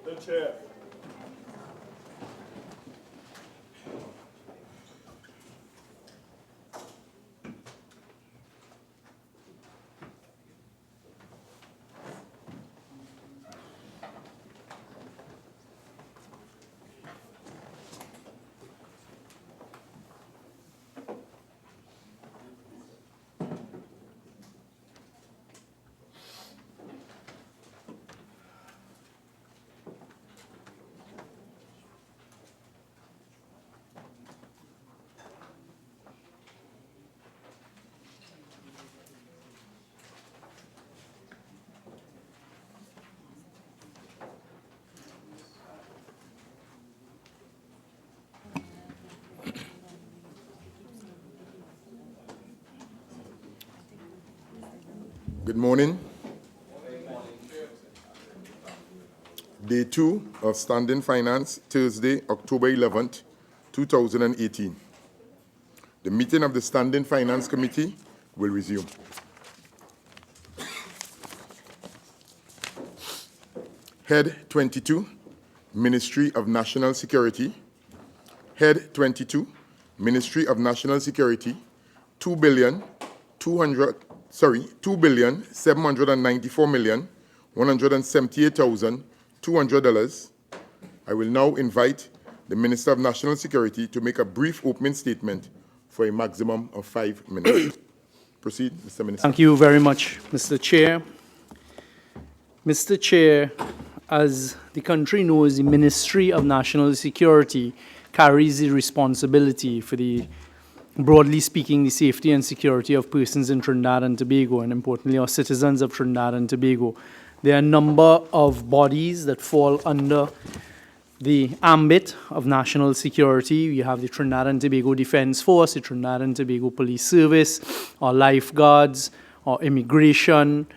The chair. Good morning. Day 2 of Standing Finance, Thursday, October 11th, 2018. The meeting of the Standing Finance Committee will resume. Head 22, Ministry of National Security. Head 22, Ministry of National Security, $2,794,178,200. I will now invite the Minister of National Security to make a brief opening statement for a maximum of 5 minutes. Proceed, Mr. Minister. Thank you very much, Mr. Chair. Mr. Chair, as the country knows, the Ministry of National Security carries the responsibility for the, broadly speaking, the safety and security of persons in Trinidad and Tobago, and importantly, our citizens of Trinidad and Tobago. There are a number of bodies that fall under the ambit of national security. You have the Trinidad and Tobago Defence Force, the Trinidad and Tobago Police Service, our lifeguards, our immigration,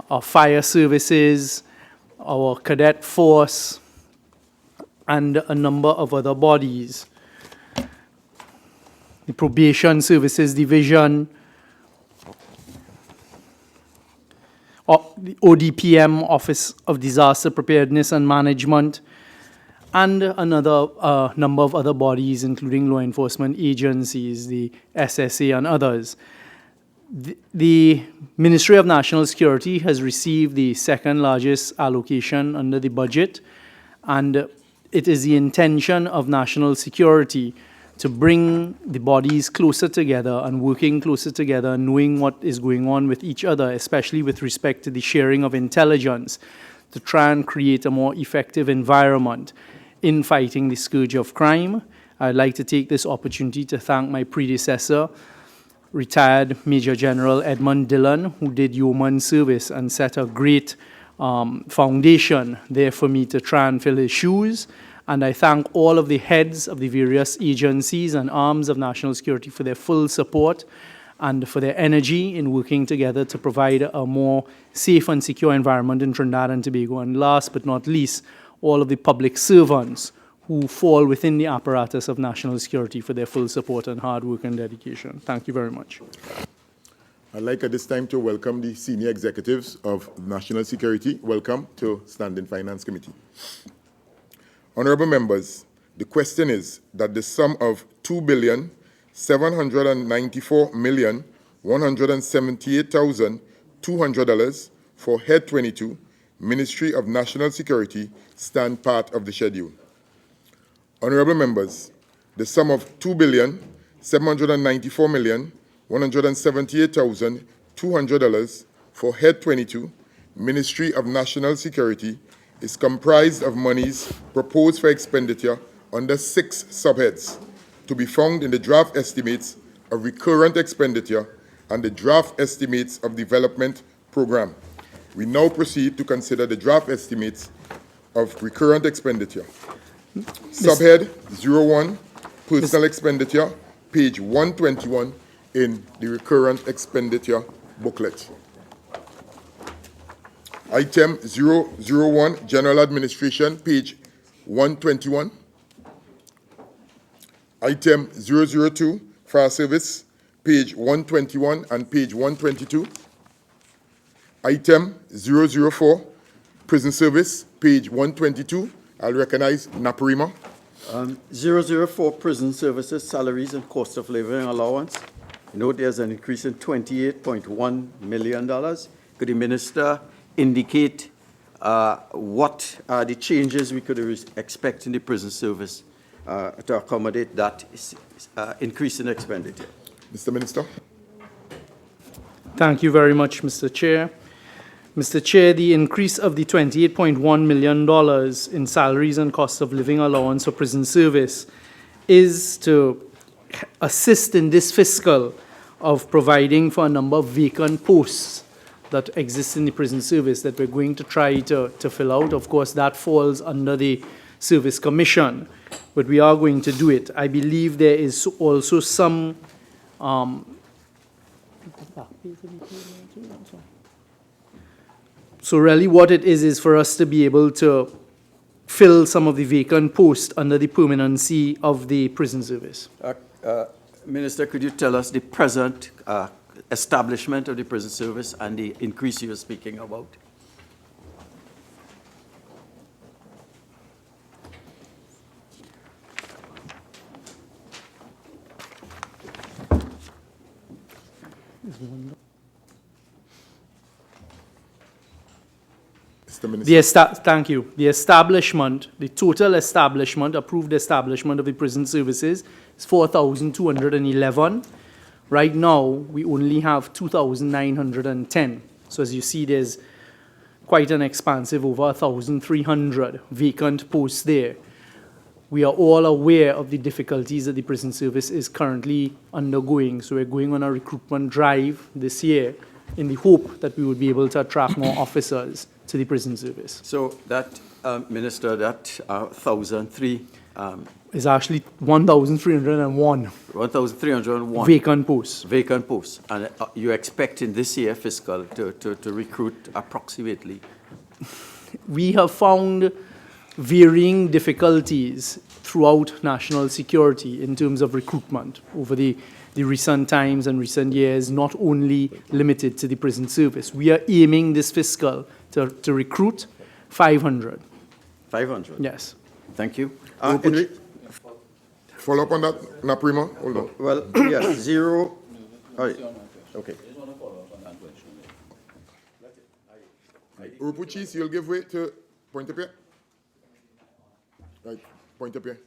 our fire services, our cadet force, and a number of other bodies. The Probation Services Division, the ODPM, Office of Disaster Preparedness and Management, and another number of other bodies, including law enforcement agencies, the SSA and others. The Ministry of National Security has received the second largest allocation under the budget, and it is the intention of national security to bring the bodies closer together and working closer together, knowing what is going on with each other, especially with respect to the sharing of intelligence, to try and create a more effective environment in fighting the scourge of crime. I'd like to take this opportunity to thank my predecessor, retired Major General Edmund Dillon, who did yeoman service and set a great foundation there for me to try and fill his shoes. And I thank all of the heads of the various agencies and arms of national security for their full support and for their energy in working together to provide a more safe and secure environment in Trinidad and Tobago. And last but not least, all of the public servants who fall within the apparatus of national security for their full support and hard work and dedication. Thank you very much. I'd like at this time to welcome the senior executives of national security. Welcome to Standing Finance Committee. Honorable members, the question is that the sum of $2,794,178,200 for Head 22, Ministry of National Security, stand part of the schedule. Honorable members, the sum of $2,794,178,200 for Head 22, Ministry of National Security, is comprised of monies proposed for expenditure under 6 subheads to be found in the draft estimates of recurrent expenditure and the draft estimates of development program. We now proceed to consider the draft estimates of recurrent expenditure. Subhead 01, personal expenditure, page 121 in the recurrent expenditure booklet. Item 001, general administration, page 121. Item 002, fire service, page 121 and page 122. Item 004, prison service, page 122. I'll recognize Naparima. 004, prison services, salaries and cost of living allowance. Note there's an increase in $28.1 million. Could the minister indicate what are the changes we could expect in the prison service to accommodate that increase in expenditure? Mr. Minister. Thank you very much, Mr. Chair. Mr. Chair, the increase of the $28.1 million in salaries and cost of living allowance for prison service is to assist in this fiscal of providing for a number of vacant posts that exist in the prison service that we're going to try to fill out. Of course, that falls under the Service Commission, but we are going to do it. I believe there is also some so really what it is for us to be able to fill some of the vacant posts under the permanency of the prison service. Minister, could you tell us the present establishment of the prison service and the increase you were speaking about? Mr. Minister. Thank you. The establishment, the total establishment, approved establishment of the prison services is 4,211. Right now, we only have 2,910. So as you see, there's quite an expansive, over 1,300 vacant posts there. We are all aware of the difficulties that the prison service is currently undergoing. So we're going on a recruitment drive this year in the hope that we would be able to attract more officers to the prison service. So that, Minister, that 1,003 is actually 1,301 1,301 vacant posts. Vacant posts. And you're expecting this year fiscal to recruit approximately? We have found varying difficulties throughout national security in terms of recruitment over the recent times and recent years, not only limited to the prison service. We are aiming this fiscal to recruit 500. 500? Yes. Thank you. Follow up on that, Naparima? Hold on. Well, yes, zero. Oh, yeah. Okay. Urupuchis, you'll give way to Pointe-a-Pierre? Right, Pointe-a-Pierre.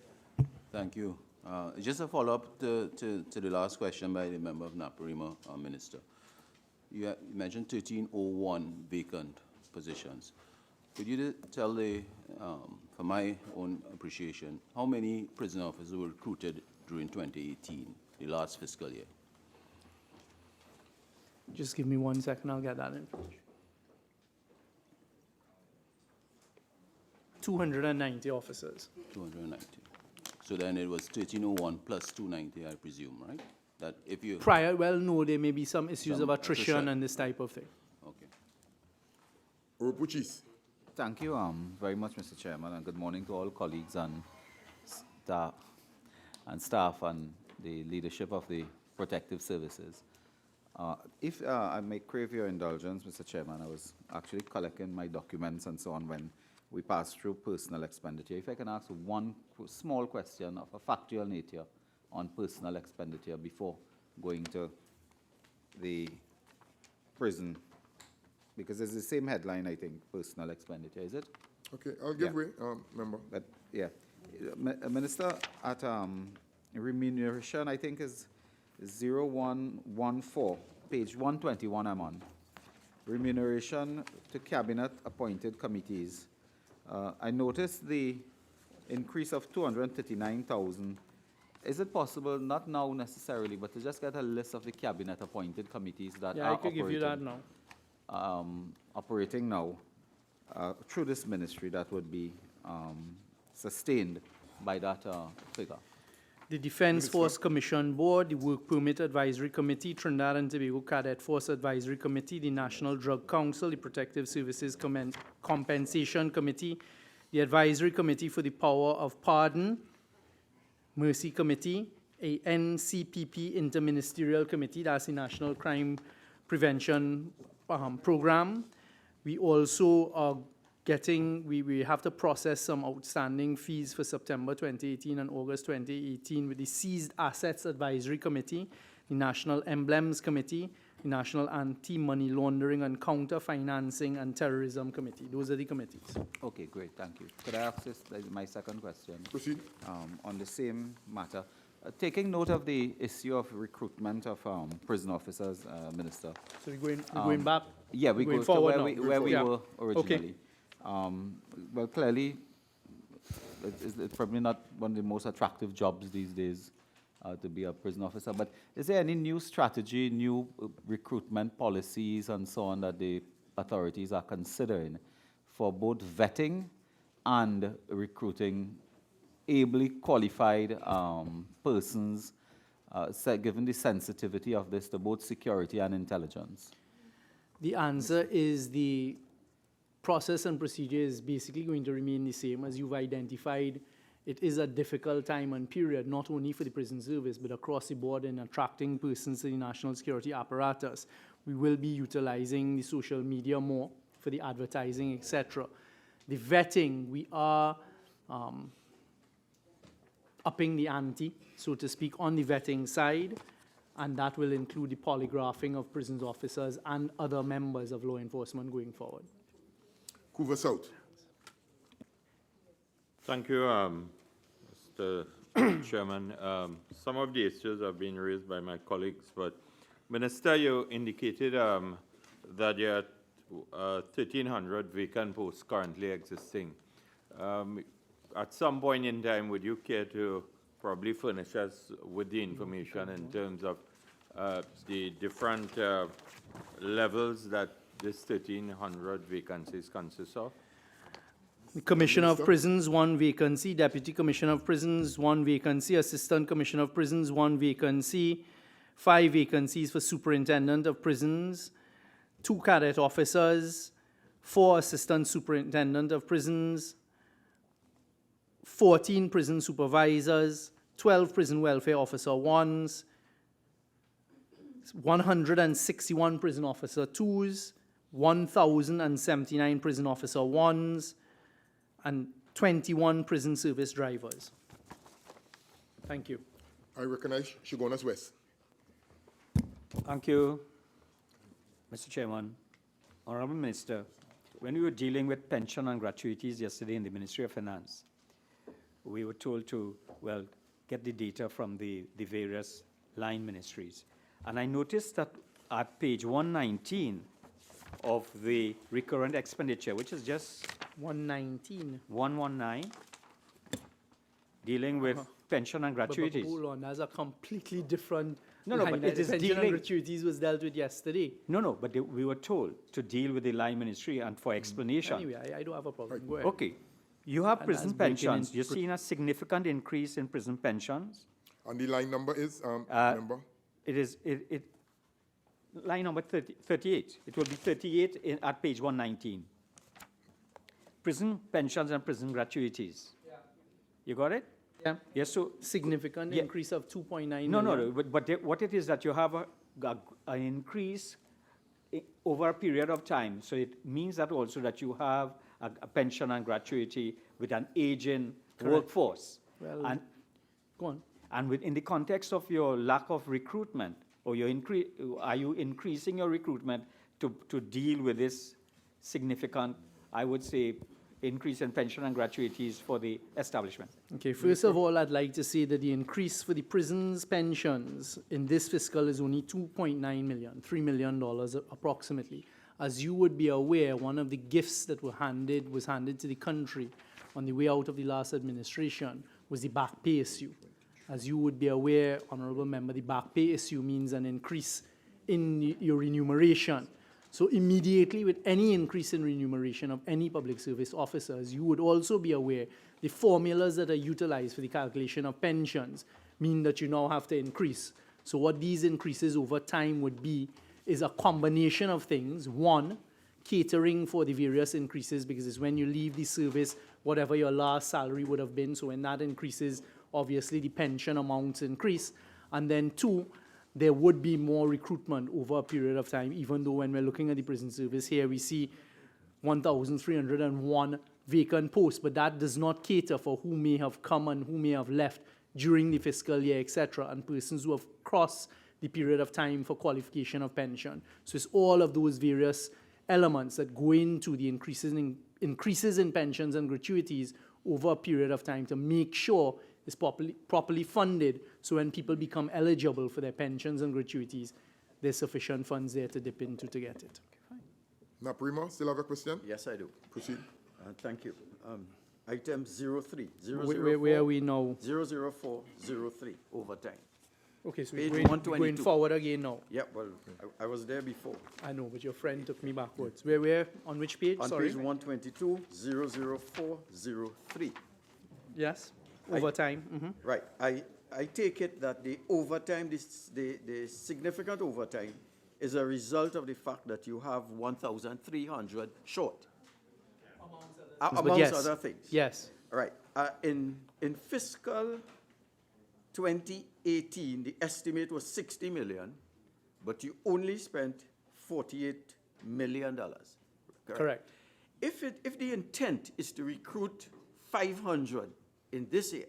Thank you. Just a follow-up to the last question by the member of Naparima, Minister. You mentioned 1,301 vacant positions. Could you tell for my own appreciation, how many prison officers were recruited during 2018, the last fiscal year? Just give me 1 second, I'll get that information. 290 officers. 290. So then it was 1,301 plus 290, I presume, right? That if you Well, no, there may be some issues of attrition and this type of thing. Okay. Urupuchis. Thank you very much, Mr. Chairman, and good morning to all colleagues and staff and the leadership of the protective services. If I may crave your indulgence, Mr. Chairman, I was actually collecting my documents and so on when we passed through personal expenditure. If I can ask one small question of a factual nature on personal expenditure before going to the prison, because it's the same headline, I think, personal expenditure, is it? Okay, I'll give way, member. But, yeah. Minister, at remuneration, I think is 0114, page 121 I'm on. Remuneration to cabinet appointed committees. I noticed the increase of 239,000. Is it possible, not now necessarily, but to just get a list of the cabinet-appointed committees that Yeah, are I could give you that now. operating now through this ministry that would be sustained by that figure? The Defense Force Commission Board, the Work Permit Advisory Committee, Trinidad and Tobago Cadet Force Advisory Committee, the National Drug Council, the Protective Services Compensation Committee, the Advisory Committee for the Power of Pardon, Mercy Committee, a NCPP Interministerial Committee, that's the National Crime Prevention Program. We also are we have to process some outstanding fees for September 2018 and August 2018 with the Seized Assets Advisory Committee, the National Emblems Committee, the National Anti-Money Laundering and Counter-Financing and Terrorism Committee. Those are the committees. Okay, great, thank you. Could I ask this, my second question? Proceed. On the same matter. Taking note of the issue of recruitment of prison officers, Minister. So we're going back? Yeah, we going go to forward where we Yeah. were originally. Okay. Well, clearly, it's probably not one of the most attractive jobs these days to be a prison officer, but is there any new strategy, new recruitment policies and so on that the authorities are considering for both vetting and recruiting ably qualified persons, given the sensitivity of this to both security and intelligence? The answer is the process and procedure is basically going to remain the same as you've identified. It is a difficult time and period, not only for the prison service, but across the board in attracting persons to the national security apparatus. We will be utilizing the social media more for the advertising, etc. The vetting, we are upping the ante, so to speak, on the vetting side, and that will include the polygraphing of prison officers and other members of law enforcement going forward. Couva South. Thank you, Mr. Chairman. Some of the issues have been raised by my colleagues, but Minister, you indicated that there are 1,300 vacant posts currently existing. At some point in time, would you care to probably furnish us with the information in terms of the different levels that this 1,300 vacancies consist of? The Commissioner of Prisons, 1 vacancy. Deputy Commissioner of Prisons, 1 vacancy. Assistant Commissioner of Prisons, 1 vacancy. 5 vacancies for Superintendent of Prisons. 2 cadet officers. 4 Assistant Superintendent of Prisons. 14 prison supervisors. 12 prison welfare officer 1s. 161 prison officer 2s. 1,079 prison officer 1s. And 21 prison service drivers. Thank you. I recognize Shigonas West. Thank you, Mr. Chairman. Honorable Minister, when we were dealing with pension and gratuities yesterday in the Ministry of Finance, we were told to, well, get the data from the various line ministries. And I noticed that at page 119 of the recurrent expenditure, which is just 119. 119, dealing with pension and gratuities. But hold on, that's a completely different No, no, line. but it is Pension dealing- and gratuities was dealt with yesterday. No, but we were told to deal with the line ministry and for explanation. Anyway, I don't have a problem. Go ahead. Okay. You have And prison as breaking pensions. in- You're seeing a significant increase in prison pensions. And the line number is, remember? It is, line number 38. It will be 38 at page 119. Prison pensions and prison gratuities. Yeah. You got it? Yeah. Yes, so, Significant Yeah. increase of 2.9 no, million. but what it is that you have an increase over a period of time. So it means that also that you have a pension and gratuity with an aging workforce. Well, And go on. And in the context of your lack of recruitment, or are you increasing your recruitment to deal with this significant, I would say, increase in pension and gratuities for the establishment? Okay, first of all, I'd like to say that the increase for the prisons pensions in this fiscal is only 2.9 million, $3 million approximately. As you would be aware, one of the gifts that was handed to the country on the way out of the last administration was the back pay issue. As you would be aware, Honourable Member, the back pay issue means an increase in your remuneration. So immediately with any increase in remuneration of any public service officers, you would also be aware the formulas that are utilized for the calculation of pensions mean that you now have to increase. So what these increases over time would be is a combination of things. One, catering for the various increases, because it's when you leave the service, whatever your last salary would have been. So when that increases, obviously the pension amounts increase. And then two, there would be more recruitment over a period of time, even though when we're looking at the prison service here, we see 1,301 vacant posts, but that does not cater for who may have come and who may have left during the fiscal year, etc., and persons who have crossed the period of time for qualification of pension. So it's all of those various elements that go into the increases in pensions and gratuities over a period of time to make sure it's properly funded, so when people become eligible for their pensions and gratuities, there's sufficient funds there to dip into to get it. Naprima, still have a question? Yes, I do. Proceed. Thank you. Item 03, Where are we now? 00403, overtime. Okay, so Page we're going 122. forward again now. Yeah, well, I was there before. I know, but your friend took me backwards. Where, on which page? On Sorry. page 122, 00403. Yes, overtime. Right. I take it that the overtime, the significant overtime, is a result of the fact that you have 1,300 short. Amongst yes. other things. Yes. Right. In fiscal 2018, the estimate was 60 million, but you only spent $48 million. Correct. If the intent is to recruit 500 in this year,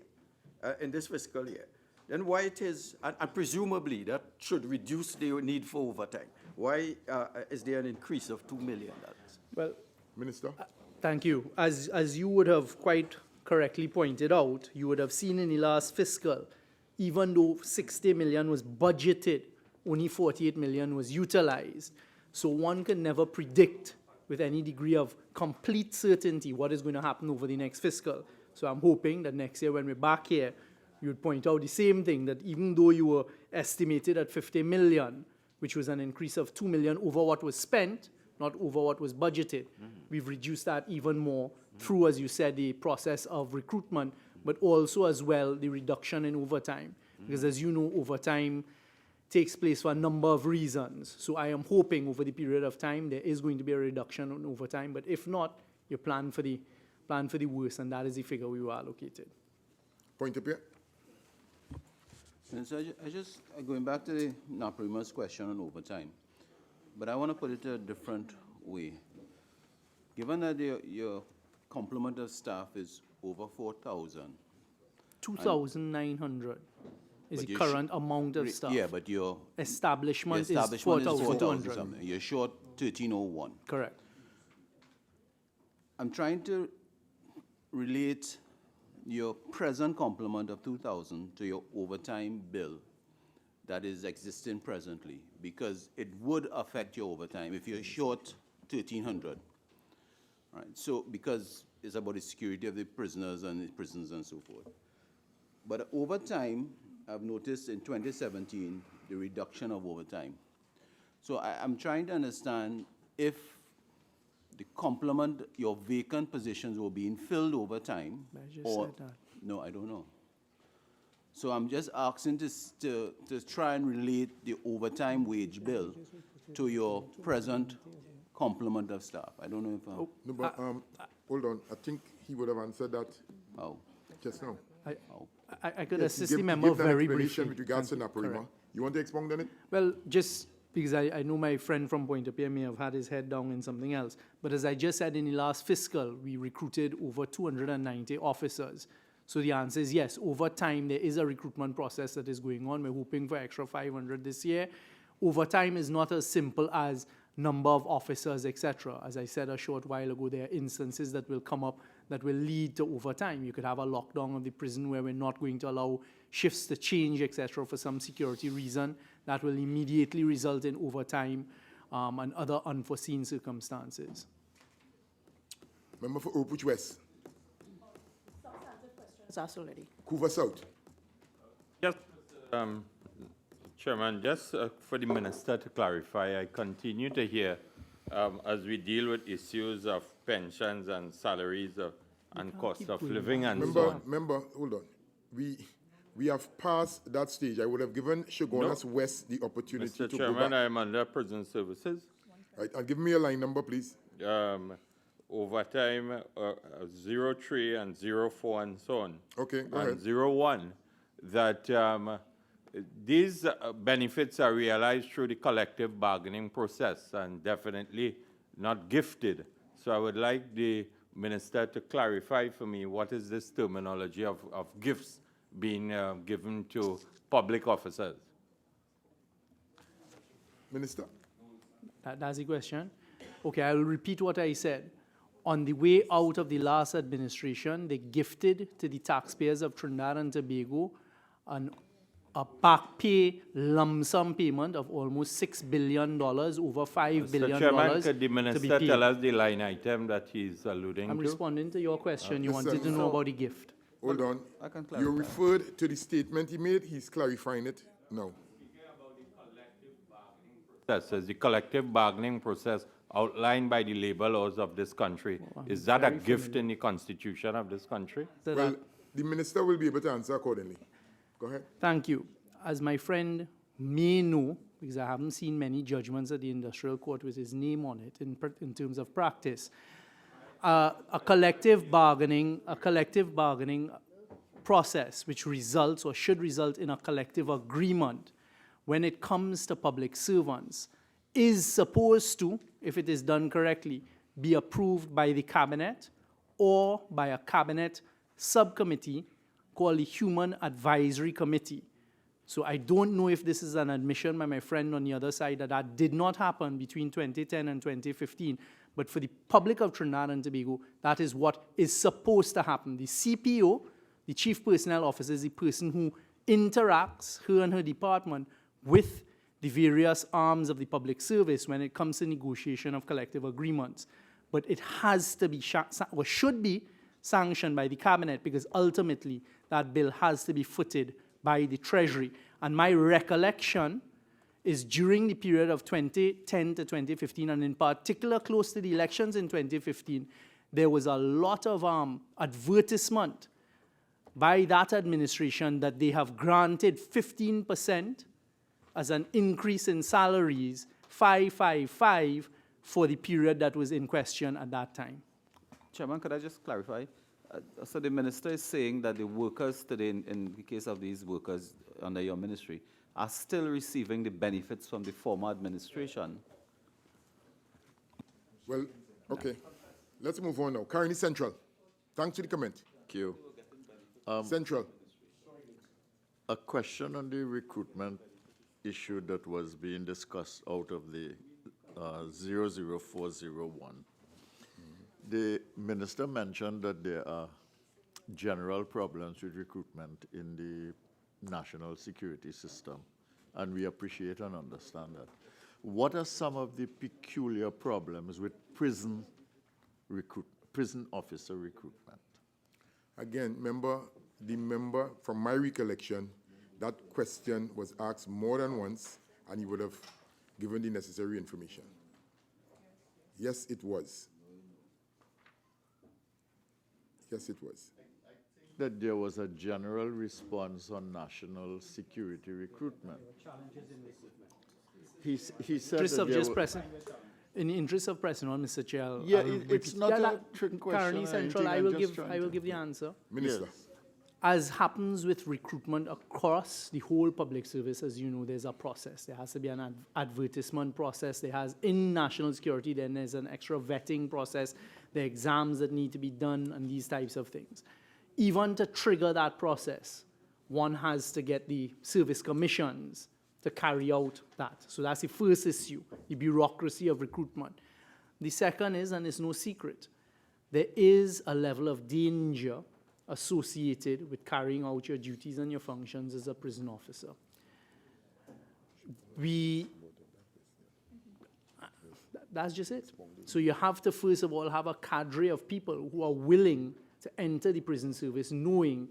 in this fiscal year, then why it is, and presumably that should reduce the need for overtime, why is there an increase of $2 million? Well, Minister? thank you. As you would have quite correctly pointed out, you would have seen in the last fiscal, even though 60 million was budgeted, only 48 million was utilized. So one can never predict with any degree of complete certainty what is going to happen over the next fiscal. So I'm hoping that next year when we're back here, you would point out the same thing, that even though you were estimated at 50 million, which was an increase of 2 million over what was spent, not over what was budgeted, we've reduced that even more through, as you said, the process of recruitment, but also as well the reduction in overtime. Because as you know, overtime takes place for a number of reasons. So I am hoping over the period of time there is going to be a reduction in overtime, but if not, you plan for the worst, and that is the figure we were allocated. Point up here. And so going back to the Naprima's question on overtime, but I want to put it a different way. Given that your complement of staff is over 4,000. 2,900 is But the you current amount of staff. Yeah, but your Establishment is establishment is 4,200. something. You're short 1,301. Correct. I'm trying to relate your present complement of 2,000 to your overtime bill that is existing presently, because it would affect your overtime if you're short 1,300. Right? So, because it's about the security of the prisoners and the prisons and so forth. But over time, I've noticed in 2017, the reduction of overtime. So I'm trying to understand if the complement, your vacant positions were being filled over time. I just or, said that. No, I don't know. So I'm just asking to try and relate the overtime wage bill to your present complement of staff. I don't know if I'm... No, but hold on. I think he would have answered that Oh. just now. I could Yes, he assist the gave- member he gave that very explanation briefly. with regards to Thank you. Naprima. Correct. You want to expound on it? Well, just because I know my friend from Point Up here may have had his head down in something else, but as I just said, in the last fiscal, we recruited over 290 officers. So the answer is yes. Over time, there is a recruitment process that is going on. We're hoping for extra 500 this year. Overtime is not as simple as number of officers, etc. As I said a short while ago, there are instances that will come up that will lead to overtime. You could have a lockdown of the prison where we're not going to allow shifts to change, etc., for some security reason. That will immediately result in overtime. and other unforeseen circumstances. Member for Oakwood West. It's asked already. Couva South. Yes, Chairman, just for the minister to clarify, I continue to hear, as we deal with issues of pensions and salaries and cost of living and so on. Member, hold on. We have passed that stage. I would have given Shogunas West the opportunity Mr. to Chairman, go back. I am under prison services. Right, and give me a line number, please. Overtime 03 and 04 and so on. Okay, go and ahead. 01, that these benefits are realized through the collective bargaining process and definitely not gifted. So I would like the minister to clarify for me what is this terminology of gifts being given to public officers. Minister. That's the question. Okay, I will repeat what I said. On the way out of the last administration, they gifted to the taxpayers of Trinidad and Tobago a back pay lump sum payment of almost $6 billion, over $5 billion Mr. Chairman, could the to be minister paid. tell us the line item that he's alluding I'm to? responding to your question. You Listen, wanted to know about the gift. Hold on. I can You clarify. referred to the statement he made. He's clarifying it now. That says the collective bargaining process outlined by the labor laws of this country. I'm Is that a very gift in the constitution of this country? So Well, that- the minister will be able to answer accordingly. Go ahead. Thank you. As my friend may know, because I haven't seen many judgments at the industrial court with his name on it in terms of practice, a collective bargaining process which results or should result in a collective agreement when it comes to public servants is supposed to, if it is done correctly, be approved by the cabinet or by a cabinet subcommittee called the Human Advisory Committee. So I don't know if this is an admission by my friend on the other side that did not happen between 2010 and 2015. But for the public of Trinidad and Tobago, that is what is supposed to happen. The CPO, the Chief Personnel Officer, is the person who interacts, her and her department, with the various arms of the public service when it comes to negotiation of collective agreements. But it has to be, or should be, sanctioned by the cabinet, because ultimately that bill has to be footed by the Treasury. And my recollection is during the period of 2010 to 2015, and in particular close to the elections in 2015, there was a lot of advertisement by that administration that they have granted 15% as an increase in salaries, 555, for the period that was in question at that time. Chairman, could I just clarify? So the minister is saying that the workers today, in the case of these workers under your ministry, are still receiving the benefits from the former administration. Well, okay. Let's move on now. Carney Central. Thanks for the comment. Thank you. Central. A question on the recruitment issue that was being discussed out of the 00401. The minister mentioned that there are general problems with recruitment in the national security system, and we appreciate and understand that. What are some of the peculiar problems with prison officer recruitment? Again, the member, from my recollection, that question was asked more than once, and he would have given the necessary information. Yes, it was. Yes, it was. That there was a general response on national security recruitment. He said Interest that of there just were- pressing, in the interest of pressing on, Mr. Chair, Yeah, I'll it's repeat- not a that- trick Carney question or Central, anything, I will I'm just give, trying I will to- give the answer. Minister. Yes. As happens with recruitment across the whole public service, as you know, there's a process. There has to be an advertisement process. There has, in national security, then there's an extra vetting process, the exams that need to be done, and these types of things. Even to trigger that process, one has to get the service commissions to carry out that. So that's the first issue, the bureaucracy of recruitment. The second is, and it's no secret, there is a level of danger associated with carrying out your duties and your functions as a prison officer. That's just it. So you have to, first of all, have a cadre of people who are willing to enter the prison service knowing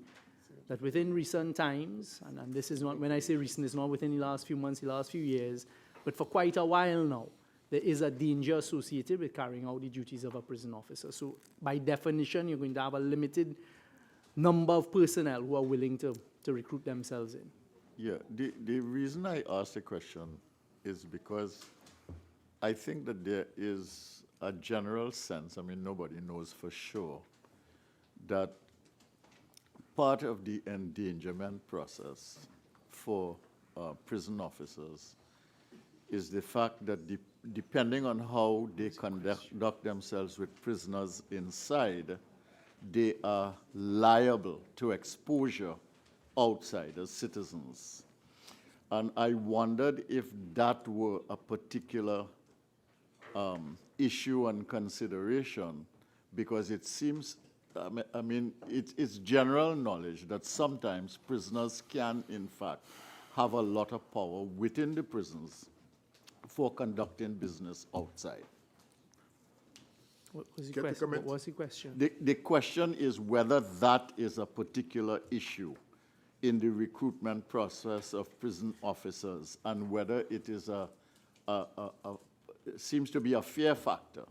that within recent times, and this is not, when I say recent, it's not within the last few months, the last few years, but for quite a while now, there is a danger associated with carrying out the duties of a prison officer. So by definition, you're going to have a limited number of personnel who are willing to recruit themselves in. Yeah, the reason I asked the question is because I think that there is a general sense, I mean, nobody knows for sure, that part of the endangerment process for prison officers is the fact that depending on how they conduct themselves with prisoners inside, they are liable to exposure outside as citizens. And I wondered if that were a particular issue and consideration, because it seems, I mean, it's general knowledge that sometimes prisoners can, in fact, have a lot of power within the prisons for conducting business outside. What was the Care to question? What comment? was the question? The question is whether that is a particular issue in the recruitment process of prison officers, and whether it is seems to be a fear factor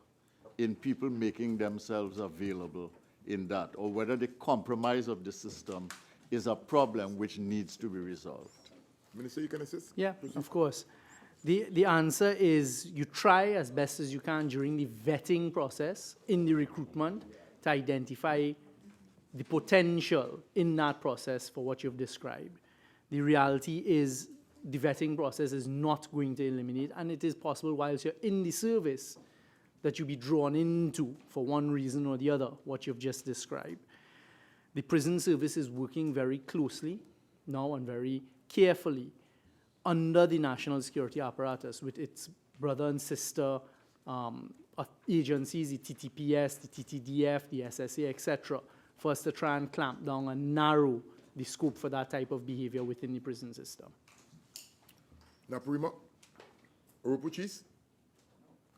in people making themselves available in that, or whether the compromise of the system is a problem which needs to be resolved. Minister, you can assist? Yeah, of course. The answer is you try as best as you can during the vetting process in the recruitment to identify the potential in that process for what you've described. The reality is the vetting process is not going to eliminate, and it is possible whilst you're in the service that you be drawn into, for one reason or the other, what you've just described. The prison service is working very closely now and very carefully under the national security apparatus with its brother and sister agencies, the TTPS, the TTDF, the SSA, etc., for us to try and clamp down and narrow the scope for that type of behavior within the prison system. Naparima? Oropuchis?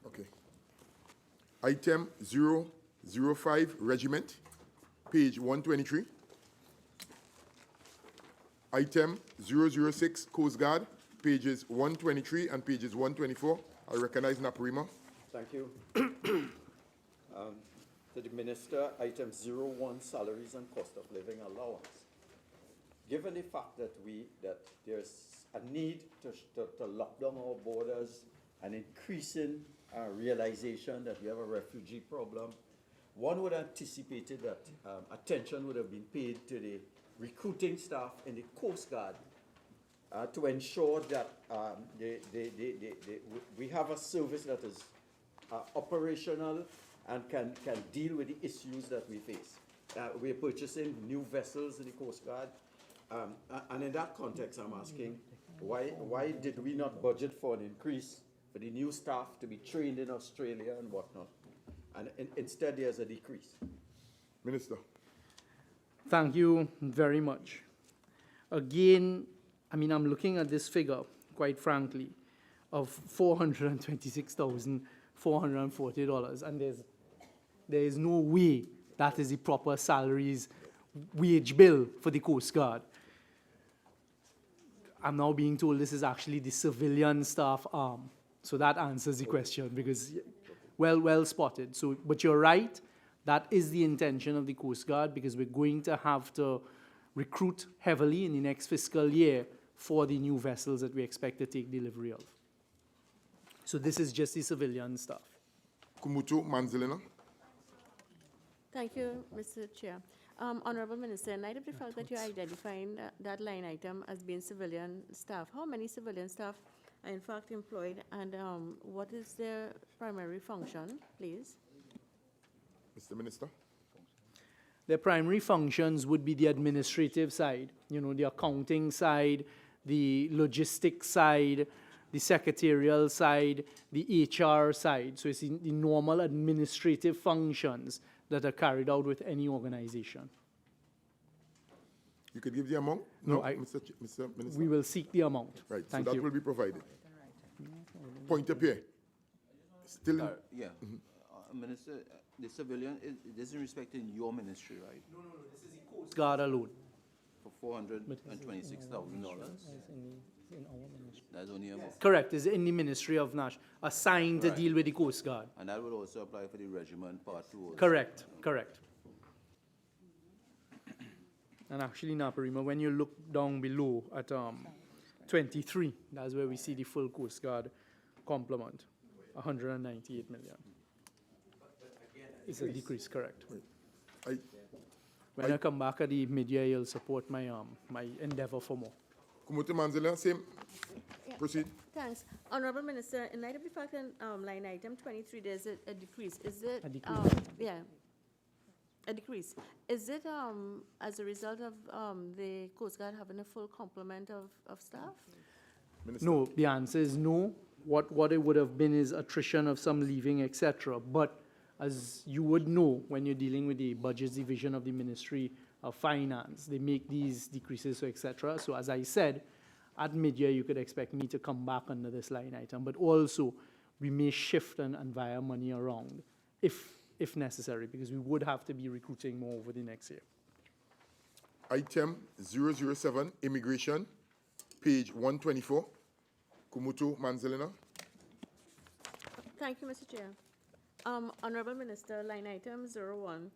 Okay. Item 005, Regiment, page 123. Item 006, Coast Guard, pages 123 and pages 124. I recognize Naparima. Thank you. To the Minister, item 01, salaries and cost of living allowance. Given the fact that there's a need to lock down our borders and increasing realization that we have a refugee problem, one would have anticipated that attention would have been paid to the recruiting staff in the Coast Guard to ensure that we have a service that is operational and can deal with the issues that we face. We're purchasing new vessels in the Coast Guard. And in that context, I'm asking, why did we not budget for an increase for the new staff to be trained in Australia and whatnot? And instead, there's a decrease. Minister. Thank you very much. Again, I mean, I'm looking at this figure, quite frankly, of $426,440, and there is no way that is the proper salaries wage bill for the Coast Guard. I'm now being told this is actually the civilian staff arm. So that answers the question, because, well spotted. So, but you're right, that is the intention of the Coast Guard, because we're going to have to recruit heavily in the next fiscal year for the new vessels that we expect to take delivery of. So this is just the civilian staff. Kumutu Manzilina. Thank you, Mr. Chair. Honorable Minister, in light of the fact that you're identifying that line item as being civilian staff, how many civilian staff are in fact employed, and what is their primary function, please? Mr. Minister. Their primary functions would be the administrative side, the accounting side, the logistics side, the secretarial side, the HR side. So it's the normal administrative functions that are carried out with any organization. You could give the amount? No, Mr. Minister. We will seek the amount. Right, Thank so that you. will be provided. Point up here. Still, in- Yeah. Minister, the civilian, this is respecting your ministry, right? This is the Coast Guard alone. For $426,000. That's only a, Correct, is in the Ministry of assigned to Right. deal with the Coast Guard. and that would also apply for the regiment part 2 also. Correct, correct. And actually, Naparima, when you look down below at 23, that's where we see the full Coast Guard complement, 198 million. It's a decrease, correct. I, When I come back at the mid-year, you'll support my my endeavor for more. Kumutu Manzila, same, Yeah. proceed. Thanks. Honorable Minister, in light of the fact that line item 23, there's a decrease. Is it? A decrease. Yeah, a decrease. Is it as a result of the Coast Guard having a full complement of staff? Minister. No, the answer is no. What it would have been is attrition of some leaving, etc. But as you would know, when you're dealing with the budgets division of the Ministry of Finance, they make these decreases, etc. So as I said, at mid-year, you could expect me to come back under this line item. But also, we may shift and wire money around if necessary, because we would have to be recruiting more over the next year. Item 007, immigration, page 124. Kumutu Manzilina. Thank you, Mr. Chair. Honorable Minister, line item 01,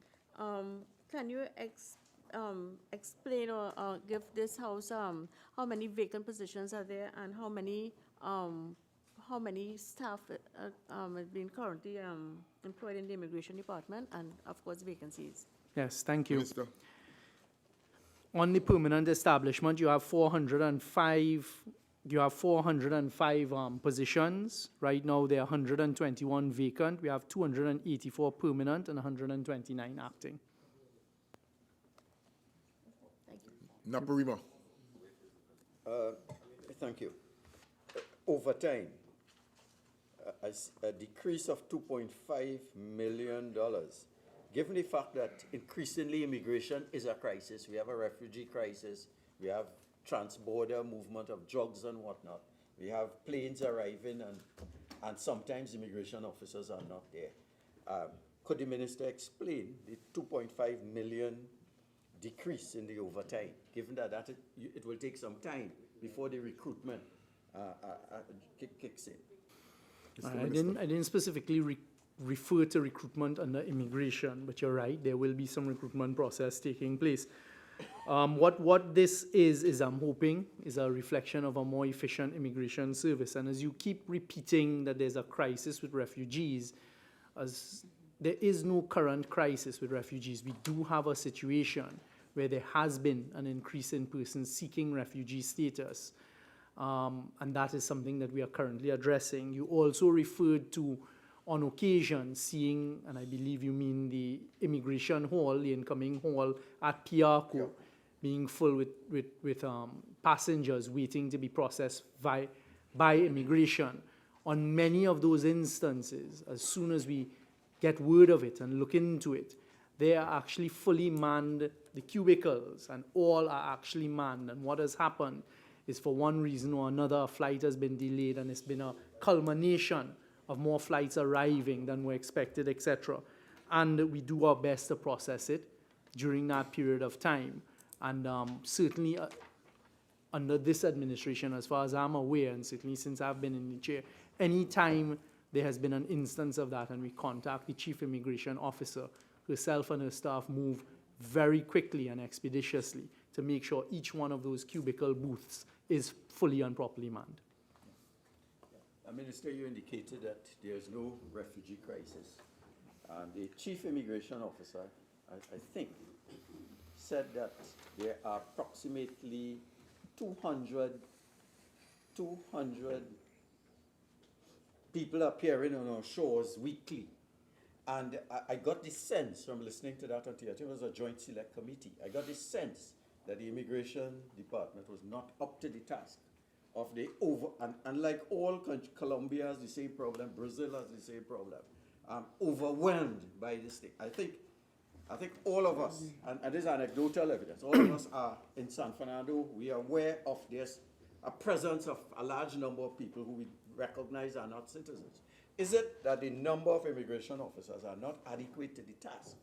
can you explain or give this House how many vacant positions are there and how many staff have been currently employed in the Immigration Department and, of course, vacancies? Yes, thank you. Minister. On the permanent establishment, you have 405. You have 405 positions. Right now, there are 121 vacant. We have 284 permanent and 129 acting. Thank you. Naparima. Thank you. Over time, a decrease of $2.5 million. Given the fact that increasingly immigration is a crisis, we have a refugee crisis, we have trans-border movement of drugs and whatnot, we have planes arriving and sometimes immigration officers are not there. Could the minister explain the $2.5 million decrease in the overtime, given that it will take some time before the recruitment kicks in? I didn't specifically refer to recruitment under immigration, but you're right, there will be some recruitment process taking place. What this is I'm hoping, is a reflection of a more efficient immigration service. And as you keep repeating that there's a crisis with refugees, as there is no current crisis with refugees, we do have a situation where there has been an increase in persons seeking refugee status. And that is something that we are currently addressing. You also referred to, on occasion, seeing, and I believe you mean the immigration hall, the incoming hall at Piarco, being full with passengers waiting to be processed by immigration. On many of those instances, as soon as we get word of it and look into it, they are actually fully manned, the cubicles, and all are actually manned. And what has happened is, for one reason or another, a flight has been delayed, and it's been a culmination of more flights arriving than were expected, etc. And we do our best to process it during that period of time. And certainly under this administration, as far as I'm aware, and certainly since I've been in the chair, any time there has been an instance of that and we contact the chief immigration officer, herself and her staff move very quickly and expeditiously to make sure each one of those cubicle booths is fully and properly manned. Minister, you indicated that there's no refugee crisis. The chief immigration officer, I think, said that there are approximately 200 people appearing on our shores weekly. And I got this sense from listening to that on theater, it was a joint select committee. I got this sense that the immigration department was not up to the task of the and like all countries, Colombia has the same problem, Brazil has the same problem, overwhelmed by this thing. I think all of us, and this is anecdotal evidence, all of us are in San Fernando, we are aware of this, a presence of a large number of people who we recognize are not citizens. Is it that the number of immigration officers are not adequate to the task?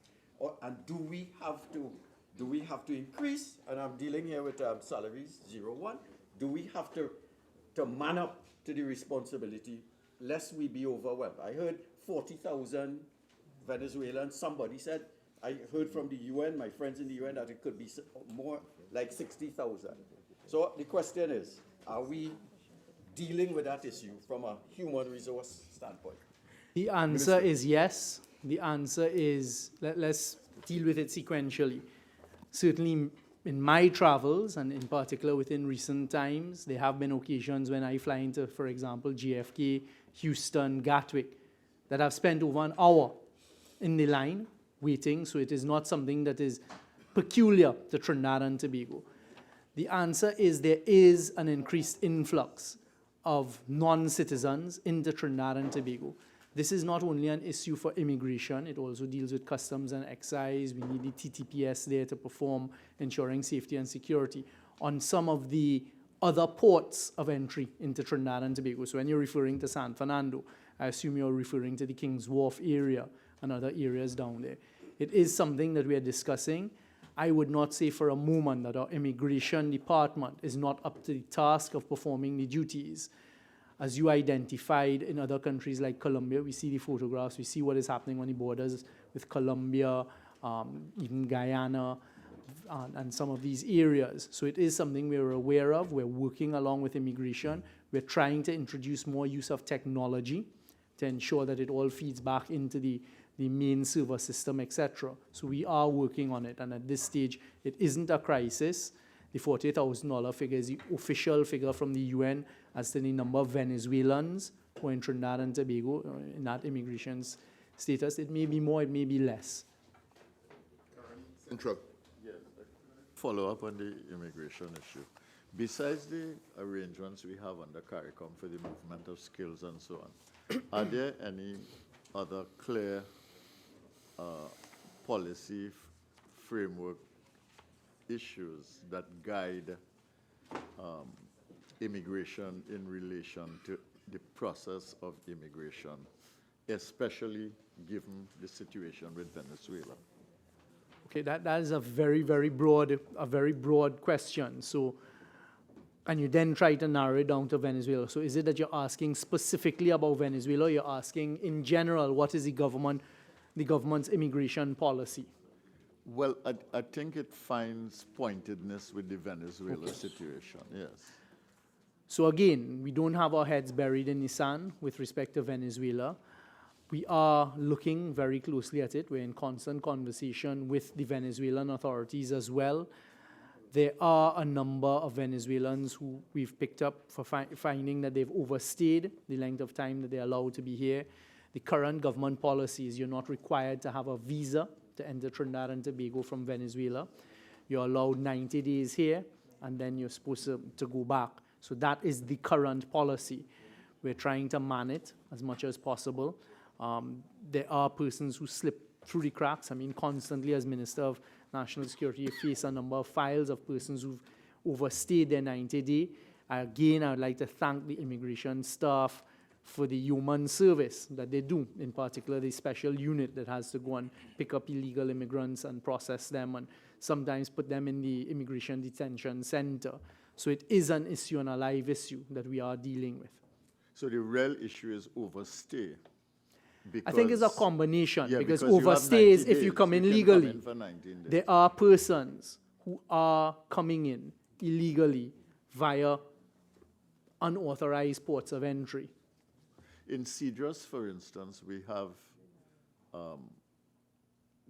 And do we have to increase, and I'm dealing here with salaries, 01, do we have to man up to the responsibility lest we be overwhelmed? I heard 40,000 Venezuelans. Somebody said, I heard from the UN, my friends in the UN, that it could be more like 60,000. So the question is, are we dealing with that issue from a human resource standpoint? The answer is yes. The answer is, let's deal with it sequentially. Certainly in my travels, and in particular within recent times, there have been occasions when I fly into, for example, JFK, Houston, Gatwick, that I've spent over an hour in the line waiting, so it is not something that is peculiar to Trinidad and Tobago. The answer is there is an increased influx of non-citizens into Trinidad and Tobago. This is not only an issue for immigration, it also deals with customs and excise. We need the TTPS there to perform, ensuring safety and security on some of the other ports of entry into Trinidad and Tobago. So when you're referring to San Fernando, I assume you're referring to the King's Wharf area and other areas down there. It is something that we are discussing. I would not say for a moment that our immigration department is not up to the task of performing the duties. As you identified in other countries like Colombia, we see the photographs, we see what is happening on the borders with Colombia, even Guyana, and some of these areas. So it is something we're aware of. We're working along with immigration. We're trying to introduce more use of technology to ensure that it all feeds back into the main server system, etc. So we are working on it, and at this stage, it isn't a crisis. The $40,000 figure is the official figure from the UN as to the number of Venezuelans who are in Trinidad and Tobago in that immigration status. It may be more, it may be less. Central. Yes. Follow up on the immigration issue. Besides the arrangements we have under CARICOM for the movement of skills and so on, are there any other clear policy framework issues that guide immigration in relation to the process of immigration, especially given the situation with Venezuela? Okay, that is a very broad question. So, and you then try to narrow it down to Venezuela. So is it that you're asking specifically about Venezuela, or you're asking in general, what is the government's immigration policy? Well, I think it finds pointedness with the Venezuela situation, yes. So again, we don't have our heads buried in the sand with respect to Venezuela. We are looking very closely at it. We're in constant conversation with the Venezuelan authorities as well. There are a number of Venezuelans who we've picked up for finding that they've overstayed the length of time that they're allowed to be here. The current government policy is you're not required to have a visa to enter Trinidad and Tobago from Venezuela. You're allowed 90 days here, and then you're supposed to go back. So that is the current policy. We're trying to man it as much as possible. There are persons who slip through the cracks. I mean, constantly as Minister of National Security, you face a number of files of persons who've overstayed their 90-day. Again, I would like to thank the immigration staff for the human service that they do, in particular the special unit that has to go and pick up illegal immigrants and process them and sometimes put them in the immigration detention center. So it is an issue and a live issue that we are dealing with. So the real issue is overstay. I think it's a combination, Yeah, because because you have overstays, 90 if you days, come in you can legally, come in for 19 days. there are persons who are coming in illegally via unauthorized ports of entry. In Cedros, for instance, we have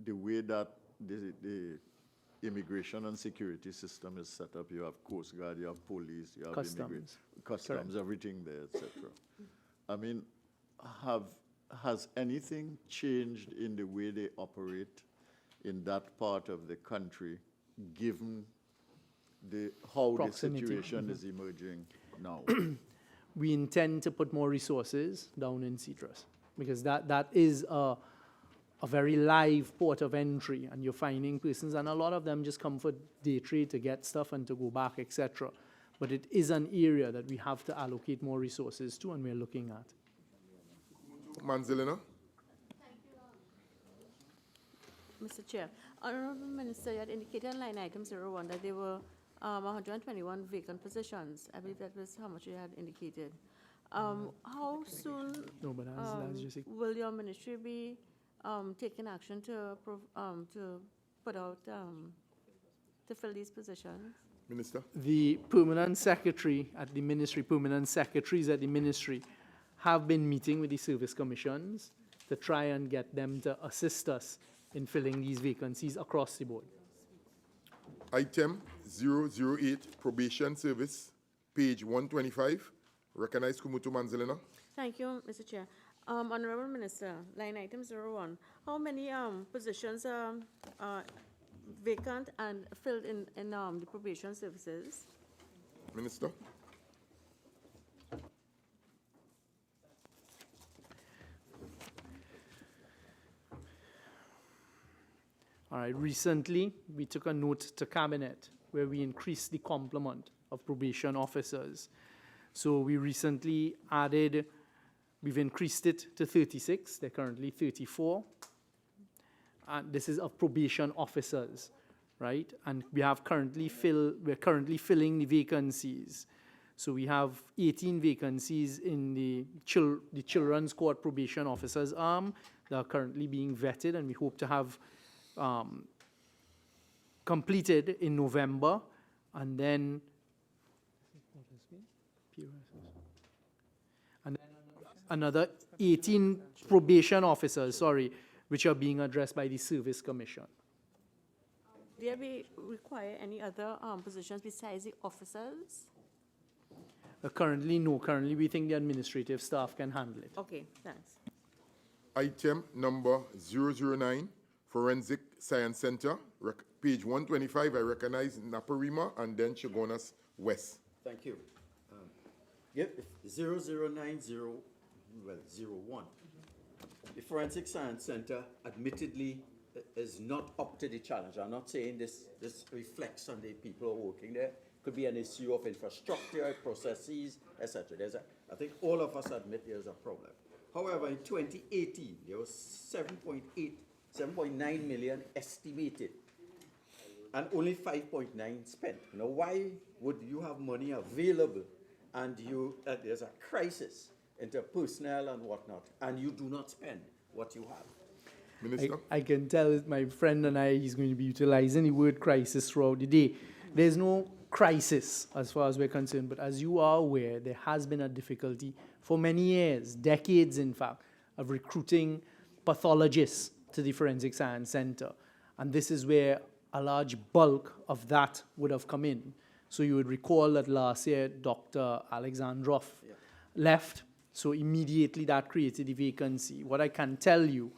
the way that the immigration and security system is set up. You have Coast Guard, you have police, you have Customs. customs, everything there, etc. I mean, has anything changed in the way they operate in that part of the country, given how Proximity. the situation is emerging now? We intend to put more resources down in Citrus, because that is a very live port of entry, and you're finding persons, and a lot of them just come for day trade to get stuff and to go back, etc. But it is an area that we have to allocate more resources to, and we're looking at. Manzilina. Mr. Chair, Honorable Minister, you had indicated on line item 01 that there were 121 vacant positions. I believe that was how much you had indicated. How soon No, but that's just a will your ministry be taking action to put out, to fill these positions? Minister. the permanent secretary at the ministry, permanent secretaries at the ministry have been meeting with the service commissions to try and get them to assist us in filling these vacancies across the board. Item 008, Probation Service, page 125. Recognize Kumutu Manzilina. Thank you, Mr. Chair. Honorable Minister, line item 01, how many positions are vacant and filled in the probation services? Minister. All right, recently, we took a note to cabinet where we increased the complement of probation officers. So we recently added, we've increased it to 36, they're currently 34. And this is of probation officers, right? And we're currently filling the vacancies. So we have 18 vacancies in the Children's Court Probation Officers arm that are currently being vetted, and we hope to have completed in November, and then another 18 probation officers, which are being addressed by the Service Commission. Do we require any other positions besides the officers? Currently, no. Currently, we think the administrative staff can handle it. Okay, thanks. Item number 009, Forensic Science Center, page 125. I recognize Naparima and then Chagonas West. Thank you. Yep, 01. The Forensic Science Center admittedly is not up to the challenge. I'm not saying this reflects on the people who are working there. Could be an issue of infrastructure, processes, etc. I think all of us admit there's a problem. However, in 2018, there was 7.9 million estimated, and only 5.9 spent. Now, why would you have money available and there's a crisis into personnel and whatnot, and you do not spend what you have? Minister. I can tell my friend and he's going to be utilizing the word crisis throughout the day. There's no crisis as far as we're concerned, but as you are aware, there has been a difficulty for many years, decades in fact, of recruiting pathologists to the Forensic Science Center. And this is where a large bulk of that would have come in. So you would recall that last year, Dr. Alexandrov left, so immediately that created a vacancy. What I can tell you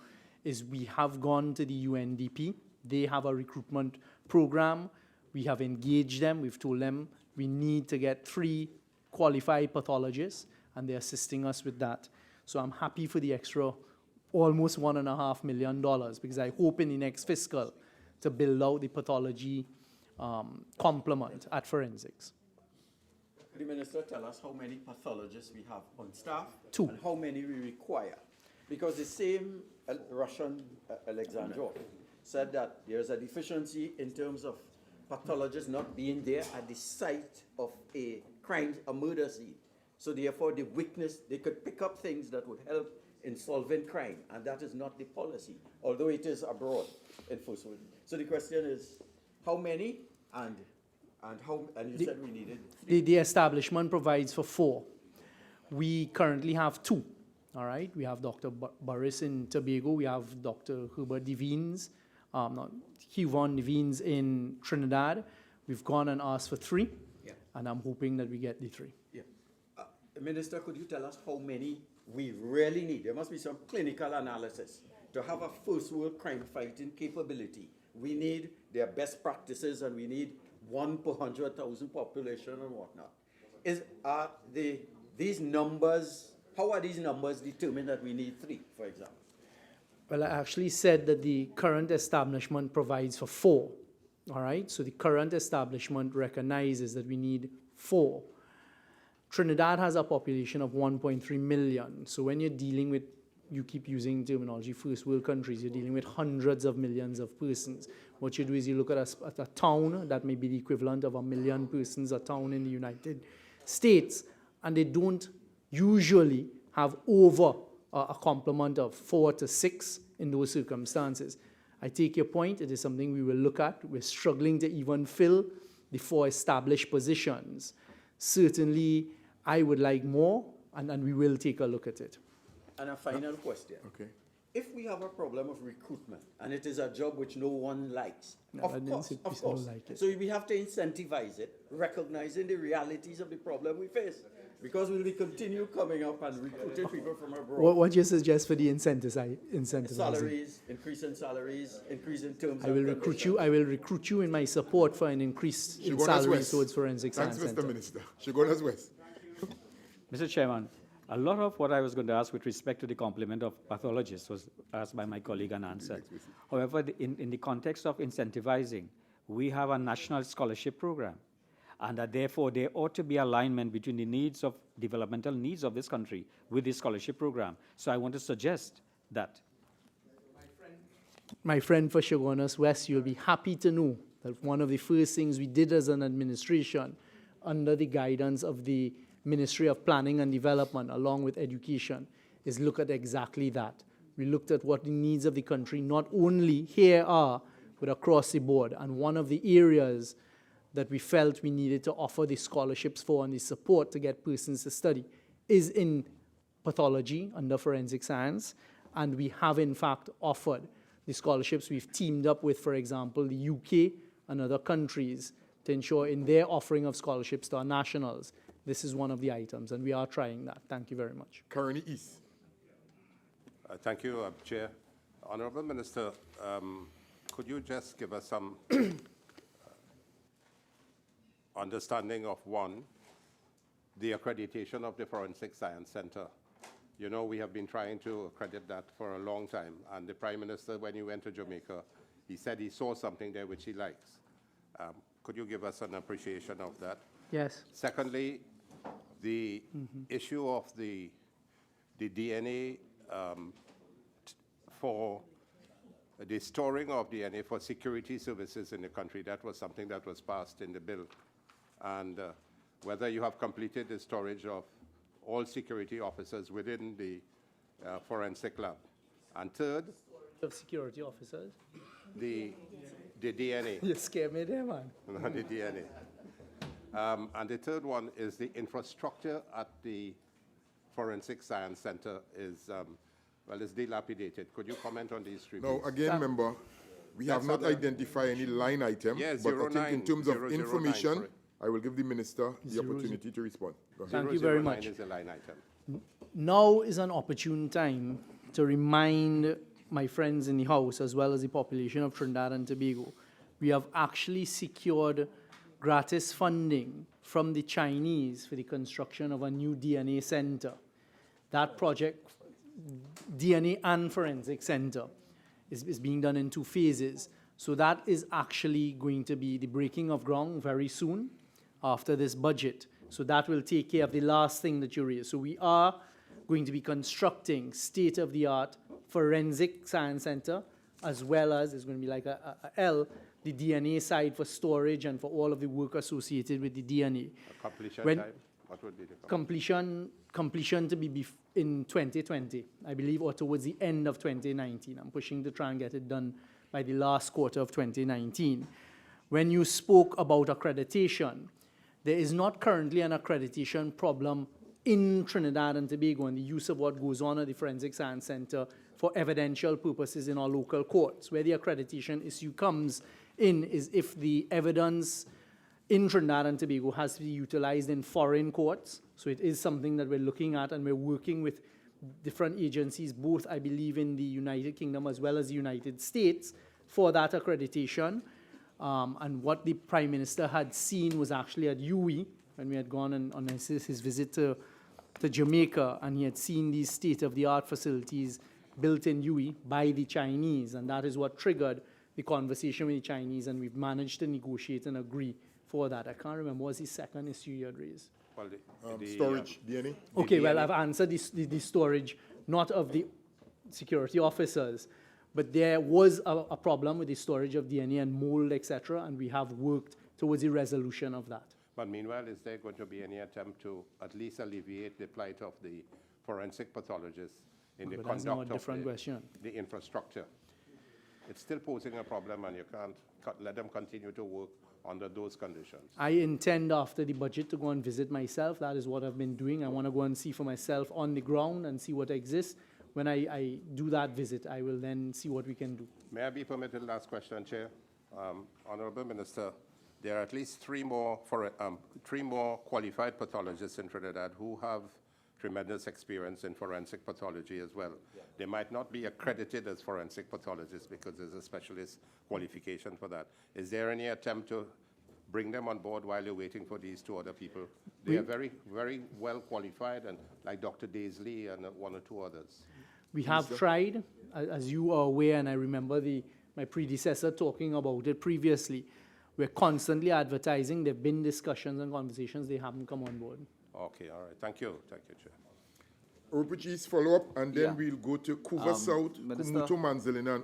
is we have gone to the UNDP. They have a recruitment program. We have engaged them. We've told them we need to get 3 qualified pathologists, and they're assisting us with that. So I'm happy for the extra almost $1.5 million, because I hope in the next fiscal to build out the pathology complement at forensics. Could the minister tell us how many pathologists we have on staff? 2. And how many we require? Because the same Russian Alexandrov said that there's a deficiency in terms of pathologists not being there at the site of a crime, a murder scene. So therefore, the witness, they could pick up things that would help in solving crime, and that is not the policy, although it is abroad enforcement. So the question is, how many, and you said we needed 3. The establishment provides for 4. We currently have 2. All right, we have Dr. Boris in Tobago. We have Dr. Hubert Devines, Huvon Devines in Trinidad. We've gone and asked for 3, and I'm hoping that we get the 3. Yeah. Minister, could you tell us how many we really need? There must be some clinical analysis. To have a first world crime fighting capability, we need their best practices, and we need 1 per 100,000 population and whatnot. These numbers, how are these numbers determined that we need 3, for example? Well, I actually said that the current establishment provides for 4. All right, so the current establishment recognizes that we need 4. Trinidad has a population of 1.3 million. So when you're dealing with you keep using terminology, first world countries, you're dealing with hundreds of millions of persons. What you do is you look at a town that may be the equivalent of 1 million persons, a town in the United States, and they don't usually have over a complement of 4 to 6 in those circumstances. I take your point. It is something we will look at. We're struggling to even fill the 4 established positions. Certainly, I would like more, and we will take a look at it. And a final question. Okay. If we have a problem of recruitment, and it is a job which no one likes, No, I of didn't course, say of people course. like it. So we have to incentivize it, recognizing the realities of the problem we face. Because we'll be continue coming up and recruiting people from abroad. What do you suggest for the incentivizing? Salaries, increase in salaries, increase in terms I of will recruit you. I will recruit you in my support for an increase in Shigonas salaries West. towards forensic Thanks, science Mr. center. Minister. Shigonas West. Mr. Chairman, a lot of what I was going to ask with respect to the complement of pathologists was asked by my colleague and answered. However, in the context of incentivizing, we have a national scholarship program, and that therefore there ought to be alignment between the needs of developmental needs of this country with the scholarship program. So I want to suggest that. My friend for Shogunas West, you'll be happy to know that one of the first things we did as an administration under the guidance of the Ministry of Planning and Development, along with education, is look at exactly that. We looked at what the needs of the country, not only here are, but across the board. And one of the areas that we felt we needed to offer the scholarships for and the support to get persons to study is in pathology under forensic science. And we have, in fact, offered the scholarships. We've teamed up with, for example, the UK and other countries to ensure in their offering of scholarships to our nationals, this is one of the items, and we are trying that. Thank you very much. Carney East. Thank you, Chair. Honorable Minister, could you just give us some understanding of, one, the accreditation of the Forensic Science Center? You know, we have been trying to accredit that for a long time, and the Prime Minister, when he went to Jamaica, he said he saw something there which he likes. Could you give us an appreciation of that? Yes. Secondly, the issue of the DNA for the storing of DNA for security services in the country, that was something that was passed in the bill. And whether you have completed the storage of all security officers within the forensic lab. And third, Of security officers. the DNA. You scare me there, man. The DNA. And the third one is the infrastructure at the Forensic Science Center is, well, is dilapidated. Could you comment on these three? Now, please? again, member, we have not identified any line item, Yes, but I think in 09, terms of 009, information, sorry. I will give the minister the opportunity to respond. Go ahead. Thank you very 009 much. is a line item. Now is an opportune time to remind my friends in the House, as well as the population of Trinidad and Tobago, we have actually secured gratis funding from the Chinese for the construction of a new DNA center. That project, DNA and Forensic Center, is being done in 2 phases. So that is actually going to be the breaking of ground very soon after this budget. So that will take care of the last thing that you raised. So we are going to be constructing state-of-the-art Forensic Science Center, as well as, it's going to be like a L, the DNA side for storage and for all of the work associated with the DNA. Completion When- time? What would be the Completion to be in 2020, I believe, or towards the end of 2019. I'm pushing to try and get it done by the last quarter of 2019. When you spoke about accreditation, there is not currently an accreditation problem in Trinidad and Tobago and the use of what goes on at the Forensic Science Center for evidential purposes in our local courts. Where the accreditation issue comes in is if the evidence in Trinidad and Tobago has to be utilized in foreign courts. So it is something that we're looking at, and we're working with different agencies, both, I believe, in the United Kingdom as well as the United States, for that accreditation. And what the Prime Minister had seen was actually at UE, when we had gone on his visit to Jamaica, and he had seen these state-of-the-art facilities built in UE by the Chinese, and that is what triggered the conversation with the Chinese, and we've managed to negotiate and agree for that. I can't remember, what was the second issue you had raised? Well, Storage, DNA? Okay, well, I've answered the storage, not of the security officers. But there was a problem with the storage of DNA and mold, etc., and we have worked towards the resolution of that. But meanwhile, is there going to be any attempt to at least alleviate the plight of the forensic pathologists in the But that's now a conduct different of question. the infrastructure? It's still posing a problem, and you can't let them continue to work under those conditions. I intend after the budget to go and visit myself. That is what I've been doing. I want to go and see for myself on the ground and see what exists. When I do that visit, I will then see what we can do. May I be permitted last question, Chair? Honorable Minister, there are at least three more qualified pathologists in Trinidad who have tremendous experience in forensic pathology as well. Yeah. They might not be accredited as forensic pathologists because there's a specialist qualification for that. Is there any attempt to bring them on board while you're waiting for these two other people? They are very, very well qualified, and like Dr. Daisley and one or two others. We have tried, as you are aware, and I remember my predecessor talking about it previously. We're constantly advertising. There have been discussions and conversations. They haven't come on board. Okay, all right. Thank you. Thank you, Chair. Urupuchi's follow-up, and then Yeah. we'll go to Kuva South, Minister. Kumuto Manzilina.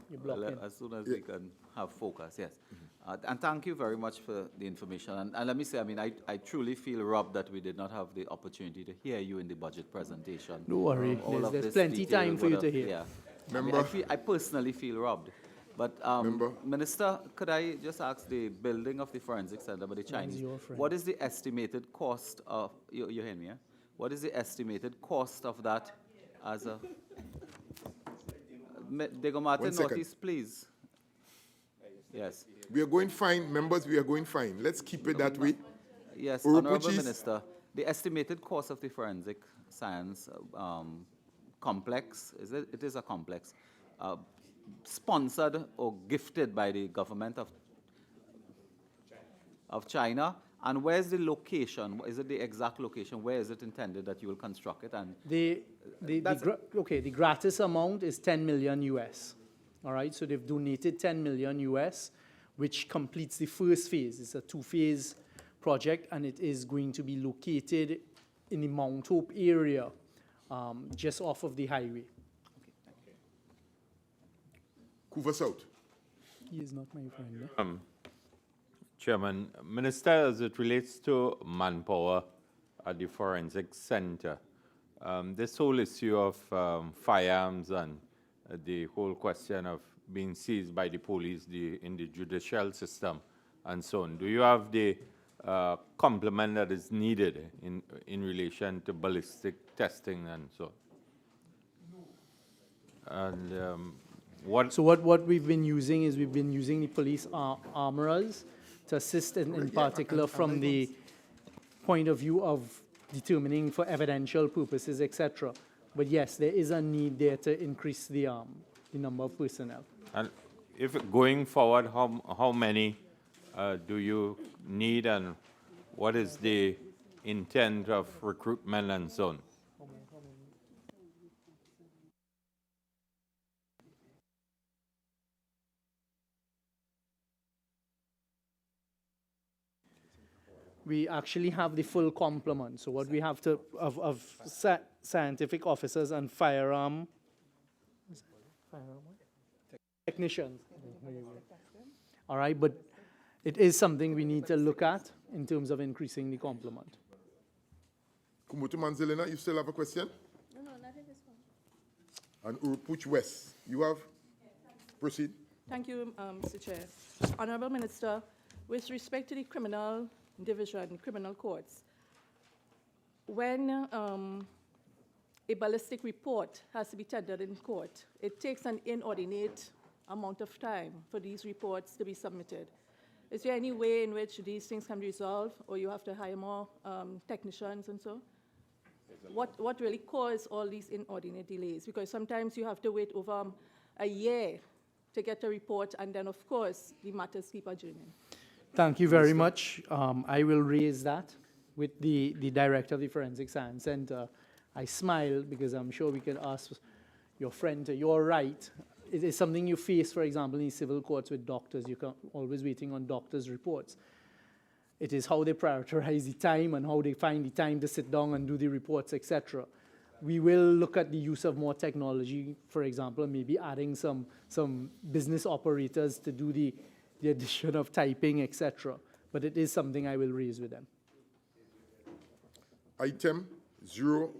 You're Well, blocking. as soon as we can have focus, yes. And thank you very much for the information. And let me say, I mean, I truly feel robbed that we did not have the opportunity to hear you in the budget presentation. Don't worry. All of There's this plenty detail time for you would to have- hear. Yeah. Member. I personally feel robbed. But, Member. Minister, could I just ask the building of the forensic center by the Chinese? your friend. What is the estimated cost of, you hear me, yeah? What is the estimated cost of that as a, Diego Martin, 1 second. notice, please. Yes. We are going fine, members, we are going fine. Let's keep it that way. Yes, Urupuchis. Honorable Minister, the estimated cost of the forensic science complex, it is a complex, sponsored or gifted by the government of China, and where's the location? Is it the exact location? Where is it intended that you will construct it? And The gratis amount is 10 million US. All right, so they've donated 10 million US, which completes the first phase. It's a two-phase project, and it is going to be located in the Mount Hope area, just off of the highway. Kuva South. He is not my friend. Eh? Chairman, Minister, as it relates to manpower at the Forensic Center, this whole issue of firearms and the whole question of being seized by the police in the judicial system and so on, do you have the complement that is needed in relation to ballistic testing and so on? And So what we've been using is we've been using the police armorers to assist in particular from the point of view of determining for evidential purposes, etc. But yes, there is a need there to increase the number of personnel. And if going forward, how many do you need, and what is the intent of recruitment and so on? We actually have the full complement. So what we have to of scientific officers and firearm technicians. All right, but it is something we need to look at in terms of increasing the complement. Kumuto Manzilina, you still have a question? No, not in this one. And Urupuch West, you have? Proceed. Thank you, Mr. Chair. Honorable Minister, with respect to the criminal division, criminal courts, when a ballistic report has to be tendered in court, it takes an inordinate amount of time for these reports to be submitted. Is there any way in which these things can be resolved, or you have to hire more technicians and so? What really caused all these inordinate delays? Because sometimes you have to wait over a year to get a report, and then, of course, the matters keep adjourning. Thank you very much. I will raise that with the director of the Forensic Science Center. I smile because I'm sure we can ask your friend to your right. It is something you face, for example, in civil courts with doctors. You're always waiting on doctors' reports. It is how they prioritize the time and how they find the time to sit down and do the reports, etc. we will look at the use of more technology, for example, maybe adding some business operators to do the addition of typing, etc. But it is something I will raise with them. Item 012,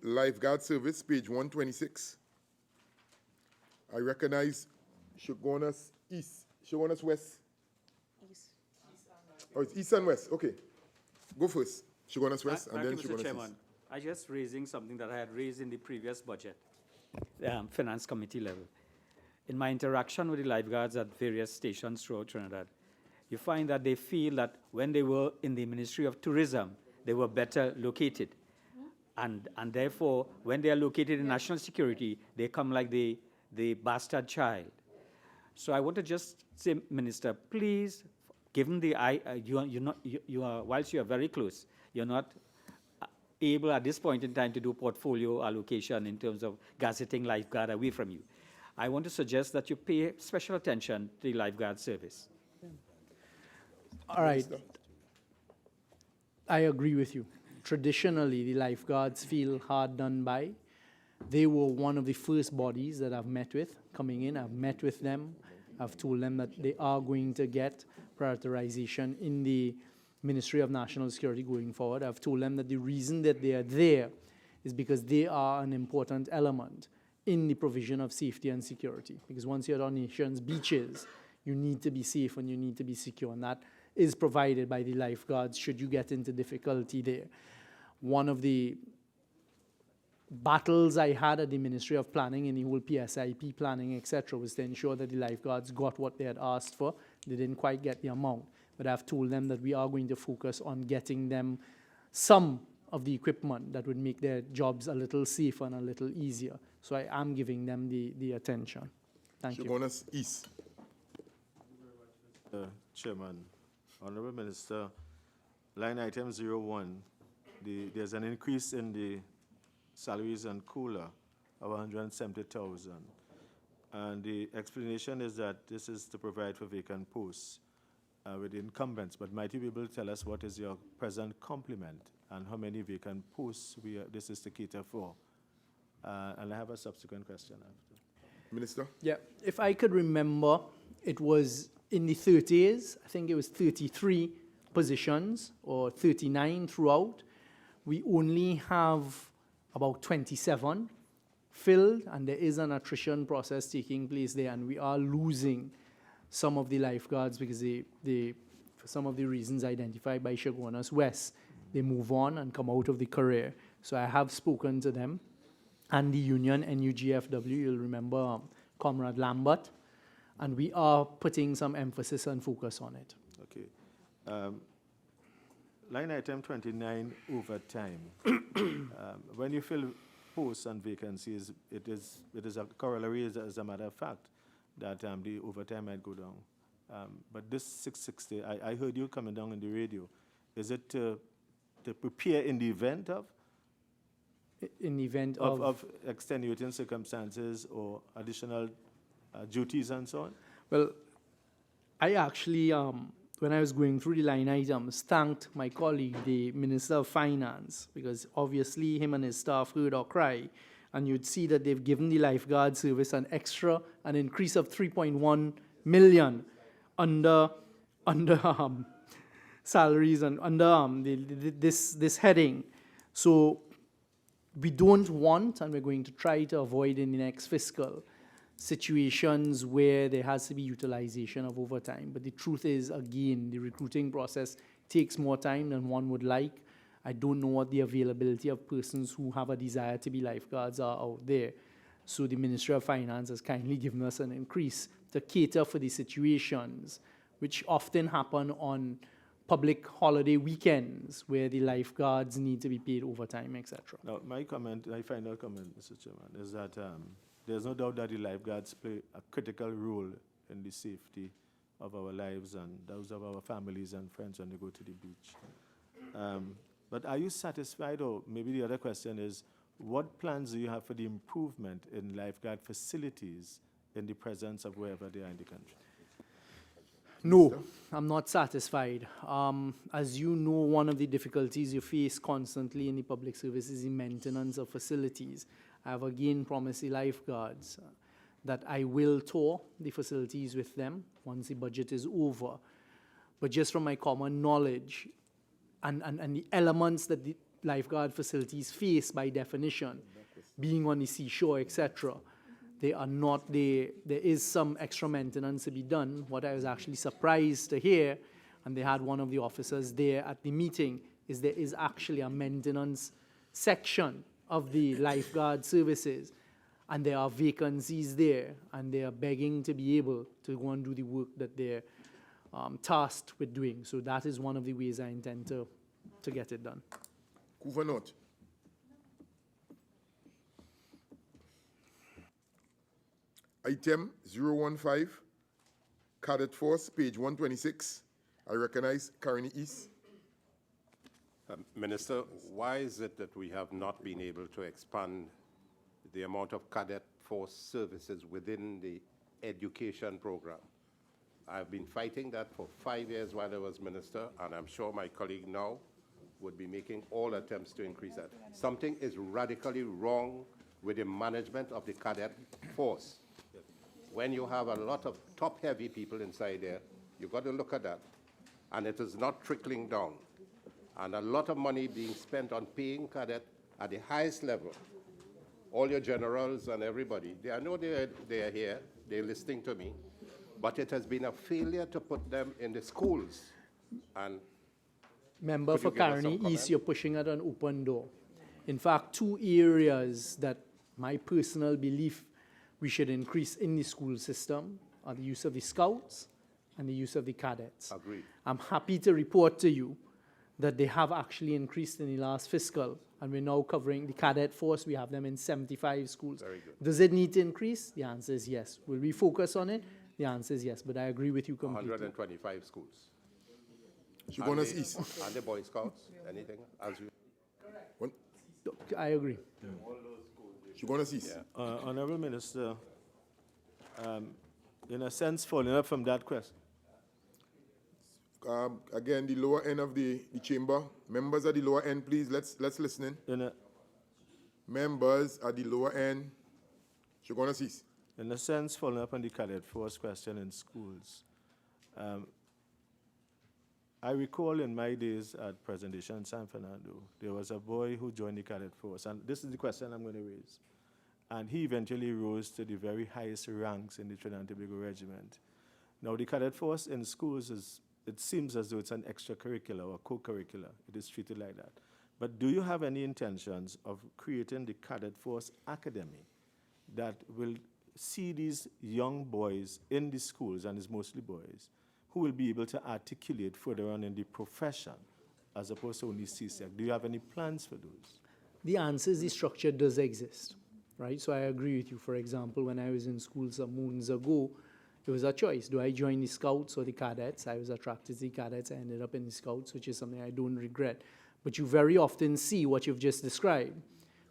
lifeguard service, page 126. I recognize Shogunas East, Shogunas West. East. Oh, it's East and West. Okay. Go first. Shogunas West and then Thank you, Shogunas Mr. East. Chairman. I just raising something that I had raised in the previous budget, Finance Committee level. In my interaction with the lifeguards at various stations throughout Trinidad, you find that they feel that when they were in the Ministry of Tourism, they were better located. And therefore, when they are located in national security, they come like the bastard child. So I want to just say, Minister, please, given the whilst you are very close, you're not able at this point in time to do portfolio allocation in terms of gazetting lifeguard away from you. I want to suggest that you pay special attention to the lifeguard service. All right. I agree with you. Traditionally, the lifeguards feel hard done by. They were one of the first bodies that I've met with coming in. I've met with them. I've told them that they are going to get prioritization in the Ministry of National Security going forward. I've told them that the reason that they are there is because they are an important element in the provision of safety and security. Because once you're on nation's beaches, you need to be safe and you need to be secure. And that is provided by the lifeguards should you get into difficulty there. One of the battles I had at the Ministry of Planning in the whole PSIP planning, etc., was to ensure that the lifeguards got what they had asked for. They didn't quite get the amount. But I've told them that we are going to focus on getting them some of the equipment that would make their jobs a little safer and a little easier. So I am giving them the attention. Thank you. Shogunas East. Chairman, Honorable Minister, line item 01, there's an increase in the salaries and COLA of 170,000. And the explanation is that this is to provide for vacant posts with the incumbents. But might you be able to tell us what is your present complement and how many vacant posts this is to cater for? And I have a subsequent question after. Minister? Yeah, if I could remember, it was in the 30s. I think it was 33 positions or 39 throughout. We only have about 27 filled, and there is an attrition process taking place there, and we are losing some of the lifeguards because for some of the reasons identified by Shogunas West, they move on and come out of the career. So I have spoken to them and the union, NUGFW, you'll remember Comrade Lambert, and we are putting some emphasis and focus on it. Okay. Line item 29, overtime. When you fill posts and vacancies, it is a corollary, as a matter of fact, that the overtime might go down. But this 660, I heard you coming down on the radio. Is it to prepare in the event of? In the event of? Of extenuating circumstances or additional duties and so on? Well, I actually, when I was going through the line items, thanked my colleague, the Minister of Finance, because obviously him and his staff heard our cry, and you'd see that they've given the lifeguard service an increase of 3.1 million under salaries and under this heading. So we don't want, and we're going to try to avoid in the next fiscal, situations where there has to be utilization of overtime. But the truth is, again, the recruiting process takes more time than one would like. I don't know what the availability of persons who have a desire to be lifeguards are out there. So the Ministry of Finance has kindly given us an increase to cater for the situations which often happen on public holiday weekends where the lifeguards need to be paid overtime, etc. Now, my final comment, Mr. Chairman, is that there's no doubt that the lifeguards play a critical role in the safety of our lives and those of our families and friends when they go to the beach. But are you satisfied, or maybe the other question is, what plans do you have for the improvement in lifeguard facilities in the presence of wherever they are in the country? No, I'm not satisfied. As you know, one of the difficulties you face constantly in the public service is the maintenance of facilities. I have again promised the lifeguards that I will tour the facilities with them once the budget is over. But just from my common knowledge and the elements that the lifeguard facilities face by definition, being on the seashore, etc., they are not, there is some extra maintenance to be done. What I was actually surprised to hear, and they had one of the officers there at the meeting, is there is actually a maintenance section of the lifeguard services, and there are vacancies there, and they are begging to be able to go and do the work that they're tasked with doing. So that is one of the ways I intend to get it done. Couvernot. Item 015, Cadet Force, page 126. I recognize Carney East. Minister, why is it that we have not been able to expand the amount of cadet force services within the education program? I've been fighting that for 5 years while I was minister, and I'm sure my colleague now would be making all attempts to increase that. Something is radically wrong with the management of the cadet force. When you have a lot of top-heavy people inside there, you've got to look at that. And it is not trickling down. And a lot of money being spent on paying cadet at the highest level. All your generals and everybody, I know they're here, they're listening to me, but it has been a failure to put them in the schools. And Member for could you give us some Carney comment? East, you're pushing at an open door. In fact, two areas that my personal belief we should increase in the school system are the use of the scouts and the use of the cadets. Agreed. I'm happy to report to you that they have actually increased in the last fiscal, and we're now covering the cadet force. We have them in 75 schools. Very good. Does it need to increase? The answer is yes. Will we focus on it? The answer is yes, but I agree with you completely. 125 schools. Shogunas East. And the Boy Scouts, anything, as you... I agree. Shogunas East. Yeah. Honorable Minister, in a sense, following up from that question, Again, the lower end of the chamber. Members at the lower end, please, let's listen in. Members at the lower end. Shogunas East. in a sense, following up on the cadet force question in schools, I recall in my days at Presentation in San Fernando, there was a boy who joined the cadet force, and this is the question I'm going to raise. And he eventually rose to the very highest ranks in the Trinidad and Tobago Regiment. Now, the cadet force in schools it seems as though it's an extracurricular or co-curricular. It is treated like that. But do you have any intentions of creating the Cadet Force Academy that will see these young boys in the schools, and it's mostly boys, who will be able to articulate further on in the profession as opposed to only CSEC? Do you have any plans for those? The answer is the structure does exist, right? So I agree with you. For example, when I was in school some moons ago, it was a choice. Do I join the Scouts or the Cadets? I was attracted to the Cadets. I ended up in the Scouts, which is something I don't regret. But you very often see what you've just described,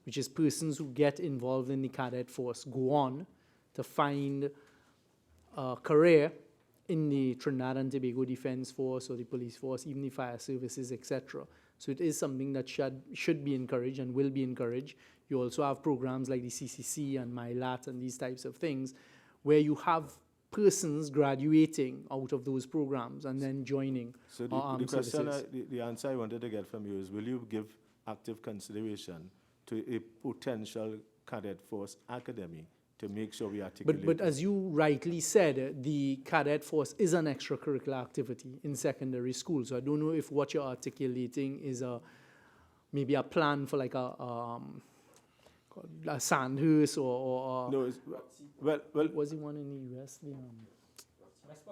which is persons who get involved in the Cadet Force go on to find a career in the Trinidad and Tobago Defense Force or the Police Force, even the Fire Services, etc. So it is something that should be encouraged and will be encouraged. You also have programs like the CCC and MyLAT and these types of things where you have persons graduating out of those programs and then joining So our armed the question, services. the answer I wanted to get from you is, will you give active consideration to a potential Cadet Force Academy to make sure we articulate? But as you rightly said, the Cadet Force is an extracurricular activity in secondary school. So I don't know if what you're articulating is maybe a plan for like a Sandhurst or No, well, was the one in the US?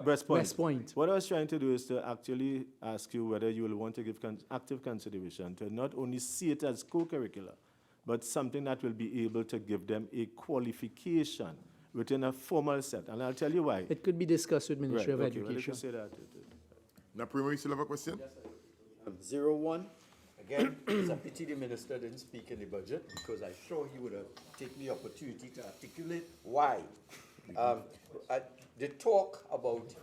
West Point. West Point. What I was trying to do is to actually ask you whether you will want to give active consideration to not only see it as co-curricular, but something that will be able to give them a qualification within a formal set. And I'll tell you why. It could be discussed with Ministry of Well, if you Education. say that. Naprimo, you still have a question? 01. Again, it's a pity the minister didn't speak in the budget because I'm sure he would have taken the opportunity to articulate why. The talk about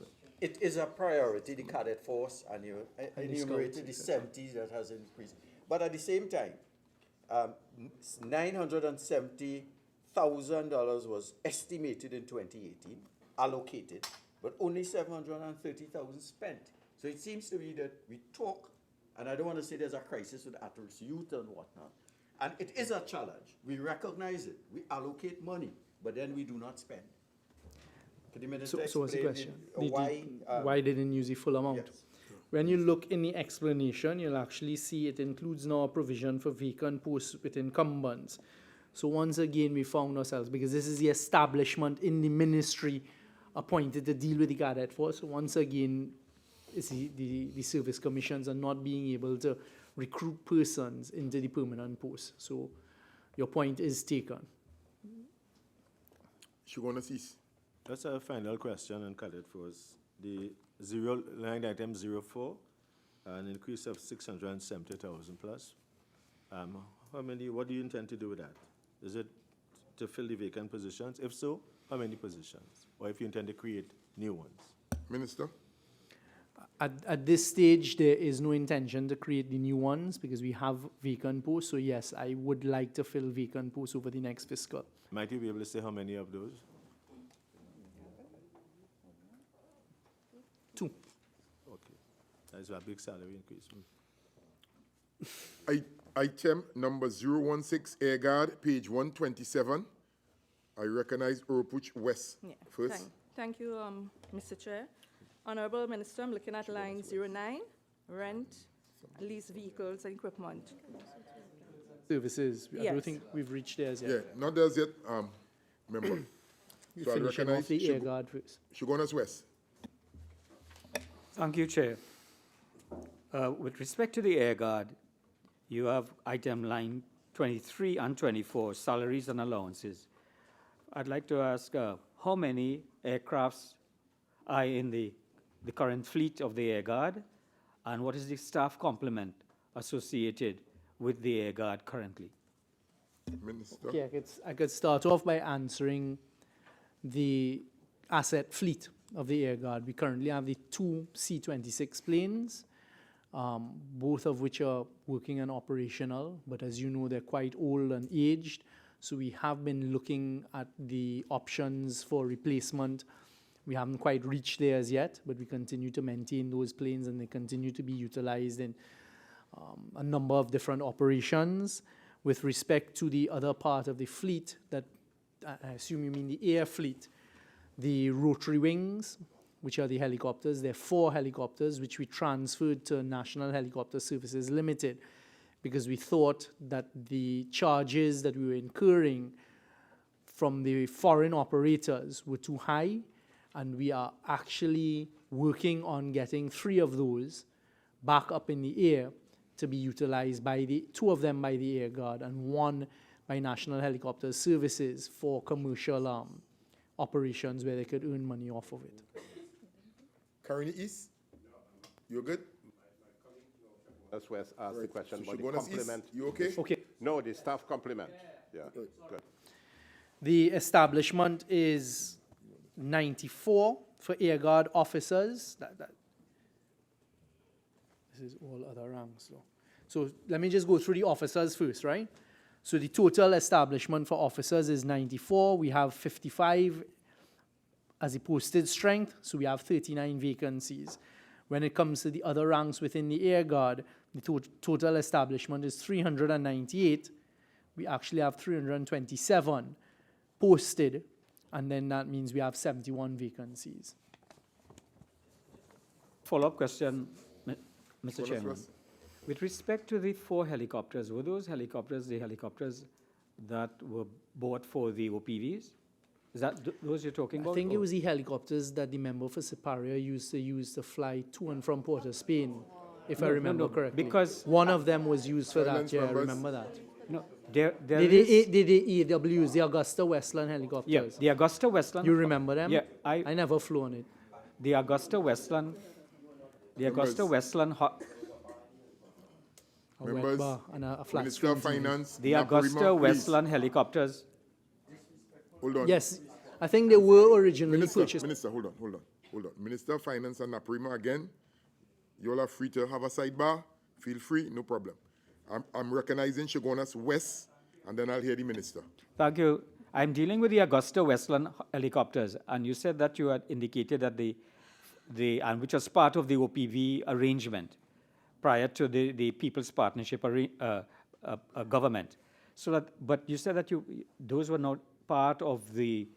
it is a priority, the cadet force, and you enumerated the 70 that has increased. But at the same time, $970,000 was estimated in 2018, allocated, but only 730,000 spent. So it seems to me that we talk, and I don't want to say there's a crisis with at-risk youth and whatnot, and it is a challenge. We recognize it. We allocate money, but then we do not spend. Could the minister So what's the explain question? why? Why they didn't use the full amount? Yes. When you look in the explanation, you'll actually see it includes now a provision for vacant posts with incumbents. So once again, we found ourselves, because this is the establishment in the ministry appointed to deal with the cadet force. So once again, it's the service commissions are not being able to recruit persons into the permanent posts. So your point is taken. Shugona cease. That's a final question on cadet force. The line item 04, an increase of 670,000 plus. What do you intend to do with that? Is it to fill the vacant positions? If so, how many positions? Or if you intend to create new ones? Minister? At this stage, there is no intention to create the new ones because we have vacant posts. So yes, I would like to fill vacant posts over the next fiscal. Might you be able to say how many of those? 2. Okay. That's a big salary increase. Item number 016, Air Guard, page 127. I recognize Oropuch West first. Thank you, Mr. Chair. Honorable Minister, I'm looking at line 09, rent, lease vehicles and equipment. Services. I Yes. don't think we've reached there as yet. Yeah, not theirs yet, member. We're So I finishing recognize off the Air Guard first. Shugonas West. Thank you, Chair. With respect to the Air Guard, you have item line 23 and 24, salaries and allowances. I'd like to ask how many aircrafts are in the current fleet of the Air Guard, and what is the staff complement associated with the Air Guard currently? Minister. Okay, I could start off by answering the asset fleet of the Air Guard. We currently have the 2 C-26 planes, both of which are working and operational, but as you know, they're quite old and aged. So we have been looking at the options for replacement. We haven't quite reached there as yet, but we continue to maintain those planes and they continue to be utilized in a number of different operations. With respect to the other part of the fleet, that I assume you mean the air fleet, the rotary wings, which are the helicopters. There are 4 helicopters which we transferred to National Helicopter Services Limited because we thought that the charges that we were incurring from the foreign operators were too high, and we are actually working on getting 3 of those back up in the air to be utilized by 2 of them by the Air Guard and 1 by National Helicopter Services for commercial operations where they could earn money off of it. Carney East? You're good? That's where I asked the question So about the Shugonas East, complement. you okay? Okay. No, the staff complement. Yeah, good. The establishment is 94 for Air Guard officers. This is all other ranks, though. So let me just go through the officers first, right? So the total establishment for officers is 94. We have 55 as a posted strength, so we have 39 vacancies. When it comes to the other ranks within the Air Guard, the total establishment is 398. We actually have 327 posted, and then that means we have 71 vacancies. Follow-up question, Mr. Shugonas Chairman. West. With respect to the 4 helicopters, were those helicopters the helicopters that were bought for the OPVs? Is that those you're talking about? I think it or- was the helicopters that the member for Siparia used to fly to and from Port of Spain, if I No, remember no, correctly. because- one of them was used for that, Silence, yeah, I members. remember that. No, there The is, AWs, the Augusta Westland yeah, helicopters. the Augusta Westland. You remember them? Yeah, I never flown it. the Augusta Westland, Members. A wet Members, bar and a flat Minister screen of TV. Finance. the Naparima, Augusta please. Westland helicopters. Hold on. Yes, I think they were originally Minister, purchased. Minister, hold on. Hold on. Minister of Finance and Naprima again. You all are free to have a sidebar. Feel free, no problem. I'm recognizing Shogunas West, and then I'll hear the minister. Thank you. I'm dealing with the Augusta Westland helicopters, and you said that you had indicated that and which was part of the OPV arrangement prior to the People's Partnership government. But you said that those were not part of the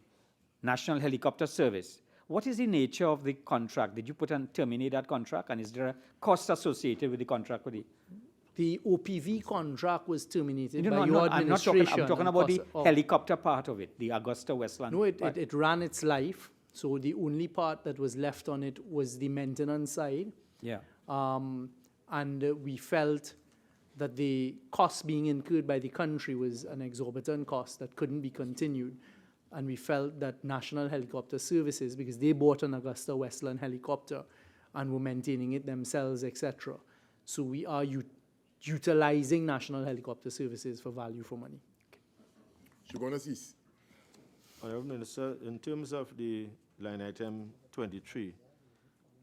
National Helicopter Service. What is the nature of the contract? Did you terminate that contract, and is there a cost associated with the contract with The OPV contract was terminated No, by no, your I'm not administration. talking. I'm talking about the helicopter part of it, the Augusta Westland. No, part. it ran its life. So the only part that was left on it was the maintenance side. Yeah. And we felt that the cost being incurred by the country was an exorbitant cost that couldn't be continued. And we felt that National Helicopter Services, because they bought an Augusta Westland helicopter and were maintaining it themselves, etc. So we are utilizing National Helicopter Services for value for money. Shogunas East. Honorable Minister, in terms of the line item 23,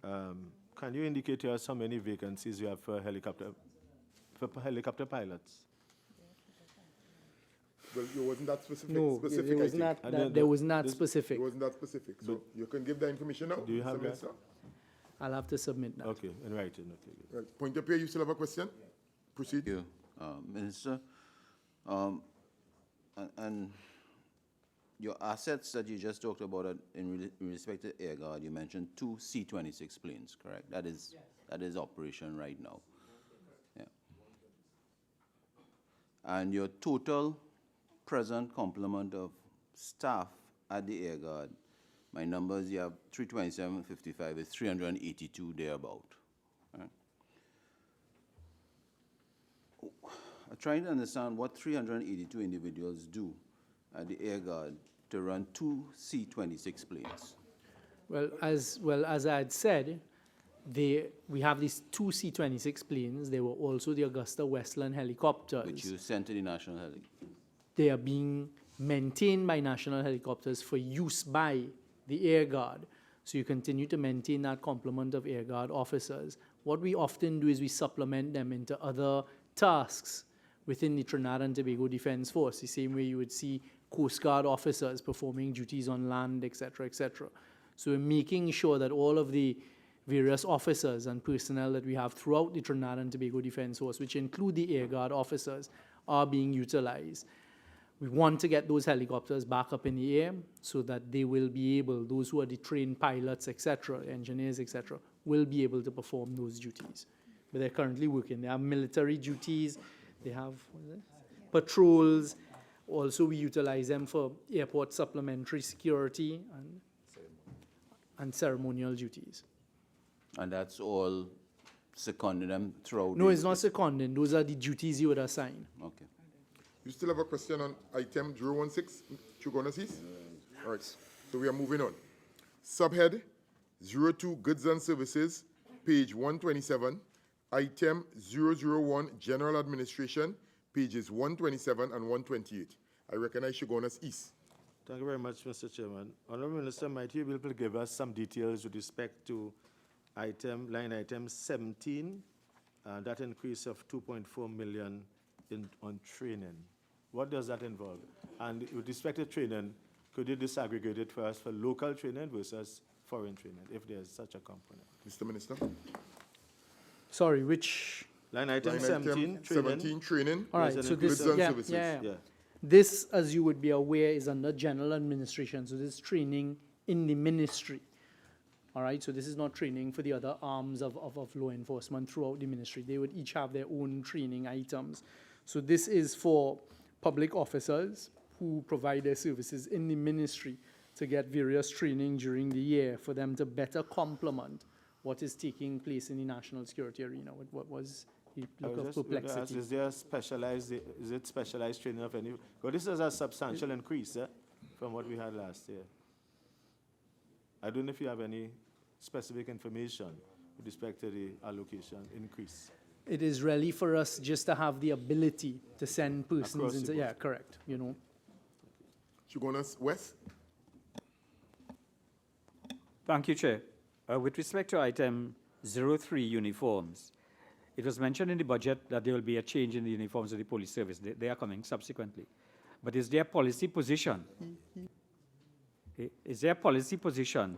can you indicate to us how many vacancies you have for helicopter pilots? Well, it wasn't that specific. No, specific, it was I not think. that, there was not specific. It wasn't that specific. So you can give the information now. Do you have Mr. that? Minister? I'll have to submit that. Okay, in writing, okay. Good. Right. Point of Peer, you still have a question? Proceed. Thank you, Minister. And your assets that you just talked about in respect to Air Guard, you mentioned 2 C-26 planes, correct? That is operation right now. Yeah. And your total present complement of staff at the Air Guard, my numbers, you have 327.55, is 382 thereabout. Right? I'm trying to understand what 382 individuals do at the Air Guard to run 2 C-26 planes. Well, as I had said, we have these 2 C-26 planes. There were also the Augusta Westland helicopters. Which you sent to the National Heli. They are being maintained by National Helicopters for use by the Air Guard. So you continue to maintain that complement of Air Guard officers. What we often do is we supplement them into other tasks within the Trinidad and Tobago Defense Force, the same way you would see Coast Guard officers performing duties on land, etc., etc. So we're making sure that all of the various officers and personnel that we have throughout the Trinidad and Tobago Defense Force, which include the Air Guard officers, are being utilized. We want to get those helicopters back up in the air so that they will be able, those who are the trained pilots, etc., engineers, etc., will be able to perform those duties. But they're currently working. They have military duties, they have patrols. Also, we utilize them for airport supplementary security and ceremonial duties. And that's all seconded them throughout? No, it's not seconding. Those are the duties you would assign. Okay. You still have a question on item 016, Shogunas East? All right, so we are moving on. Subhead 02, Goods and Services, page 127. Item 001, General Administration, pages 127 and 128. I recognize Shogunas East. Thank you very much, Mr. Chairman. Honorable Minister, might you be able to give us some details with respect to line item 17, that increase of 2.4 million on training? What does that involve? And with respect to training, could you disaggregate it for us for local training versus foreign training, if there's such a component? Mr. Minister. Sorry, which? Line item 17, training. 17, training. All right, so this, Goods and Services. Yeah. This, as you would be aware, is under general administration. So this is training in the ministry. All right, so this is not training for the other arms of law enforcement throughout the ministry. They would each have their own training items. So this is for public officers who provide their services in the ministry to get various training during the year for them to better complement what is taking place in the national security arena. What was the look of perplexity? Is there specialized, is it specialized training of any? Well, this is a substantial increase from what we had last year. I don't know if you have any specific information with respect to the allocation increase. It is really for us just to have the ability to send persons into, yeah, correct, you know. Shogunas West. Thank you, Chair. With respect to item 03, uniforms, it was mentioned in the budget that there will be a change in the uniforms of the police service. They are coming subsequently. But is there a policy position? Is there a policy position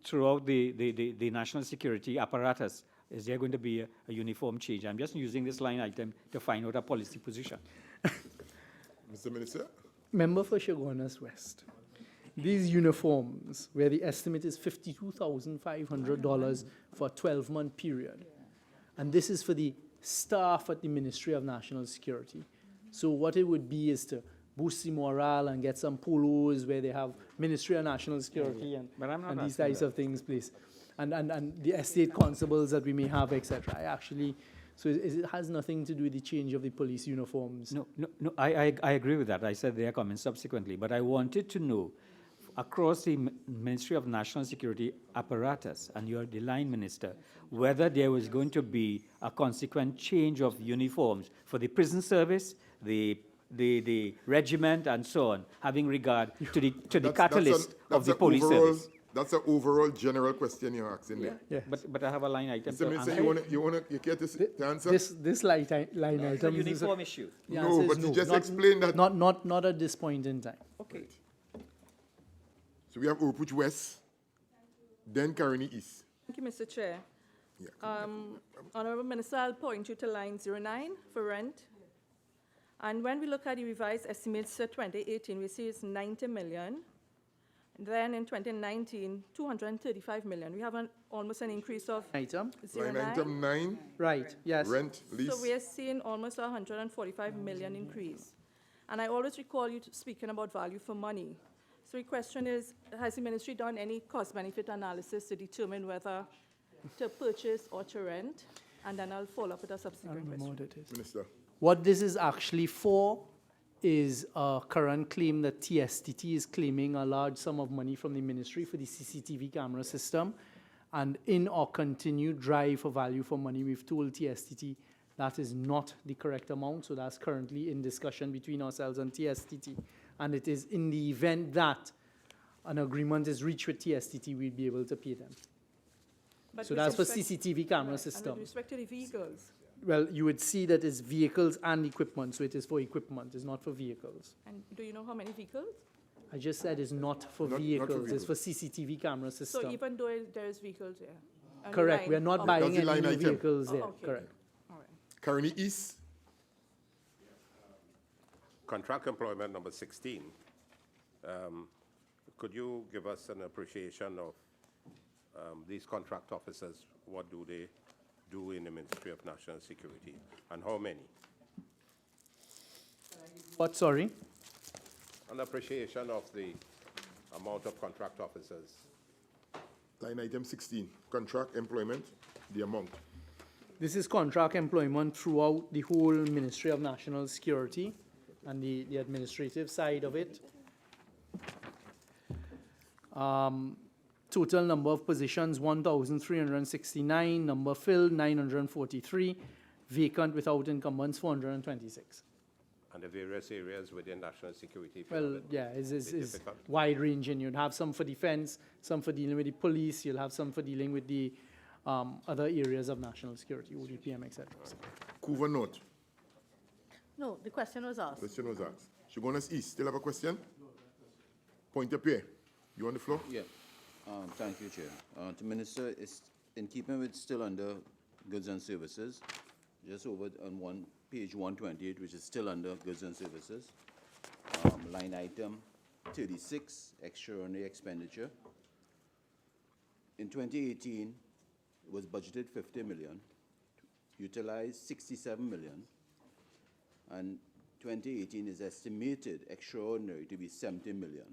throughout the national security apparatus? Is there going to be a uniform change? I'm just using this line item to find out a policy position. Mr. Minister? Member for Chaguanas West. These uniforms, where the estimate is $52,500 for a 12-month period, and this is for the staff at the Ministry of National Security. So what it would be is to boost the morale and get some polos where they have Ministry of National Security and these types of things, please. And the estate constables that we may have, etc. So it has nothing to do with the change of the police uniforms. No, I agree with that. I said they are coming subsequently. But I wanted to know, across the Ministry of National Security apparatus, and you're the line minister, whether there was going to be a consequent change of uniforms for the prison service, the regiment, and so on, having regard to the catalyst of the police service. That's an overall general question you're asking there. Yeah. But I have a line item. Mr. Minister, you care to answer? This line item It's a uniform issue. The No, answer is but you just not- explained that. Not at this point in time. Okay. So we have Orupuch West, then Caroni East. Thank you, Mr. Chair. Yeah. Honorable Minister, I'll point you to line 09 for rent. And when we look at the revised estimates for 2018, we see it's 90 million. Then in 2019, 235 million. We have almost an increase of Item? 09. Line item 9, Right, yes. rent, lease. So we are seeing almost 145 million increase. And I always recall you speaking about value for money. So the question is, has the ministry done any cost-benefit analysis to determine whether to purchase or to rent? And then I'll follow up with a subsequent question. Minister. What this is actually for is a current claim that TSTT is claiming a large sum of money from the ministry for the CCTV camera system. And in our continued drive for value for money, we've told TSTT that is not the correct amount. So that's currently in discussion between ourselves and TSTT. And it is in the event that an agreement is reached with TSTT, we'll be able to pay them. But So with that's for respect- CCTV camera And system. with respect to the vehicles, Well, you would see that it's vehicles and equipment, so it is for equipment, it's not for vehicles. and do you know how many vehicles? I just said it's not for Not for vehicles, it's vehicles. for CCTV camera system. So even though there is vehicles there? on the Correct, line- we are not oh, buying That's the any line new item. vehicles Oh, there, okay. correct. All right. Caroni East, Contract employment number 16. Could you give us an appreciation of these contract officers? What do they do in the Ministry of National Security, and how many? What, sorry? An appreciation of the amount of contract officers. line item 16, contract employment, the amount. This is contract employment throughout the whole Ministry of National Security and the administrative side of it. Total number of positions, 1,369. Number filled, 943. Vacant without incumbents, 426. And the various areas within national security. Well, yeah, it's difficult. wide ranging. You'd have some for defense, some for dealing with the police. You'll have some for dealing with the other areas of national security, ODPM, etc. Couva North, No, the question was asked. question was asked. Chaguanas East, still have a question? Point up here. You on the floor? Yeah, thank you, Chair. To Minister, it's in keeping with still under goods and services, just over on page 128, which is still under goods and services, line item 36, extraordinary expenditure. In 2018, it was budgeted 50 million, utilized 67 million, and 2018 is estimated extraordinary to be 70 million.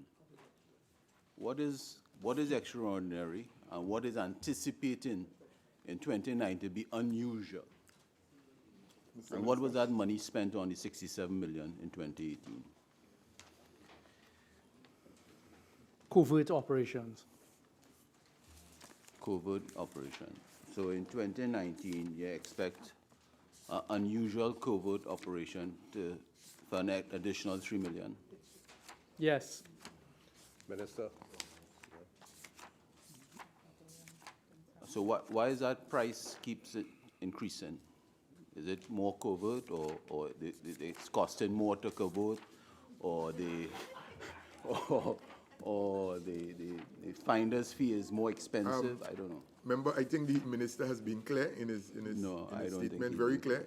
What is extraordinary and what is anticipating in 2019 to be unusual? And what was that money spent on, the 67 million in 2018? Covert operations. Covert operation. So in 2019, you expect an unusual covert operation for an additional 3 million? Yes. Minister? So why is that price keeps it increasing? Is it more covert, or it's costing more to covert, or or the finder's fee is more expensive? I don't know. Member, I think the minister has been clear in his No, I don't think statement, he very did. clear.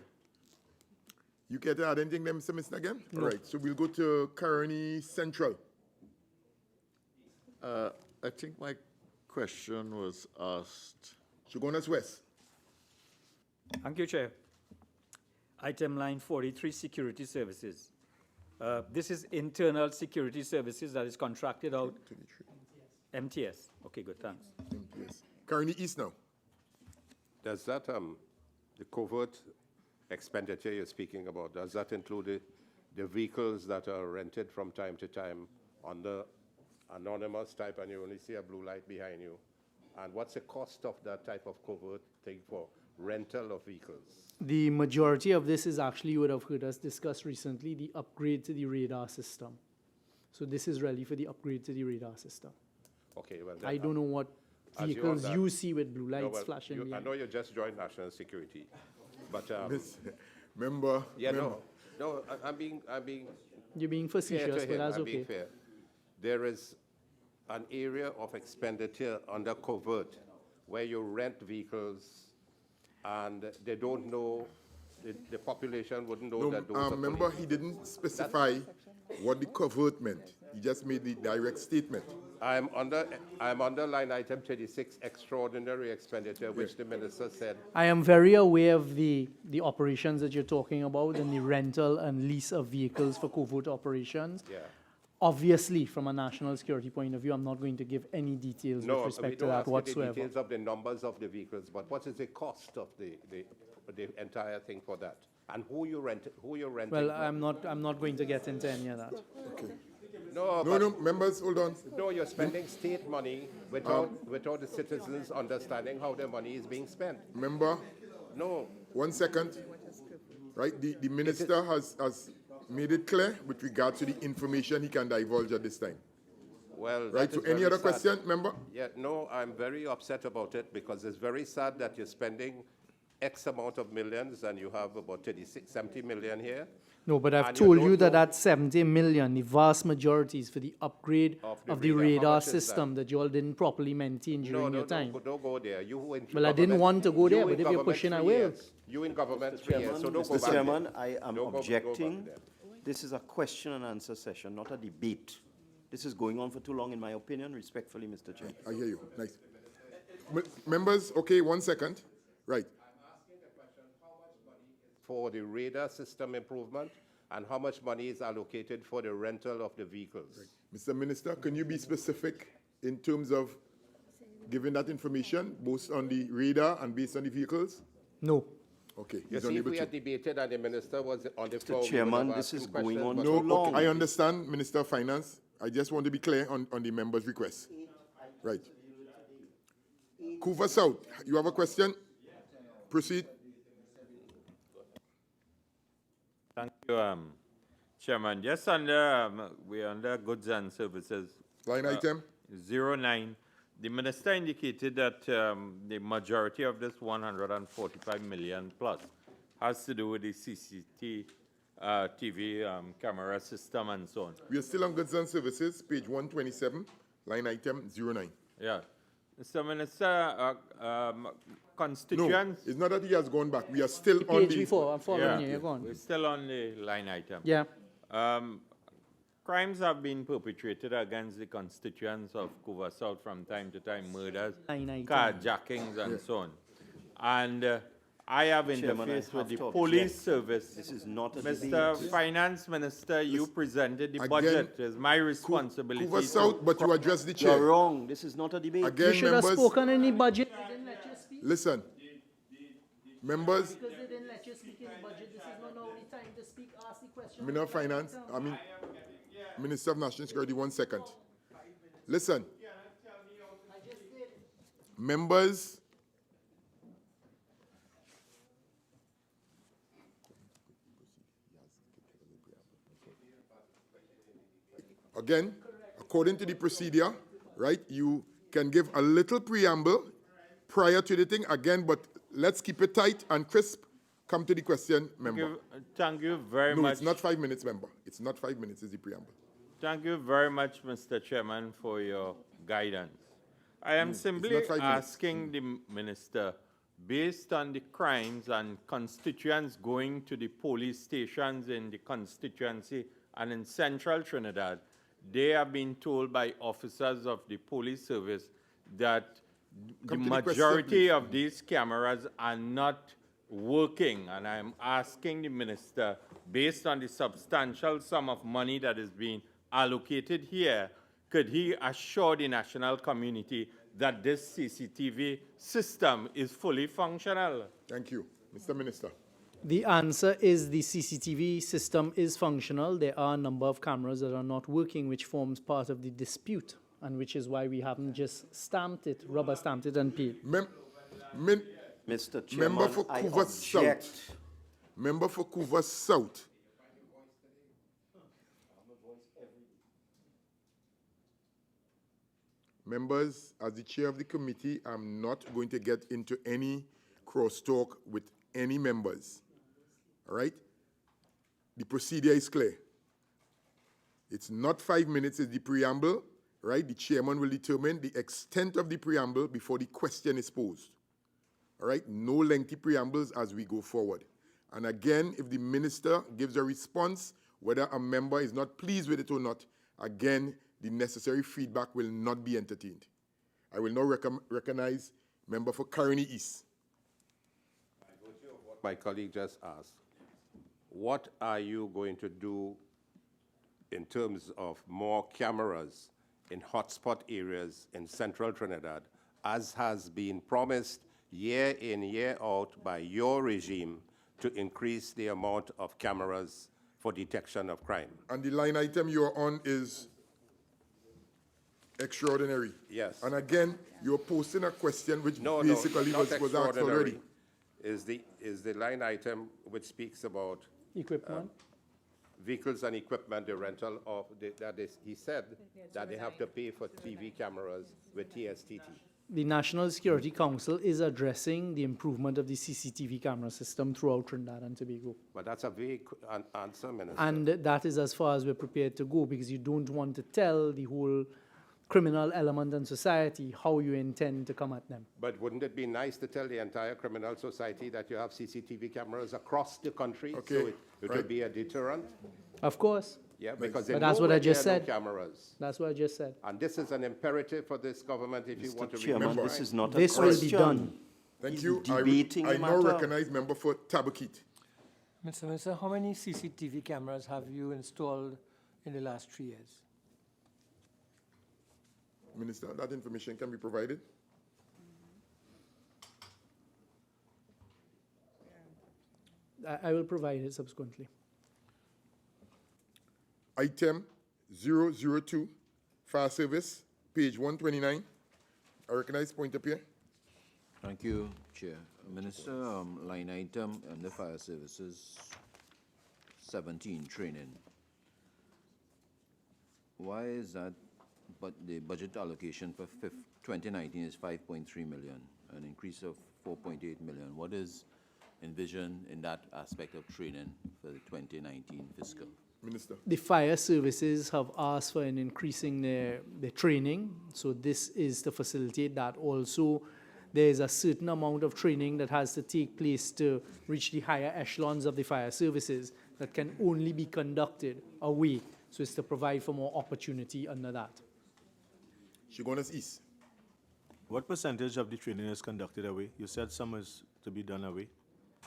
You care to add anything there, Mr. Minister, again? All right, so we'll go to Caroni Central. I think my question was asked. Shogunas West. Thank you, Chair. Item line 43, security services. This is internal security services that is contracted out. MTS. Okay, good, thanks. Yes. Caroni East now. Does that, the covert expenditure you're speaking about, does that include the vehicles that are rented from time to time under anonymous type, and you only see a blue light behind you? And what's the cost of that type of covert thing for rental of vehicles? The majority of this is actually, you would have heard us discuss recently, the upgrade to the radar system. So this is really for the upgrade to the radar system. Okay, well, I don't know what as you're vehicles on you that- see with blue No, lights well, flashing I behind. know you just joined National Security, but, Member. yeah, member. no, I'm being You're being fair facetious, to but him, that's I'm being okay. fair. There is an area of expenditure under covert where you rent vehicles and they don't know, the population wouldn't know No, that those are member, police. he didn't specify what the covert meant. He just made the direct statement. I'm under line item 36, extraordinary expenditure, which the minister said. I am very aware of the operations that you're talking about and the rental and lease of vehicles for covert operations. Yeah. Obviously, from a national security point of view, I'm not going to give any details No, with we respect to don't that ask you the whatsoever. details of the numbers of the vehicles, but what is the cost of the entire thing for that? And who you're renting Well, from? I'm not going to get into any of that. Okay. No, No, but no, members, hold on. no, you're spending state money without the citizens understanding how their money is being spent. Member, No, 1 second. Right, the minister has made it clear with regard to the information he can divulge at this time. well, Right, that so is any very other sad. question, member? Yeah, no, I'm very upset about it because it's very sad that you're spending X amount of millions and you have about 36, 70 million here. No, but I've And you told don't you that know- that 70 million, the vast majority is for the upgrade Of of the the radar. How radar much is system that you all didn't properly maintain No, during no, your time. don't go there. You in Well, I didn't government- want to go there, you but in if you're government pushing, I 3 will. years. You in government 3 years, so don't go Mr. back Chairman, there. I am Don't go objecting. back there. This is a question and answer session, not a debate. This is going on for too long, in my opinion, respectfully, Mr. Chair. I hear you, nice. Members, okay, 1 second. Right, For the radar system improvement and how much money is allocated for the rental of the vehicles. Mr. Minister, can you be specific in terms of giving that information, both on the radar and based on the vehicles? No. Okay, You he's see, if unable we to. had debated and the minister was on the floor. we would Chairman, have this asked is him going questions, on but- too No, long. okay, I understand, Minister of Finance. I just want to be clear on the member's request. Right. Couva South, you have a question? Proceed. Thank you, Chairman. Just under, we're under goods and services. Line item? 09. The minister indicated that the majority of this 145 million plus has to do with the TV camera system and so on. We are still on goods and services, page 127, line item 09. Yeah. Mr. Minister, No, constituents. it's not that he has gone back. We are still on Page the. before, I'm following Yeah. you, you're gone. We're still on the line item. Yeah. Crimes have been perpetrated against the constituents of Couva South from time to time, murders, Line item. carjackings, and so on. And I have Chairman, I interfaced with have the to police object. service. This is not a Mr. debate. Finance Minister, you presented the again, budget. It's my responsibility. Couva to- South, but you address the You're chair. wrong. This is not a debate. You Again, should have members, spoken in the budget. They didn't let you speak. listen. Members, Because they didn't let you speak in the budget. This is not now the time to speak. Ask the question. Minister of Finance, Minister of National Security, 1 second. Listen. Members, again, according to the procedure, right, you can give a little preamble prior to the thing again, but let's keep it tight and crisp. Come to the question, member. Thank you very No, much. it's not 5 minutes, member. It's not 5 minutes, it's the preamble. Thank you very much, Mr. Chairman, for your guidance. I am simply not 5 minutes. asking the minister, based on the crimes and constituents going to the police stations in the constituency and in central Trinidad, they have been told by officers of the police service that the Come to the question, majority please. of these cameras are not working, and I'm asking the minister, based on the substantial sum of money that is being allocated here, could he assure the national community that this CCTV system is fully functional? Thank you. Mr. Minister. The answer is the CCTV system is functional. There are a number of cameras that are not working, which forms part of the dispute, and which is why we haven't just stamped it, rubber stamped it and paid. Mr. Chairman, Member for I Couvers object. South. Member for Couvers South. Members, as the chair of the committee, I'm not going to get into any crosstalk with any members. All right? The procedure is clear. It's not 5 minutes, it's the preamble, right? The chairman will determine the extent of the preamble before the question is posed. All right? No lengthy preambles as we go forward. And again, if the minister gives a response, whether a member is not pleased with it or not, again, the necessary feedback will not be entertained. I will now recognize member for Caroni East. By virtue of what my colleague just asked, what are you going to do in terms of more cameras in hotspot areas in central Trinidad, as has been promised year in, year out by your regime to increase the amount of cameras for detection of crime? And the line item you're on is extraordinary. Yes. And again, you're posting a question which No, basically not was asked extraordinary. already. Is the line item which speaks about Equipment. vehicles and equipment, the rental of, he said that they have to pay for TV cameras with TSTT. The National Security Council is addressing the improvement of the CCTV camera system throughout Trinidad and Tobago. But that's a vague answer, Minister. And that is as far as we're prepared to go, because you don't want to tell the whole criminal element in society how you intend to come at them. But wouldn't it be nice to tell the entire criminal society that you have CCTV cameras across the country, Okay, so it right. would be a deterrent? Of course. Yeah, because they But that's know what I when just there are said. no cameras. That's what I just said. And this is an imperative for this government if you want to Chairman, remember. this is not a This will question. be done. Thank He's you. debating I the now matter. recognize member for Tabakit. Mr. Minister, how many CCTV cameras have you installed in the last 3 years? Minister, that information can be provided. I will provide it subsequently. Item 002, Fire Service, page 129. I recognize point up here. Thank you, Chair. Minister, line item under Fire Services 17, training. Why is that, but the budget allocation for 2019 is 5.3 million, an increase of 4.8 million. What is envisioned in that aspect of training for the 2019 fiscal? Minister. The fire services have asked for an increasing their training, so this is to facilitate that. Also, there is a certain amount of training that has to take place to reach the higher echelons of the fire services that can only be conducted away, so it's to provide for more opportunity under that. Shigonas East. What percentage of the training is conducted away? You said some is to be done away.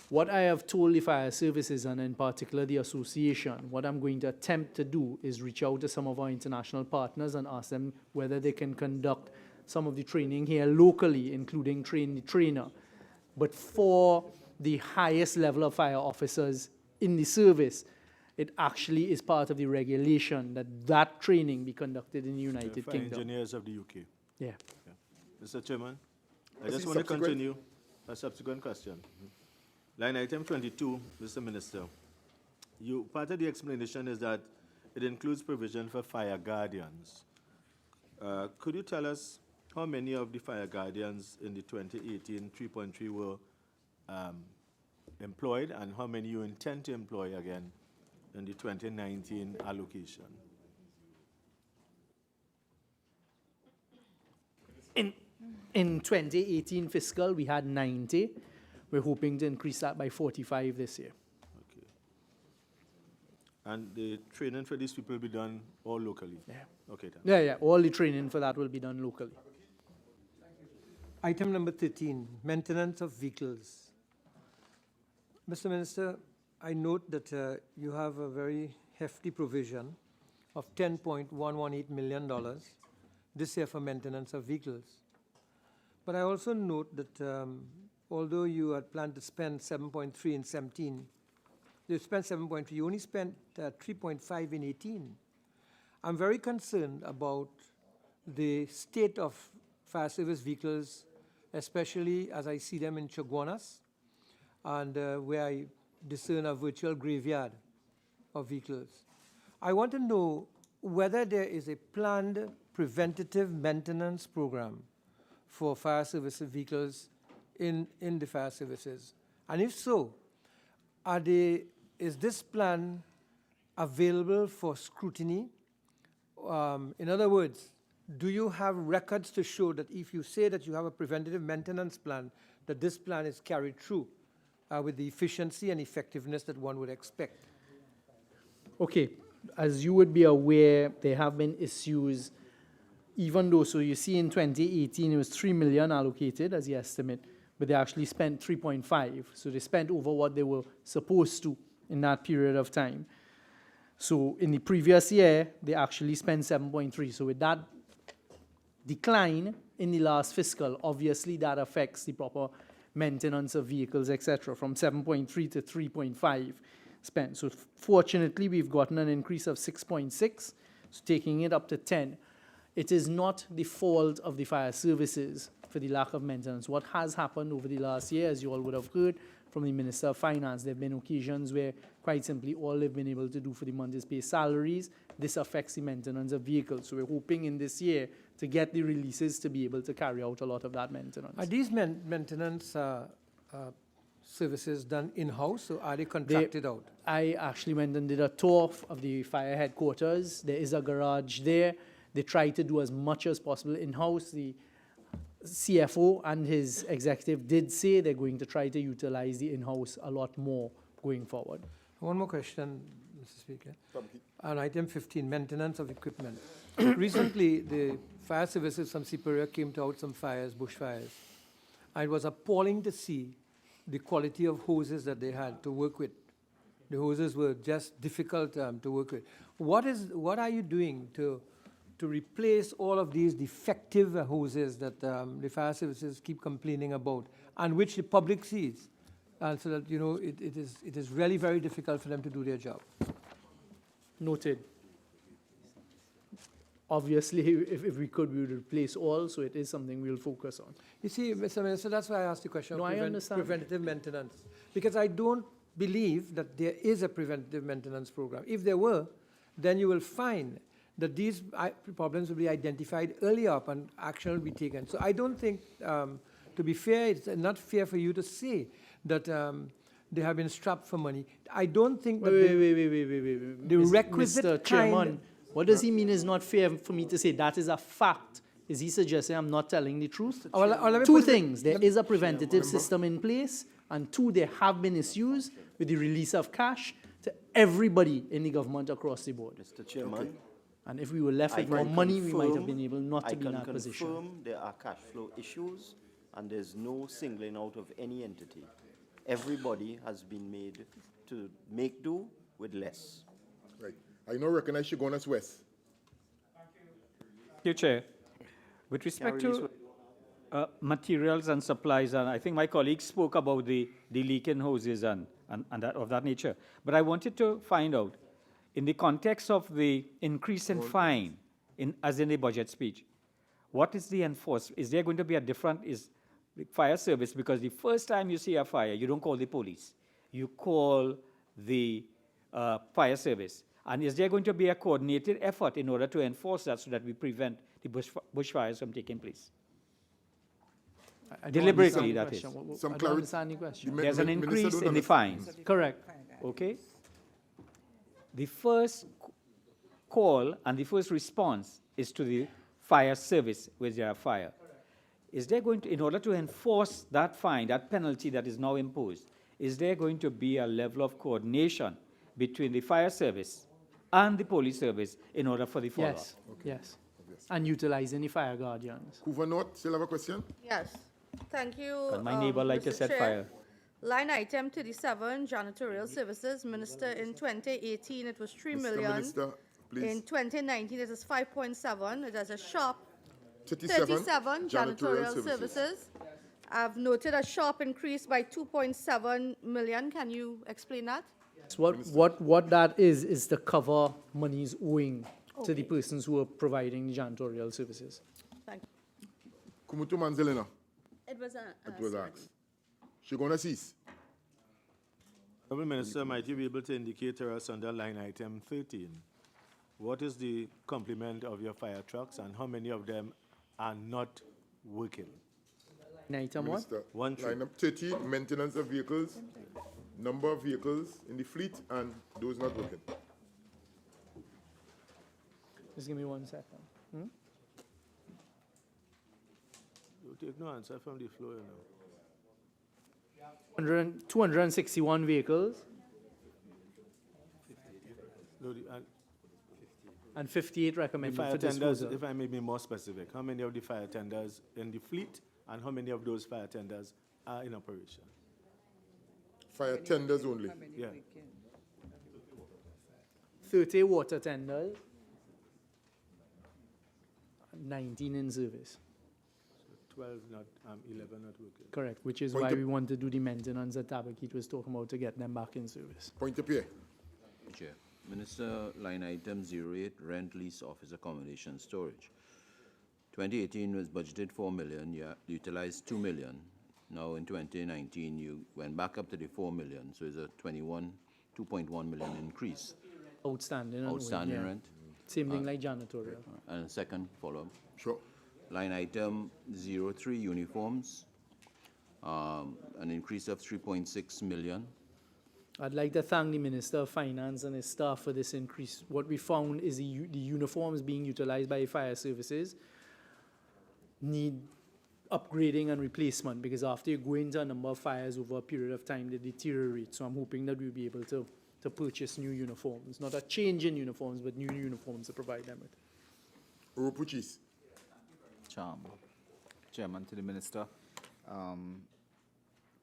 What I have told the fire services, and in particular the association, what I'm going to attempt to do is reach out to some of our international partners and ask them whether they can conduct some of the training here locally, including train the trainer. But for the highest level of fire officers in the service, it actually is part of the regulation that that training be conducted in the United Fire Kingdom. engineers of the UK. Yeah. Mr. Chairman, I Yes, just want to subsequent. continue a subsequent question. Line item 22, Mr. Minister. Part of the explanation is that it includes provision for fire guardians. Could you tell us how many of the fire guardians in the 2018 3.3 were employed, and how many you intend to employ again in the 2019 allocation? In 2018 fiscal, we had 90. We're hoping to increase that by 45 this year. Okay. And the training for these people will be done all locally? Yeah. Okay, thanks. Yeah, all the training for that will be done locally. Item number 13, maintenance of vehicles. Mr. Minister, I note that you have a very hefty provision of $10.118 million this year for maintenance of vehicles. But I also note that although you had planned to spend 7.3 in 17, you spent 7.3, you only spent 3.5 in 18. I'm very concerned about the state of fire service vehicles, especially as I see them in Chaguanas, and where I discern a virtual graveyard of vehicles. I want to know whether there is a planned preventative maintenance program for fire service vehicles in the fire services. And if so, is this plan available for scrutiny? In other words, do you have records to show that if you say that you have a preventative maintenance plan, that this plan is carried through with the efficiency and effectiveness that one would expect? Okay, as you would be aware, there have been issues, even though, so you see in 2018, it was 3 million allocated as the estimate, but they actually spent 3.5. So they spent over what they were supposed to in that period of time. So in the previous year, they actually spent 7.3. So with that decline in the last fiscal, obviously that affects the proper maintenance of vehicles, etc., from 7.3 to 3.5 spent. So fortunately, we've gotten an increase of 6.6, so taking it up to 10. It is not the fault of the fire services for the lack of maintenance. What has happened over the last year, as you all would have heard from the Minister of Finance, there have been occasions where, quite simply, all they've been able to do for the month is pay salaries. This affects the maintenance of vehicles. So we're hoping in this year to get the releases to be able to carry out a lot of that maintenance. Are these maintenance services done in-house, or are they contracted out? I actually went and did a tour of the fire headquarters. There is a garage there. They try to do as much as possible in-house. The CFO and his executive did say they're going to try to utilize the in-house a lot more going forward. One more question, Mr. Speaker. On item 15, maintenance of equipment. Recently, the fire services from Superior came to out some fires, bushfires. And it was appalling to see the quality of hoses that they had to work with. The hoses were just difficult to work with. What are you doing to replace all of these defective hoses that the fire services keep complaining about, and which the public sees, so that it is really very difficult for them to do their job? Noted. Obviously, if we could, we would replace all, so it is something we'll focus on. You see, Mr. Minister, that's why I asked the question No, of I understand. preventative maintenance, because I don't believe that there is a preventative maintenance program. If there were, then you will find that these problems will be identified early up and action will be taken. So I don't think, to be fair, it's not fair for you to say that they have been strapped for money. I don't think that Wait. the requisite Mr. Chairman, what does he mean is not fair for me to say? That is a fact. Is he suggesting I'm not telling the truth? Two things. There is a preventative system in place, and two, there have been issues with the release of cash to everybody in the government across the board. Mr. Chairman. Okay. And if we were left with more money, we might have been able not to be in that position. I can confirm there are cash flow issues, and there's no singling out of any entity. Everybody has been made to make do with less. Right. I now recognize Chaguanas West. Thank you, Chair. With respect to materials and supplies, and I think my colleagues spoke about the leak in hoses and that of that nature. But I wanted to find out, in the context of the increase in fine, as in the budget speech, what is the enforcement? Is there going to be a different fire service? Because the first time you see a fire, you don't call the police. You call the fire service. And is there going to be a coordinated effort in order to enforce that so that we prevent the bushfires from taking place? I don't Deliberately, understand the that is. question. Some I don't clarity. understand the question. There's an Minister increase don't in the understand. fines, Correct. okay? The first call and the first response is to the fire service where there are fire. Is there going to, in order to enforce that fine, that penalty that is now imposed, is there going to be a level of coordination between the fire service and the police service in order for the follow-up? Yes, yes. And utilizing the fire guardians. Hoover North, still have a question? Yes, thank you. And my neighbor like to Mr. set Chair. fire. Line item 37, janitorial services. Minister, in 2018, it was 3 Mr. million. Minister, In please. 2019, it is 5.7. It has a shop. 37, janitorial services. I've noted a sharp increase by 2.7 million. Can you explain that? So what that is to cover monies owing to the persons who are providing the janitorial services. Thank you. Kumutu Manzelina, It was a. it was asked. She gonna cease. Honourable Minister, might you be able to indicate to us under line item 13, what is the complement of your fire trucks and how many of them are not working? Item what? Minister, One trip. line up 13, maintenance of vehicles, number of vehicles in the fleet and those not working. Just give me 1 second. You take no answer from the floor, you know. 261 vehicles No, and 58 the recommended fire for tenders, disposal. if I may be more specific, how many of the fire tenders in the fleet and how many of those fire tenders are in operation? Fire tenders only. Yeah. 30 water tenders, 19 in service. 12 not, 11 not working. Correct, which is Point why to- we want to do the maintenance that Tabakit was talking about to get them back in service. Point of here. Chair. Minister, line item 08, rent lease office accommodation storage. 2018 was budgeted 4 million, you utilized 2 million. Now in 2019, you went back up to the 4 million, so it's a 2.1 million increase. Outstanding. and owing, Outstanding yeah. rent. Same thing like janitorial. And a second follow-up. Sure. Line item 03, uniforms, an increase of 3.6 million. I'd like to thank the Minister of Finance and his staff for this increase. What we found is the uniforms being utilized by fire services need upgrading and replacement because after you go into a number of fires over a period of time, they deteriorate. So I'm hoping that we'll be able to purchase new uniforms. Not a change in uniforms, but new uniforms to provide them with. Urupuchis. Chairman, to the Minister.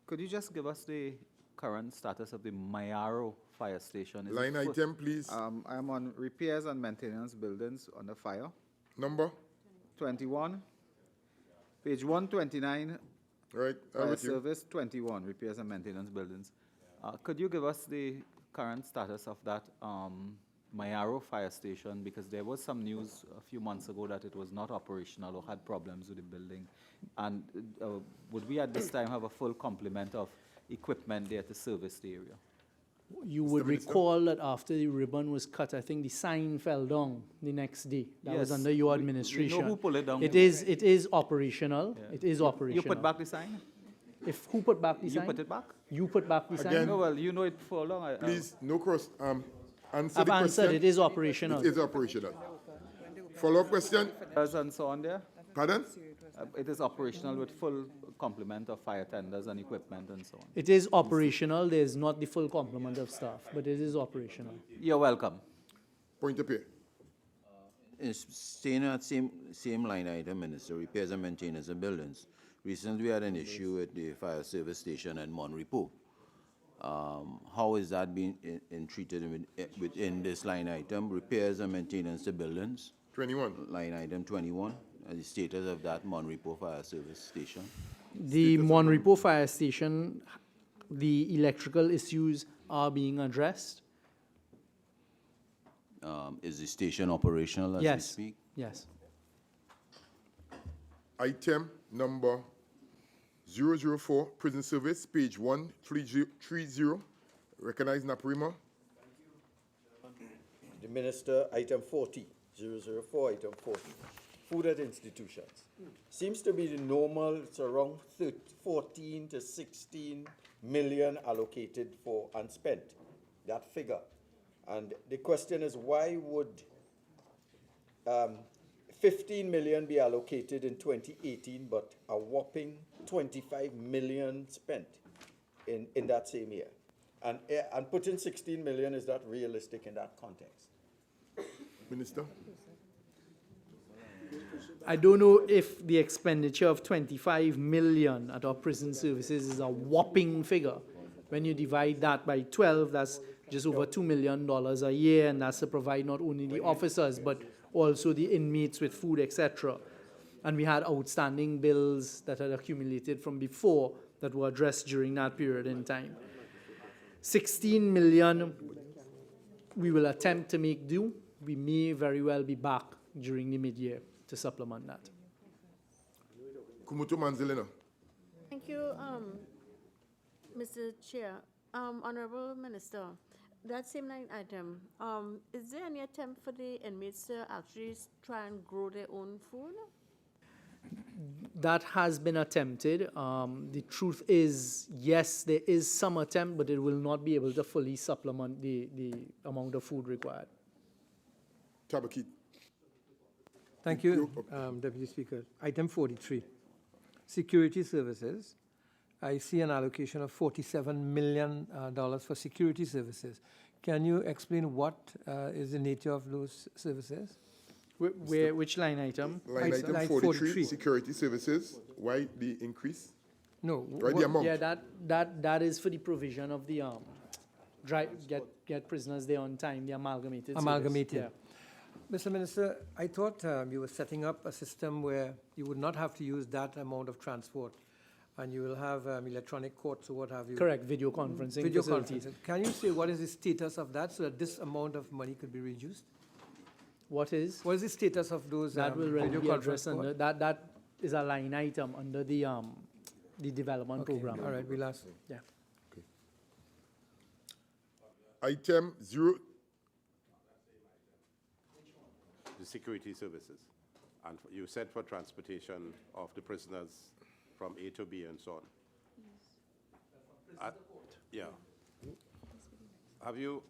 Could you just give us the current status of the Mayaro Fire Station? Is it Line full? item, please. I'm on repairs and maintenance buildings under fire. Number. 21. Page 129, Right, I'm fire with you. service, 21, repairs and maintenance buildings. Could you give us the current status of that Mayaro Fire Station? Because there was some news a few months ago that it was not operational or had problems with the building. And would we at this time have a full complement of equipment there to service the area? You would recall that after the ribbon was cut, I think the sign fell down the next day. That was Yes, under your we know administration. who pulled it down. It is operational. Yeah. It is operational. You put back the sign? Who put back the You sign? put it back? You put back the sign? Again, No, well, you know it for long. Please, no cross. Answer I've the answered. question. It is operational. It is operational. Follow-up question. And so on there? Pardon? It is operational with full complement of fire tenders and equipment and so on. It is operational. There's not the full complement of staff, but it is operational. You're welcome. Point of here. Staying at same line item, Minister, repairs and maintenance of buildings. Recently, we had an issue at the fire service station at Monrepo. How is that being treated within this line item? Repairs and maintenance of buildings. 21. Line item 21. The status of that Monrepo fire service station. The Monrepo Fire Station, the electrical issues are being addressed. Is the station operational as we speak? Yes. Item number 004, prison service, page 130. Recognize Naprima. The Minister, item 40, 004, item 40. food at institutions. Seems to be the normal, it's around 14 to 16 million allocated for unspent, that figure. And the question is, why would 15 million be allocated in 2018, but a whopping 25 million spent in that same year? And putting 16 million, is that realistic in that context? Minister? I don't know if the expenditure of 25 million at our prison services is a whopping figure. When you divide that by 12, that's just over $2 million a year, and that's to provide not only the officers, but also the inmates with food, etc. And we had outstanding bills that had accumulated from before that were addressed during that period in time. 16 million, we will attempt to make do. We may very well be back during the mid-year to supplement that. Kumutu Manzilina. Thank you, Mr. Chair. Honorable Minister, that same line item, is there any attempt for the inmates to actually try and grow their own food? That has been attempted. The truth is, yes, there is some attempt, but it will not be able to fully supplement the amount of food required. Tabakit. Thank you, Deputy Speaker. Item 43, security services. I see an allocation of $47 million for security services. Can you explain what is the nature of those services? Which line item? Line item 43, security services. Why the increase? No. Why the amount? Yeah, that is for the provision of the get prisoners there on time, the amalgamated service. Amalgamated. Yeah. Mr. Minister, I thought you were setting up a system where you would not have to use that amount of transport, and you will have electronic courts or what have you. Correct, video conferencing Video facilities. conferencing. Can you say what is the status of that so that this amount of money could be reduced? What is? What is the status of those That will really video be addressed conference under, that is a line item under the development program. All right, we'll ask. Yeah. Okay. Item 0. The security services. And you said for transportation of the prisoners from A to B and so on. Yeah. Have you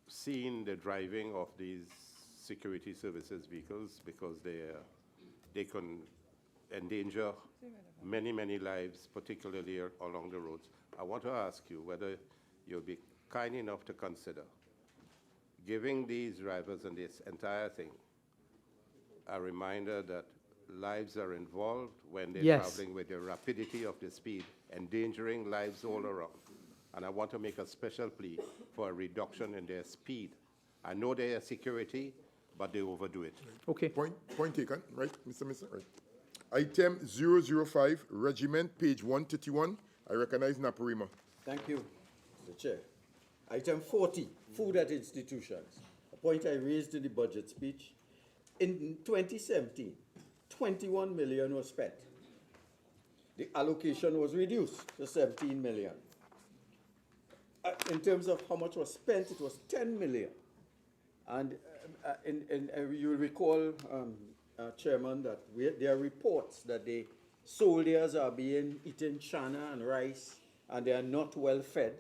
seen the driving of these security services vehicles, because they can endanger many, many lives, particularly along the roads? I want to ask you whether you'll be kind enough to consider giving these drivers and this entire thing a reminder that lives are involved when they're traveling with the rapidity of the speed, endangering lives all around. And I want to make a special plea for a reduction in their speed. I know they are security, but they overdo it. Okay. Point taken, right, Mr. Minister? Right. Item 005, Regiment, page 131. I recognize Naparima. Thank you, Mr. Chair. Item 40, food at institutions. A point I raised in the budget speech. In 2017, 21 million was spent. The allocation was reduced to 17 million. In terms of how much was spent, it was 10 million. And you'll recall, Chairman, that there are reports that the soldiers are being eaten chana and rice, and they are not well fed.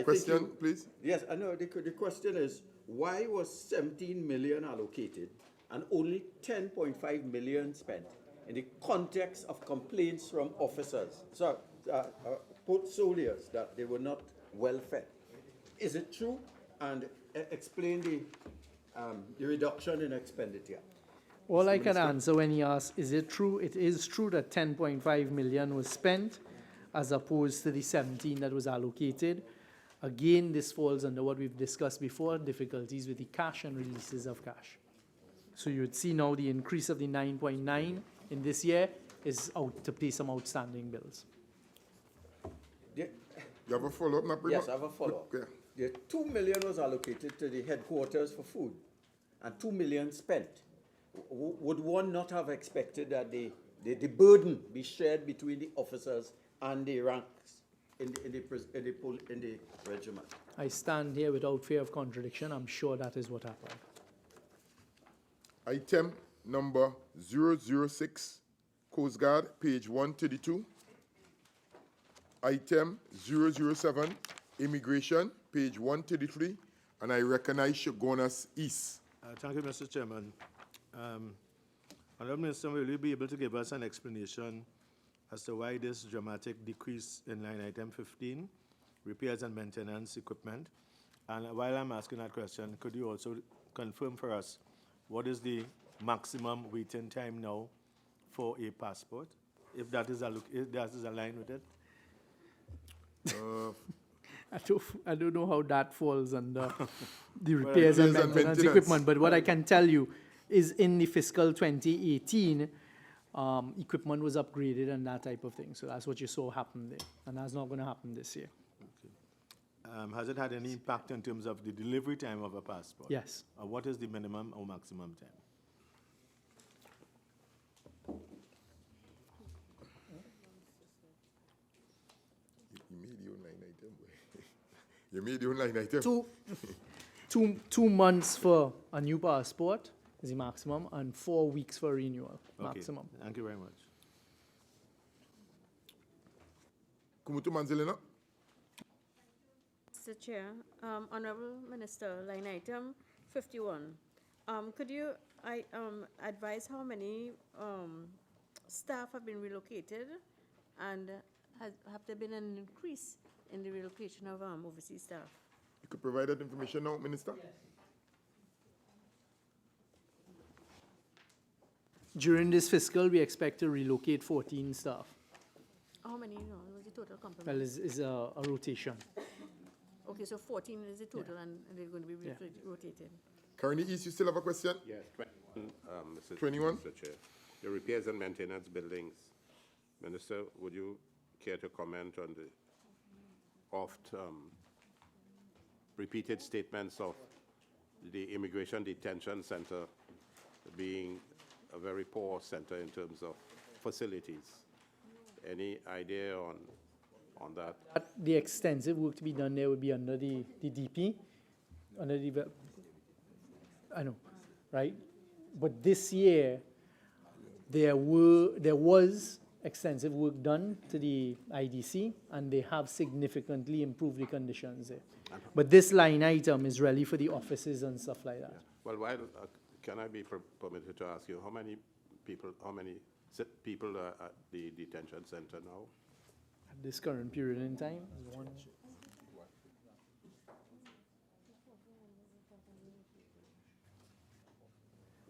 Question, please. Yes, I know. The question is, why was 17 million allocated and only 10.5 million spent in the context of complaints from officers, soldiers, that they were not well fed? Is it true? And explain the reduction in expenditure. All I can answer when he asks, is it true? It is true that 10.5 million was spent as opposed to the 17 that was allocated. Again, this falls under what we've discussed before, difficulties with the cash and releases of cash. So you would see now the increase of the 9.9 in this year is out to pay some outstanding bills. You have a follow-up, Naparima? Yes, I have a follow-up. Yeah. The 2 million was allocated to the headquarters for food, and 2 million spent. Would one not have expected that the burden be shared between the officers and the ranks in the regiment? I stand here without fear of contradiction. I'm sure that is what happened. Item number 006, Coast Guard, page 132. Item 007, Immigration, page 133. And I recognize Shogunas East. Thank you, Mr. Chairman. Honourable Minister, will you be able to give us an explanation as to why this dramatic decrease in line item 15, repairs and maintenance equipment? And while I'm asking that question, could you also confirm for us what is the maximum waiting time now for a passport, if that is aligned with it? I don't know how that falls under the repairs and maintenance equipment, but what I can tell you is in the fiscal 2018, equipment was upgraded and that type of thing. So that's what you saw happen there, and that's not going to happen this year. Okay. Has it had any impact in terms of the delivery time of a passport? Yes. What is the minimum or maximum time? You made your line item. You made your line item. 2 months for a new passport is the maximum, and 4 weeks for renewal, maximum. Okay. Thank you very much. Kumutu Manzelina. Mr. Chair, Honorable Minister, line item 51. Could you advise how many staff have been relocated, and have there been an increase in the relocation of overseas staff? You could provide that information now, Minister? Yes. During this fiscal, we expect to relocate 14 staff. How many was the total complement? Well, it's a rotation. Okay, so 14 is the total, and they're going to be rotated. Carney East, you still have a question? Yes, 21. Mr. Chair. The repairs and maintenance buildings. Minister, would you care to comment on the oft repeated statements of the Immigration Detention Center being a very poor center in terms of facilities? Any idea on that? The extensive work to be done there would be under the DP, under the, I know, right? But this year, there was extensive work done to the IDC, and they have significantly improved the conditions there. But this line item is really for the offices and stuff like that. Well, can I be permitted to ask you how many people are at the detention center now? At this current period in time, is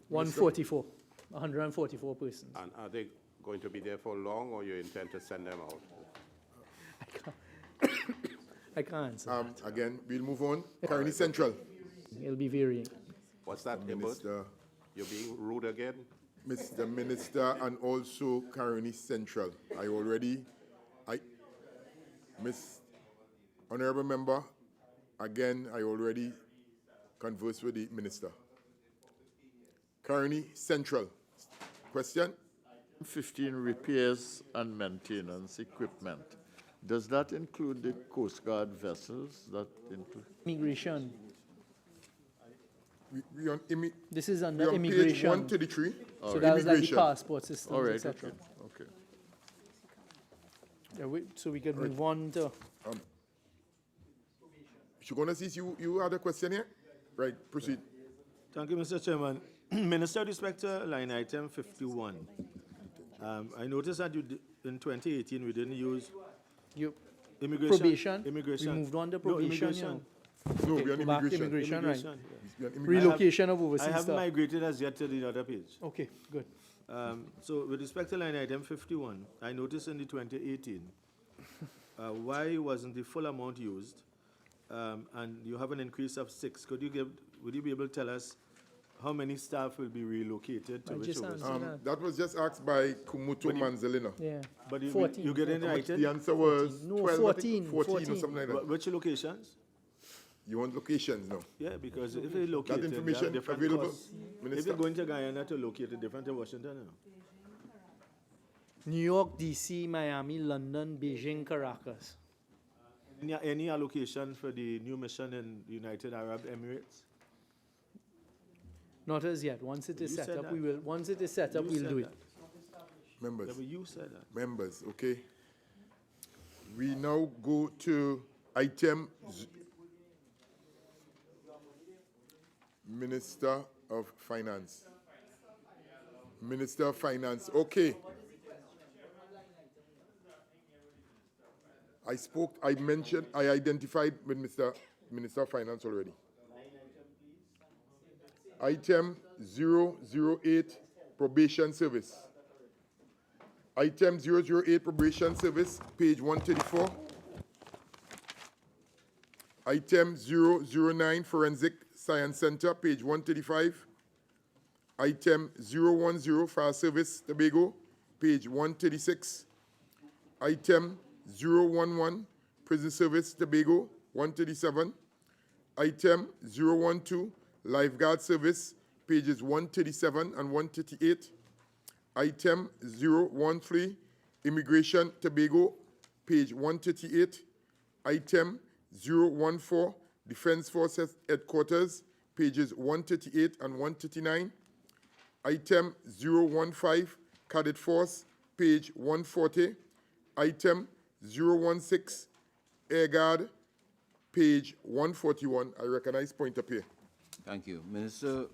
144 persons. And are they going to be there for long, or you intend to send them out? I can't answer that. Again, we'll move on. Carney Central. It'll be varying. What's that, Minister? You're being rude again? Mr. Minister, and also Carney Central. Miss Honorable Member, again, I already conversed with the Minister. Carney Central. Question? 15, repairs and maintenance equipment. Does that include the Coast Guard vessels? That include Immigration. This is we under on immigration. Page 133. So that was like the passport systems, all right, etc. okay. Yeah, so we can move on to. Shogunas, you had a question here? Right, proceed. Thank you, Mr. Chairman. Minister, with respect to line item 51, I noticed that in 2018 we didn't use immigration. Probation. Immigration. We moved on to probation. No, Okay, we are on go back to immigration. right? Yeah. We are on immigration. Relocation of overseas I haven't staff. migrated as yet to the other page. Okay, good. So with respect to line item 51, I noticed in the 2018, why wasn't the full amount used? And you have an increase of 6. Would you be able to tell us how many staff will be relocated to I which just overseas? answered That was just asked by Kumutu Manzelina. Yeah. But 14. you get it right? The answer was 14. No, 12, 14, 14 or 14. something like that. Which locations? You want locations now? Yeah, because if you locate That information available, If Minister? you're going to Guyana to locate it different to Washington, you know. New York, DC, Miami, London, Beijing, Caracas. Any allocation for the new mission in United Arab Emirates? Not as yet. Once it is You set said up, that. we will, once it is set up, You we'll said do it. that. Members. Yeah, but you said that. Members, okay? We now go to item Minister of Finance. Minister of Finance, okay. I mentioned, I identified with Minister of Finance already. Item 008, Probation Service. Item 008, Probation Service, page 134. Item 009, Forensic Science Center, page 135. Item 010, Fire Service, Tobago, page 136. Item 011, Prison Service, Tobago, 137. Item 012, Lifeguard Service, pages 137 and 138. Item 013, Immigration, Tobago, page 138. Item 014, Defense Forces Headquarters, pages 138 and 139. Item 015, Cadet Force, page 140. Item 016, Air Guard, page 141. I recognize point up here. Thank you. Minister,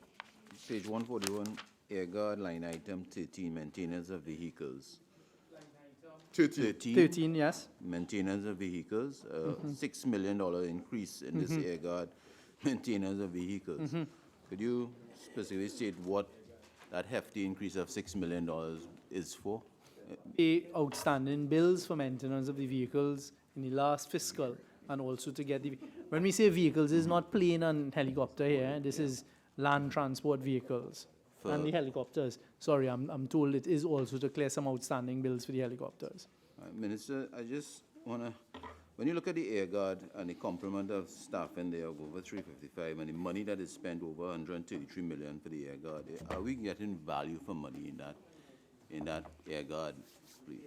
page 141, Air Guard, line item 13, maintenance of vehicles. 13, yes. Maintenance of vehicles, $6 million increase in this Air Guard maintenance of vehicles. Could you specifically state what that hefty increase of $6 million is for? Pay outstanding bills for maintenance of the vehicles in the last fiscal, and also to get the, when we say vehicles, it's not plane and helicopter here, this is land transport vehicles and the helicopters. Sorry, I'm told it is also to clear some outstanding bills for the helicopters. Minister, I just want to, when you look at the Air Guard and the complement of staff in there of over 355 and the money that is spent over 133 million for the Air Guard, are we getting value for money in that Air Guard, please?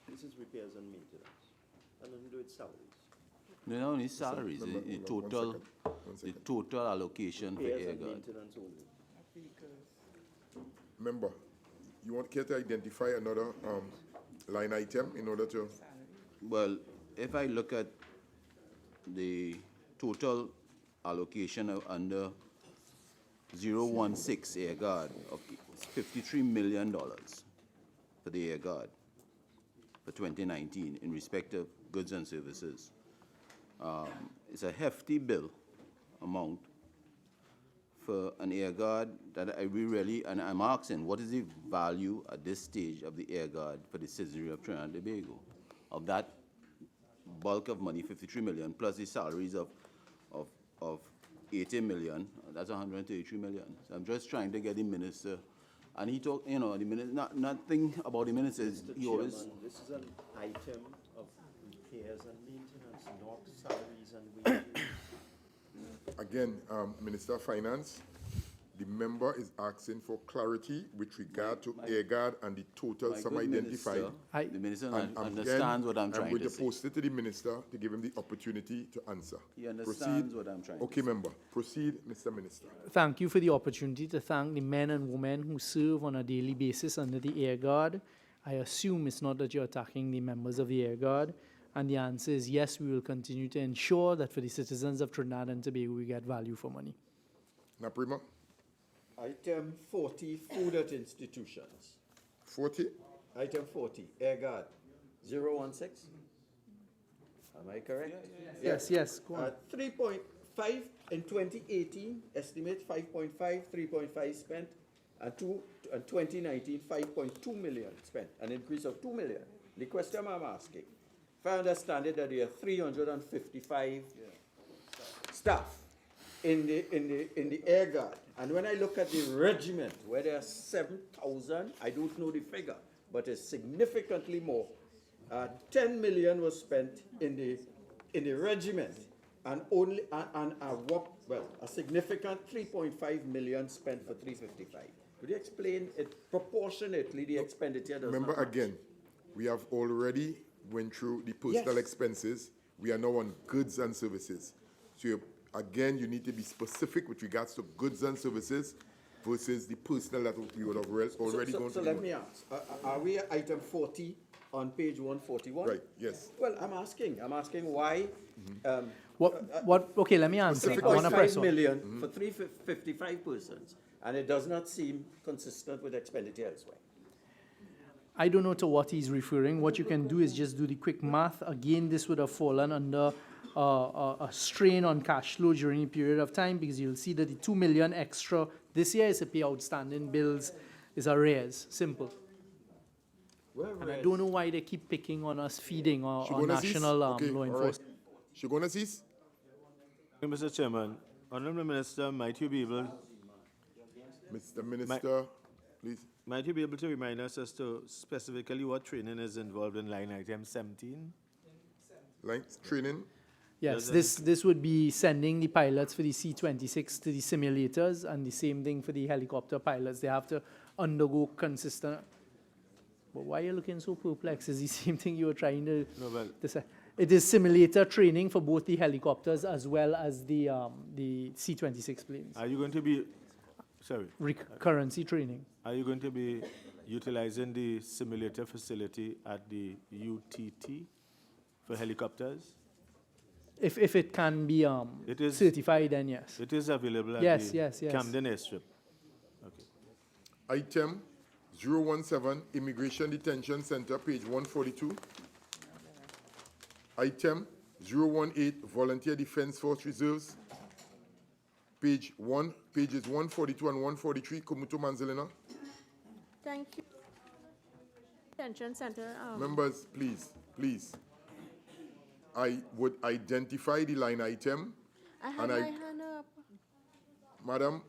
This is repairs and maintenance, and then do it salaries. No, not only salaries, the total allocation for Repairs Air and Guard. maintenance only. Member, you want care to identify another line item in order to? Well, if I look at the total allocation of under 016 Air Guard of $53 million for the Air Guard for 2019 in respect of goods and services. It's a hefty bill amount for an Air Guard that I really, and I'm asking, what is the value at this stage of the Air Guard for the citizenry of Trinidad and Tobago? Of that bulk of money, 53 million, plus the salaries of 80 million, that's 133 million. So I'm just trying to get the minister, and he talked, you know, the minister, nothing about the minister, he always. Chairman, this is an item of repairs and maintenance, not salaries and wages. Again, Minister of Finance, the member is asking for clarity with regard to Air Guard and the total sum identified. The minister And understands what I'm trying I'm going to to say. post it to the minister to give him the opportunity to answer. He understands what I'm trying to Okay, say. member. Proceed, Mr. Minister. Thank you for the opportunity to thank the men and women who serve on a daily basis under the Air Guard. I assume it's not that you're attacking the members of the Air Guard. And the answer is yes, we will continue to ensure that for the citizens of Trinidad and Tobago, we get value for money. Naprima, Item 40, food at institutions. 40. Item 40, Air Guard, 016. Am I correct? Yes, go on. 3.5 in 2018, estimate 5.5, 3.5 spent, and 2019, 5.2 million spent, an increase of 2 million. The question I'm asking, if I understand it, that there are 355 staff in the Air Guard, and when I look at the regiment, where there are 7,000, I don't know the figure, but it's significantly more. 10 million was spent in the regiment, and only a significant 3.5 million spent for 355. Could you explain it proportionately, the expenditure? Remember again, we have already went through the personal Yes. expenses. We are now on goods and services. So again, you need to be specific with regards to goods and services versus the personnel that we would have already gone So through. let me ask, are we at item 40 on page 141? Right, yes. Well, I'm asking why, Okay, let me answer. I want to press 3.5 on. million for 355 persons, and it does not seem consistent with expenditure elsewhere. I don't know to what he's referring. What you can do is just do the quick math. Again, this would have fallen under a strain on cash flow during a period of time, because you'll see that the 2 million extra this year is to pay outstanding bills, is arrears. Simple. And I don't know why they keep picking on us feeding our national law enforcement. Shogunasis? Mr. Chairman, Honorable Minister, might you be able, Mr. Minister, please. might you be able to remind us as to specifically what training is involved in line item 17? Like training? Yes, this would be sending the pilots for the C-26 to the simulators, and the same thing for the helicopter pilots. They have to undergo consistent. But why are you looking so perplexed? It's the same thing you were trying to decide. It is simulator training for both the helicopters as well as the C-26 planes. Are you going to be, sorry? Currency training. Are you going to be utilizing the simulator facility at the UTT for helicopters? If it can be certified, then yes. It is available at yes. Camden Airstrip. Okay. Item 017, Immigration Detention Center, page 142. Item 018, Volunteer Defense Force Reserves, pages 142 and 143. Kumutu Manzelina. Thank you. Detention center. Members, please. I would identify the line item. I have my hand up. Madam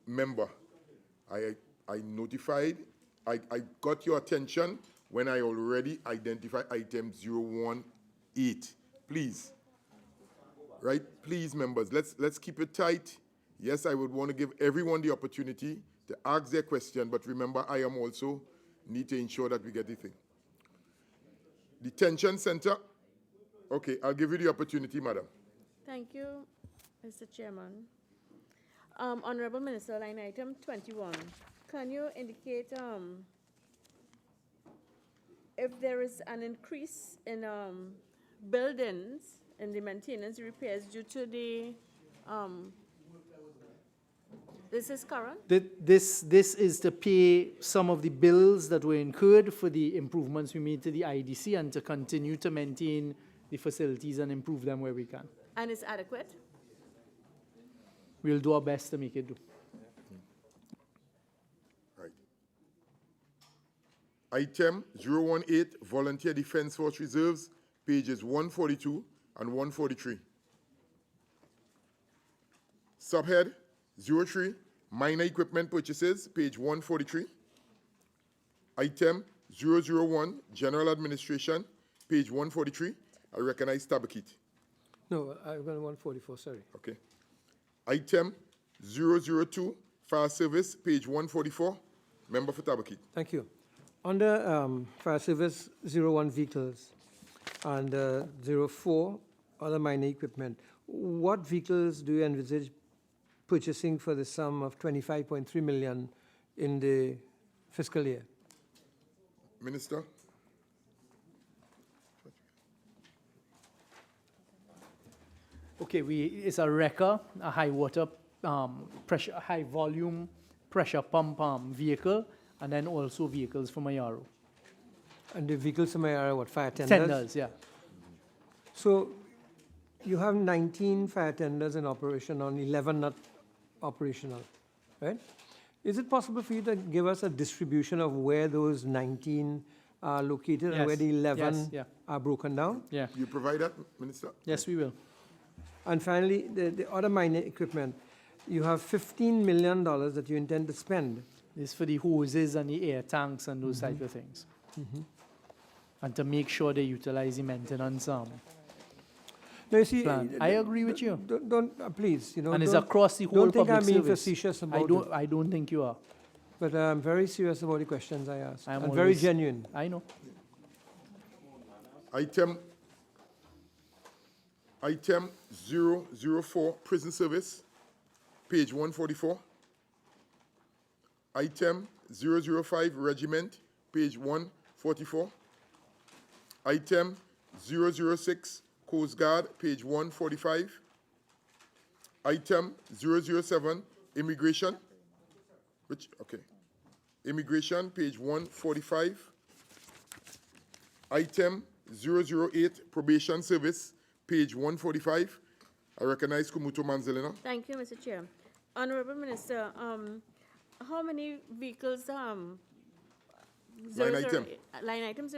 Member, I notified, I got your attention when I already identified item 018. Please. Right? Please, members, let's keep it tight. Yes, I would want to give everyone the opportunity to ask their question, but remember, I am also need to ensure that we get the thing. Detention center. Okay, I'll give you the opportunity, madam. Thank you, Mr. Chairman. Honorable Minister, line item 21. Can you indicate if there is an increase in buildings in the maintenance repairs due to the this is current? This is to pay some of the bills that were incurred for the improvements we made to the IDC, and to continue to maintain the facilities and improve them where we can. And it's adequate? We'll do our best to make it do. Right. Item 018, Volunteer Defense Force Reserves, pages 142 and 143. Subhead 03, Minor Equipment Purchases, page 143. Item 001, General Administration, page 143. I recognize Tabakit. No, I've got 144, sorry. Okay. Item 002, Fire Service, page 144. Member for Tabakit. Thank you. Under Fire Service 01 vehicles and 04 other minor equipment, what vehicles do you envisage purchasing for the sum of 25.3 million in the fiscal year? Minister. Okay, it's a wrecker, a high water pressure, high volume pressure pump vehicle, and then also vehicles from Mayaro. And the vehicles from Mayaro, what, fire tenders? Tenders, yeah. So you have 19 fire tenders in operation, on 11 not operational, right? Is it possible for you to give us a distribution of where those 19 are located and where the 11 are broken down? Yeah. You provide that, Minister? Yes, we will. And finally, the other minor equipment, you have $15 million that you intend to spend. This is for the hoses and the air tanks and those type of things. And to make sure they utilize the maintenance now, you see, plan. I agree with you. Don't please, you know. And it's across the whole don't think public I'm being service. facetious about it. I don't think you are. But I'm very serious about the questions I ask. I'm and very always- genuine. I know. Item Item 004, prison service, page 144. Item 005, regiment, page 144. Item 006, Coast Guard, page 145. Item 007, immigration, immigration, page 145. Item 008, probation service, page 145. I recognize Kumuto Manzelina. Thank you, Mr. Chair. Honorable Minister, how many vehicles, Line item. Line item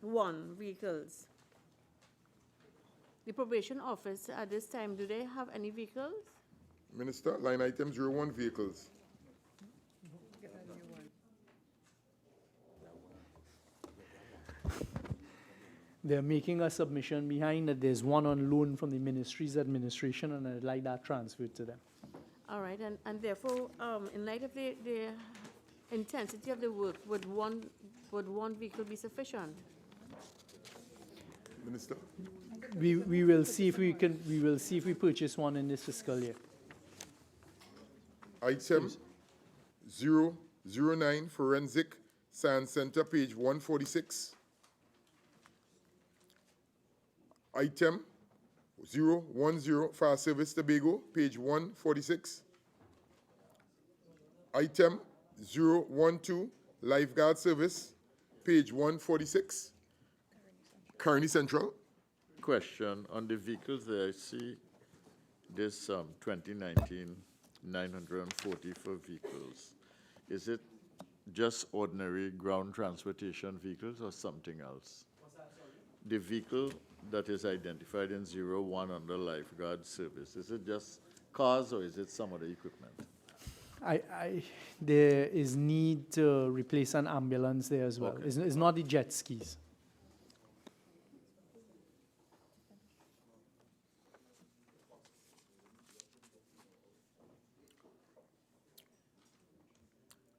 01 vehicles. The probation office at this time, do they have any vehicles? Minister, line item 01, vehicles. They're making a submission behind that there's one on loan from the ministry's administration, and I'd like that transferred to them. All right, and therefore, in light of the intensity of the work, would one vehicle be sufficient? Minister? We will see if we purchase one in this fiscal year. Item 009, Forensic Science Center, page 146. Item 010, Fire Service Tobago, page 146. Item 012, Lifeguard Service, page 146. Kearney Central. Question on the vehicles there. I see this 2019 940 for vehicles. Is it just ordinary ground transportation vehicles or something else? The vehicle that is identified in 01 under lifeguard service, is it just cars or is it some other equipment? There is need to replace an ambulance there as well. Okay. It's not the jet skis.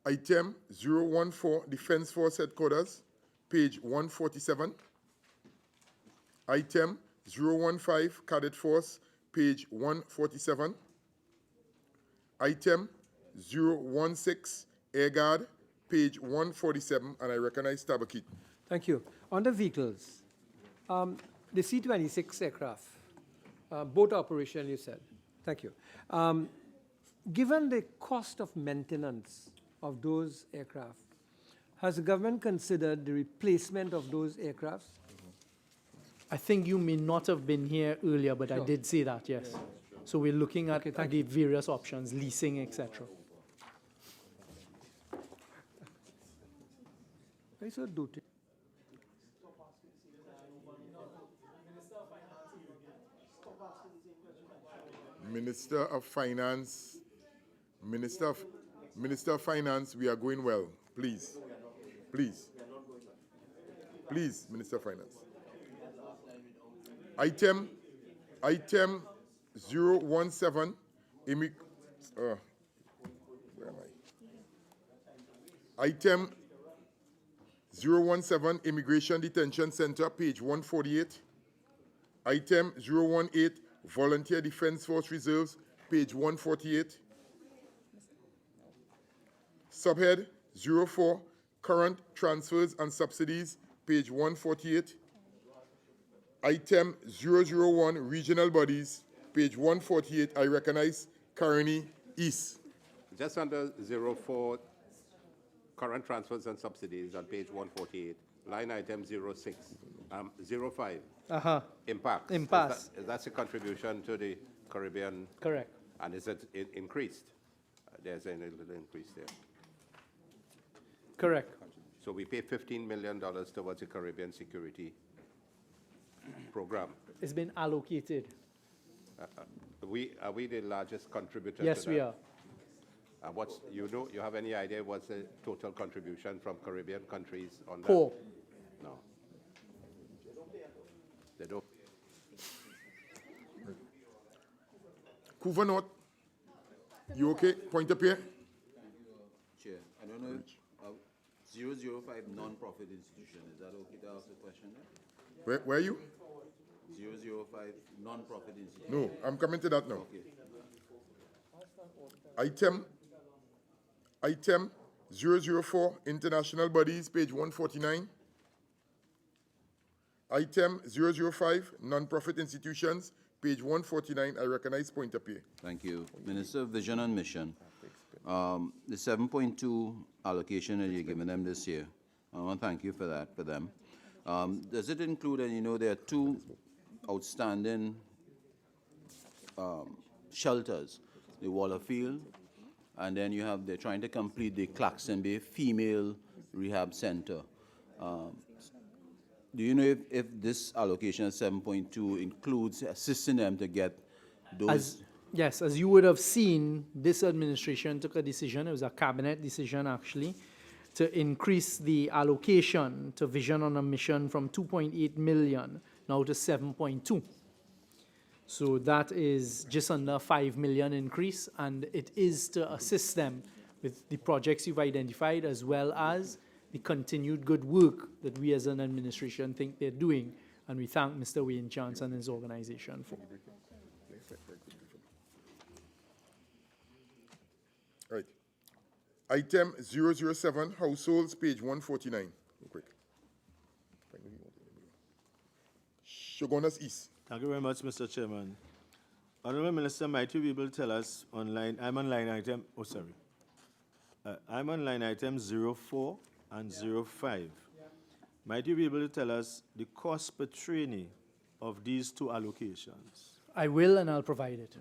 Item 014, Defense Force Headquarters, page 147. Item 015, Cadet Force, page 147. Item 016, Air Guard, page 147, and I recognize Tabakit. Thank you. On the vehicles, the C-26 aircraft, boat operation, you said. Thank you. Given the cost of maintenance of those aircraft, has the government considered the replacement of those aircrafts? I think you may not have been here earlier, but I Sure. did say that, yes. So we're looking at Okay, thank the various options, leasing, etc. I said duty. Minister of Finance, Minister of Finance, we are going well. Please, please, please, Minister of Finance. Item 017, where am I? Item 017, Immigration Detention Center, page 148. Item 018, Volunteer Defense Force Reserves, page 148. Subhead 04, Current Transfers and Subsidies, page 148. Item 001, Regional Bodies, page 148. I recognize Carney East. Just under 04, current transfers and subsidies on page 148, line item 06, 05. Impact. Impasse. That's a contribution to the Caribbean. Correct. And is it increased? There's a little increase there. Correct. So we pay $15 million towards the Caribbean security program. It's been allocated. Are we the largest contributor Yes, to that? we are. You have any idea what's the total contribution from Caribbean countries on that? 4. No. They don't. Kuvanot, you okay? Point up here. Chair, I don't know, 005 non-profit institution, is that okay to ask the question? Where are you? 005, non-profit institutions. No, I'm coming to that now. Okay. Item 004, international bodies, page 149. Item 005, non-profit institutions, page 149. I recognize point of pay. Thank you. Minister of Vision and Mission. The 7.2 allocation that you're giving them this year, I want to thank you for that, for them. Does it include, and you know, there are two outstanding shelters, the Wallerfield, and then you have, they're trying to complete the Claxton Bay Female Rehab Center. Do you know if this allocation of 7.2 includes assisting them to get those? Yes, as you would have seen, this administration took a decision, it was a cabinet decision actually, to increase the allocation to Vision on a Mission from 2.8 million now to 7.2. So that is just under 5 million increase, and it is to assist them with the projects you've identified as well as the continued good work that we as an administration think they're doing, and we thank Mr. Wayne Chance and his organization for. Right. Item 007, households, page 149. Real quick. Shogunas East. Thank you very much, Mr. Chairman. Honorable Minister, might you be able to tell us I'm on line item 04 and 05. Might you be able to tell us the cost per trainee of these two allocations? I will, and I'll provide it.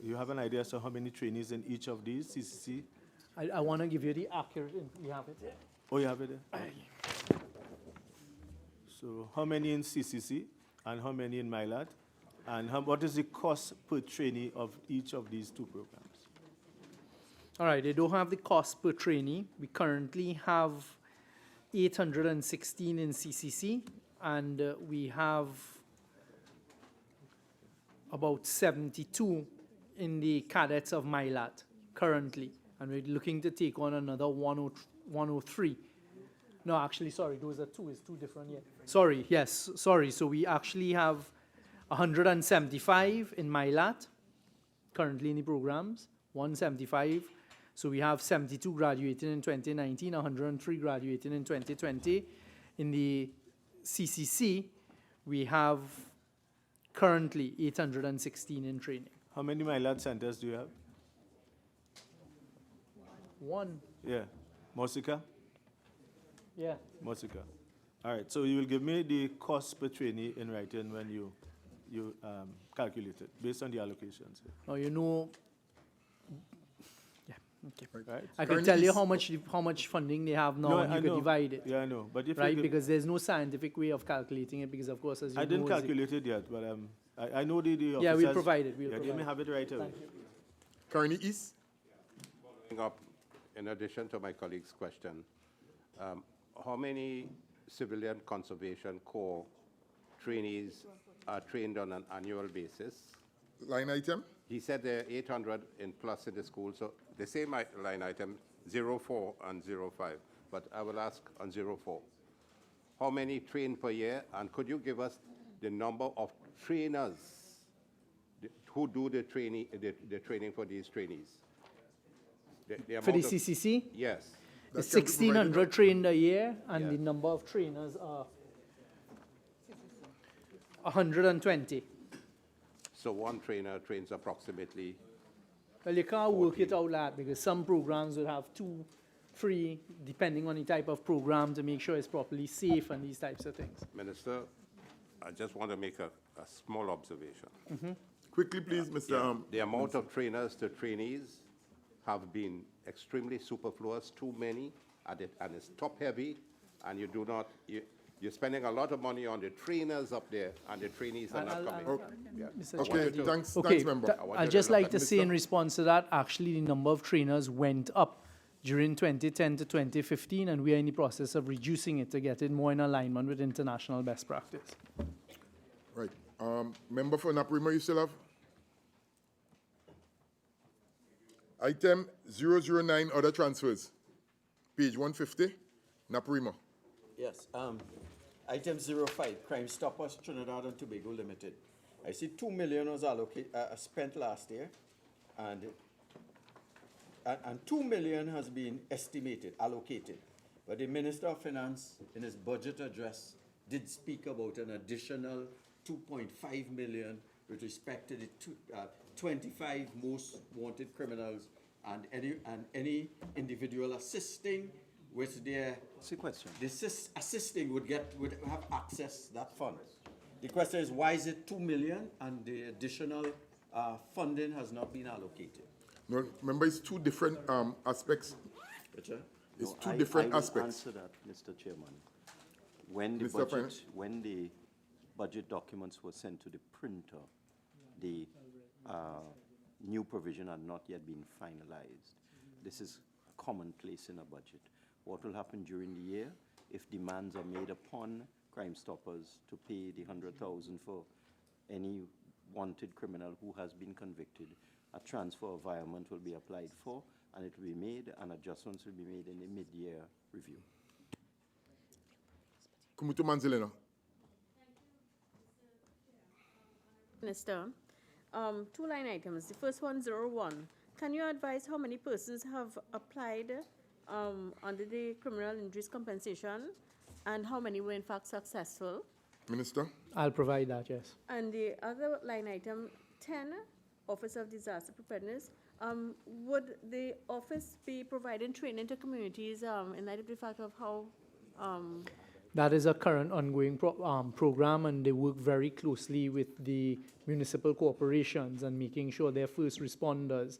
You have an idea as to how many trainees in each of these, CCC? I want to give you the accurate, you have it there. Oh, you have it there? So how many in CCC and how many in MyLad? And what is the cost per trainee of each of these two programs? All right, they don't have the cost per trainee. We currently have 816 in CCC, and we have about 72 in the cadets of MyLat currently, and we're looking to take on another 103. No, actually, sorry, those are two. It's two different, yeah. Sorry, yes, sorry. So we actually have 175 in MyLat currently in the programs, 175. So we have 72 graduating in 2019, 103 graduating in 2020. In the CCC, we have currently 816 in training. How many MyLad centers do you have? One. Yeah. Mosika? Yeah. Mosika. All right, so you will give me the cost per trainee in writing when you calculate it, based on the allocations. Now, you know, yeah, okay. Right. I can tell you how much funding they have now, No, and you I can know. divide it. Yeah, I know. But if right, you because there's no scientific way of calculating it, because of course, as you I know, didn't calculate it yet, but I know the officers. Yeah, we'll provide it. They may have it right away. Thank you. Kearney East. Up, in addition to my colleague's question, how many civilian conservation corps trainees are trained on an annual basis? Line item? He said there are 800 in plus in the school, so the same line item, 04 and 05, but I will ask on 04. How many train per year, and could you give us the number of trainers who do the training for these trainees? For the CCC? Yes. It's 1,600 trained a year, and Yeah. the number of trainers are 120. So one trainer trains approximately. Well, you can't work it out like that, because some programs will have 2, 3, depending on the type of program, to make sure it's properly safe and these types of things. Minister, I just want to make a small observation. Quickly, please, Mr. The amount of trainers to trainees have been extremely superfluous, too many, and it's top-heavy, and you do not, you're spending a lot of money on the trainers up there, and the trainees are not coming. Yeah. Mr. Okay, Chair. thanks, Okay, thanks, member. I'd just like to say in response to that, actually, the number of trainers went up during 2010 to 2015, and we are in the process of reducing it to get it more in alignment with international best practice. Right. Member for Naparima, you still have? Item 009, other transfers. Page 150, Naparima. Yes. Item 05, Crime Stoppers Trinidad and Tobago Limited. I see 2 million was spent last year, and 2 million has been allocated. But the Minister of Finance, in his budget address, did speak about an additional 2.5 million with respect to the 25 most wanted criminals and any individual assisting with their question. Assisting would have access to that fund. The question is, why is it 2 million and the additional funding has not been allocated? No, remember, it's two different aspects. Richard? It's No, two different I will aspects. answer that, Mr. Chairman. When the Mr. Finance? when the budget documents were sent to the printer, the new provision had not yet been finalized. This is commonplace in a budget. What will happen during the year if demands are made upon Crime Stoppers to pay the 100,000 for any wanted criminal who has been convicted? A transfer of virement will be applied for, and it will be made, and adjustments will be made in the mid-year review. Kumutu Manzilena. Minister, 2 line items. The first one, 01. Can you advise how many persons have applied under the criminal injuries compensation, and how many were in fact successful? Minister? I'll provide that, yes. And the other line item, 10, Office of Disaster Preparedness. Would the office be providing training to communities in light of the fact of how That is a current ongoing program, and they work very closely with the municipal corporations and making sure their first responders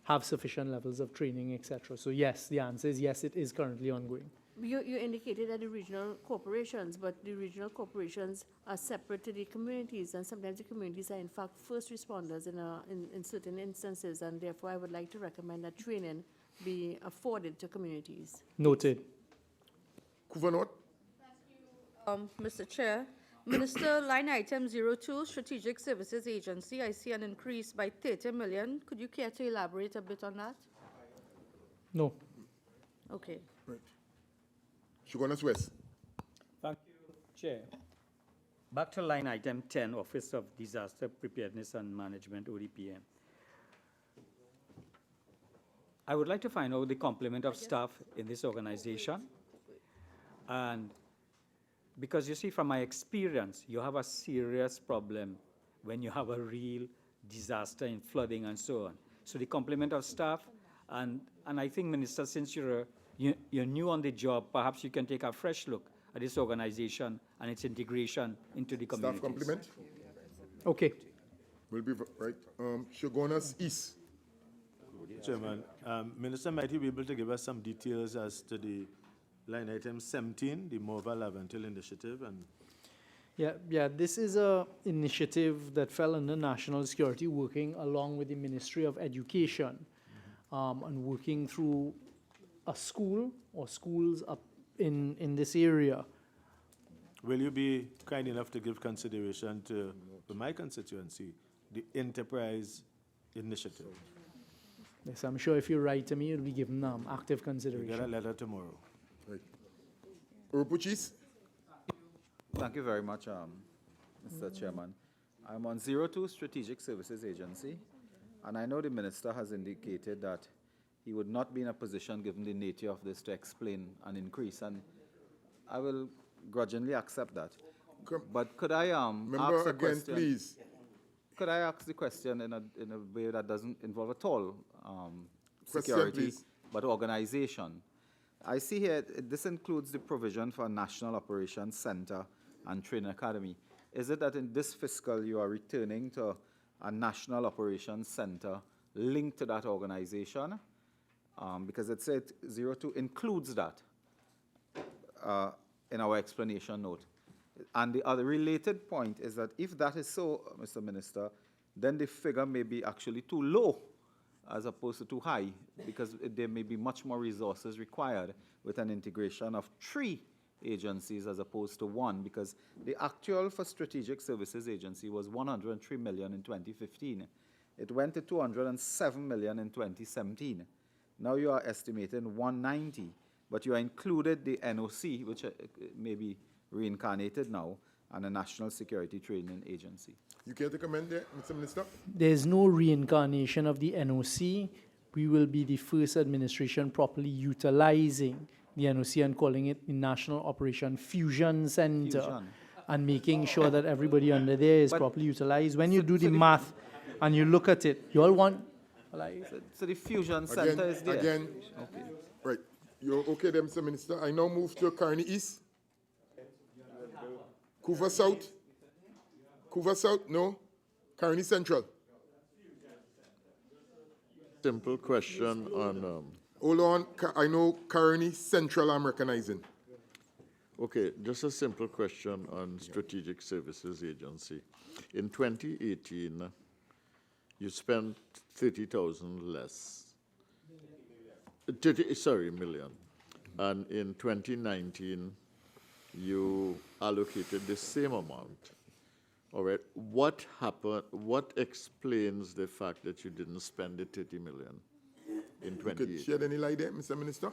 have sufficient levels of training, etc. So yes, the answer is yes, it is currently ongoing. you indicated that the regional corporations, but the regional corporations are separate to the communities, and sometimes the communities are in fact first responders in certain instances, and therefore I would like to recommend that training be afforded to communities. Noted. Kuvanot? Mr. Chair, Minister, line item 02, Strategic Services Agency, I see an increase by 30 million. Could you care to elaborate a bit on that? No. Okay. Right. Shogunas West. Thank you, Chair. Back to line item 10, Office of Disaster Preparedness and Management, ODPM. I would like to find out the complement of staff in this organization. And because you see, from my experience, you have a serious problem when you have a real disaster in flooding and so on. So the complement of staff, and I think, Minister, since you're new on the job, perhaps you can take a fresh look at this organization and its integration into the community. Staff complement? Okay. Will be right. Shogunas East. Chairman, Minister, might you be able to give us some details as to the line item 17, the Mobile Aventil Initiative? And Yeah, this is a initiative that fell under national security, working along with the Ministry of Education, and working through a school or schools up in this area. will you be kind enough to give consideration to my constituency, the Enterprise Initiative? Yes, I'm sure if you write to me, you'll be given active We'll consideration. get a letter tomorrow. Right. Urupuchis? Thank you very much, Mr. Chairman. I'm on 02 Strategic Services Agency, and I know the Minister has indicated that he would not be in a position, given the nature of this, to explain an increase, and I will grudgingly accept that. But could I Member ask a again, question? please. Could I ask the question in a way that doesn't involve at all Question, security, please. but organization? I see here, this includes the provision for a National Operations Center and Training Academy. Is it that in this fiscal you are returning to a National Operations Center linked to that organization? Because it said 02 includes that in our explanation note. And the other related point is that if that is so, Mr. Minister, then the figure may be actually too low as opposed to too high, because there may be much more resources required with an integration of 3 agencies as opposed to 1, because the actual for Strategic Services Agency was 103 million in 2015. It went to 207 million in 2017. Now you are estimating 190, but you are included the NOC, which may be reincarnated now, and a national security training agency. You care to comment there, Mr. Minister? There's no reincarnation of the NOC. We will be the first administration properly utilizing the NOC and calling it the National Operation Fusion Center, Fusion. and making sure that everybody under there is But- properly utilized. When you do the math and you look at it, you all want, like, So the fusion Again, center is there. again, Okay. right. You're okay there, Mr. Minister? I now move to Kearney East. Couva South? Couva South, no? Kearney Central? Simple question on, Hold on, I know Kearney Central I'm recognizing. okay, just a simple question on Strategic Services Agency. In 2018, you spent 30,000 less. 30, million. And in 2019, you allocated the same amount. All right, what happened, what explains the fact that you didn't spend the 30 million in You could 2018? shed any light there, Mr. Minister?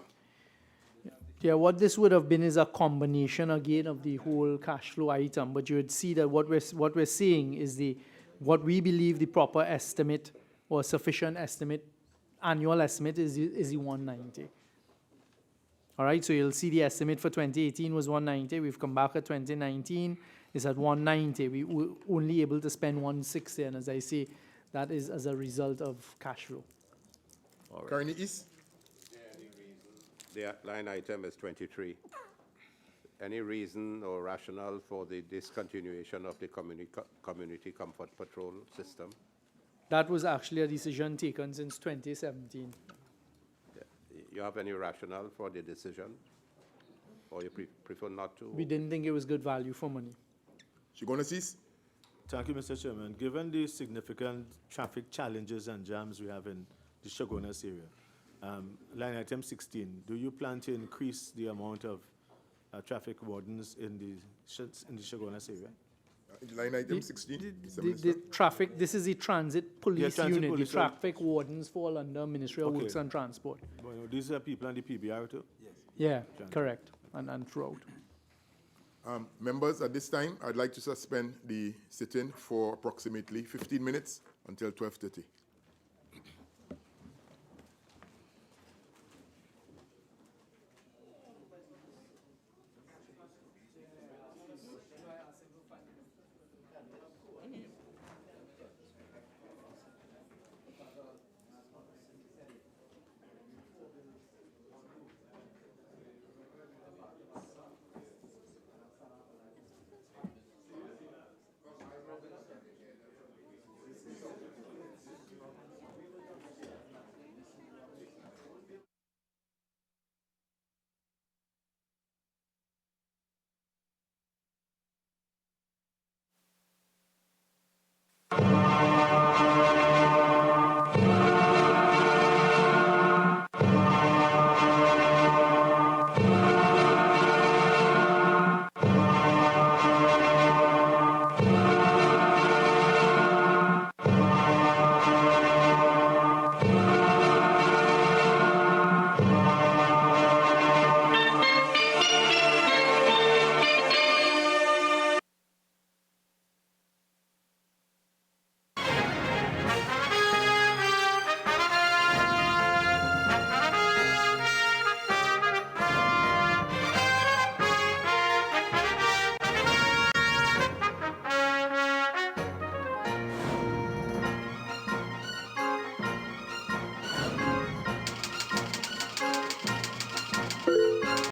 yeah, what this would have been is a combination again of the whole cash flow item, but you would see that what we're seeing is what we believe the proper estimate or sufficient estimate, annual estimate is the 190. All right, so you'll see the estimate for 2018 was 190. We've come back at 2019, it's at 190. We were only able to spend 160, and as I say, that is as a result of cash flow. Kearney East? The line item is 23. Any reason or rationale for the discontinuation of the community comfort patrol system? That was actually a decision taken since 2017. You have any rationale for the decision? Or you prefer not to? We didn't think it was good value for money. She gonna cease? Thank you, Mr. Chairman. Given the significant traffic challenges and jams we have in the Chaguanas area, line item 16, do you plan to increase the amount of traffic wardens in the Chaguanas area? Line item The- 16, Mr. The Minister? traffic, this is the transit police transit unit. police, The traffic wardens fall under Ministry of Okay. Works and Transport. Well, these are people on the PBR too? Yeah, correct, and throughout. Members, at this time, I'd like to suspend the sitting for approximately 15 minutes until 12:30.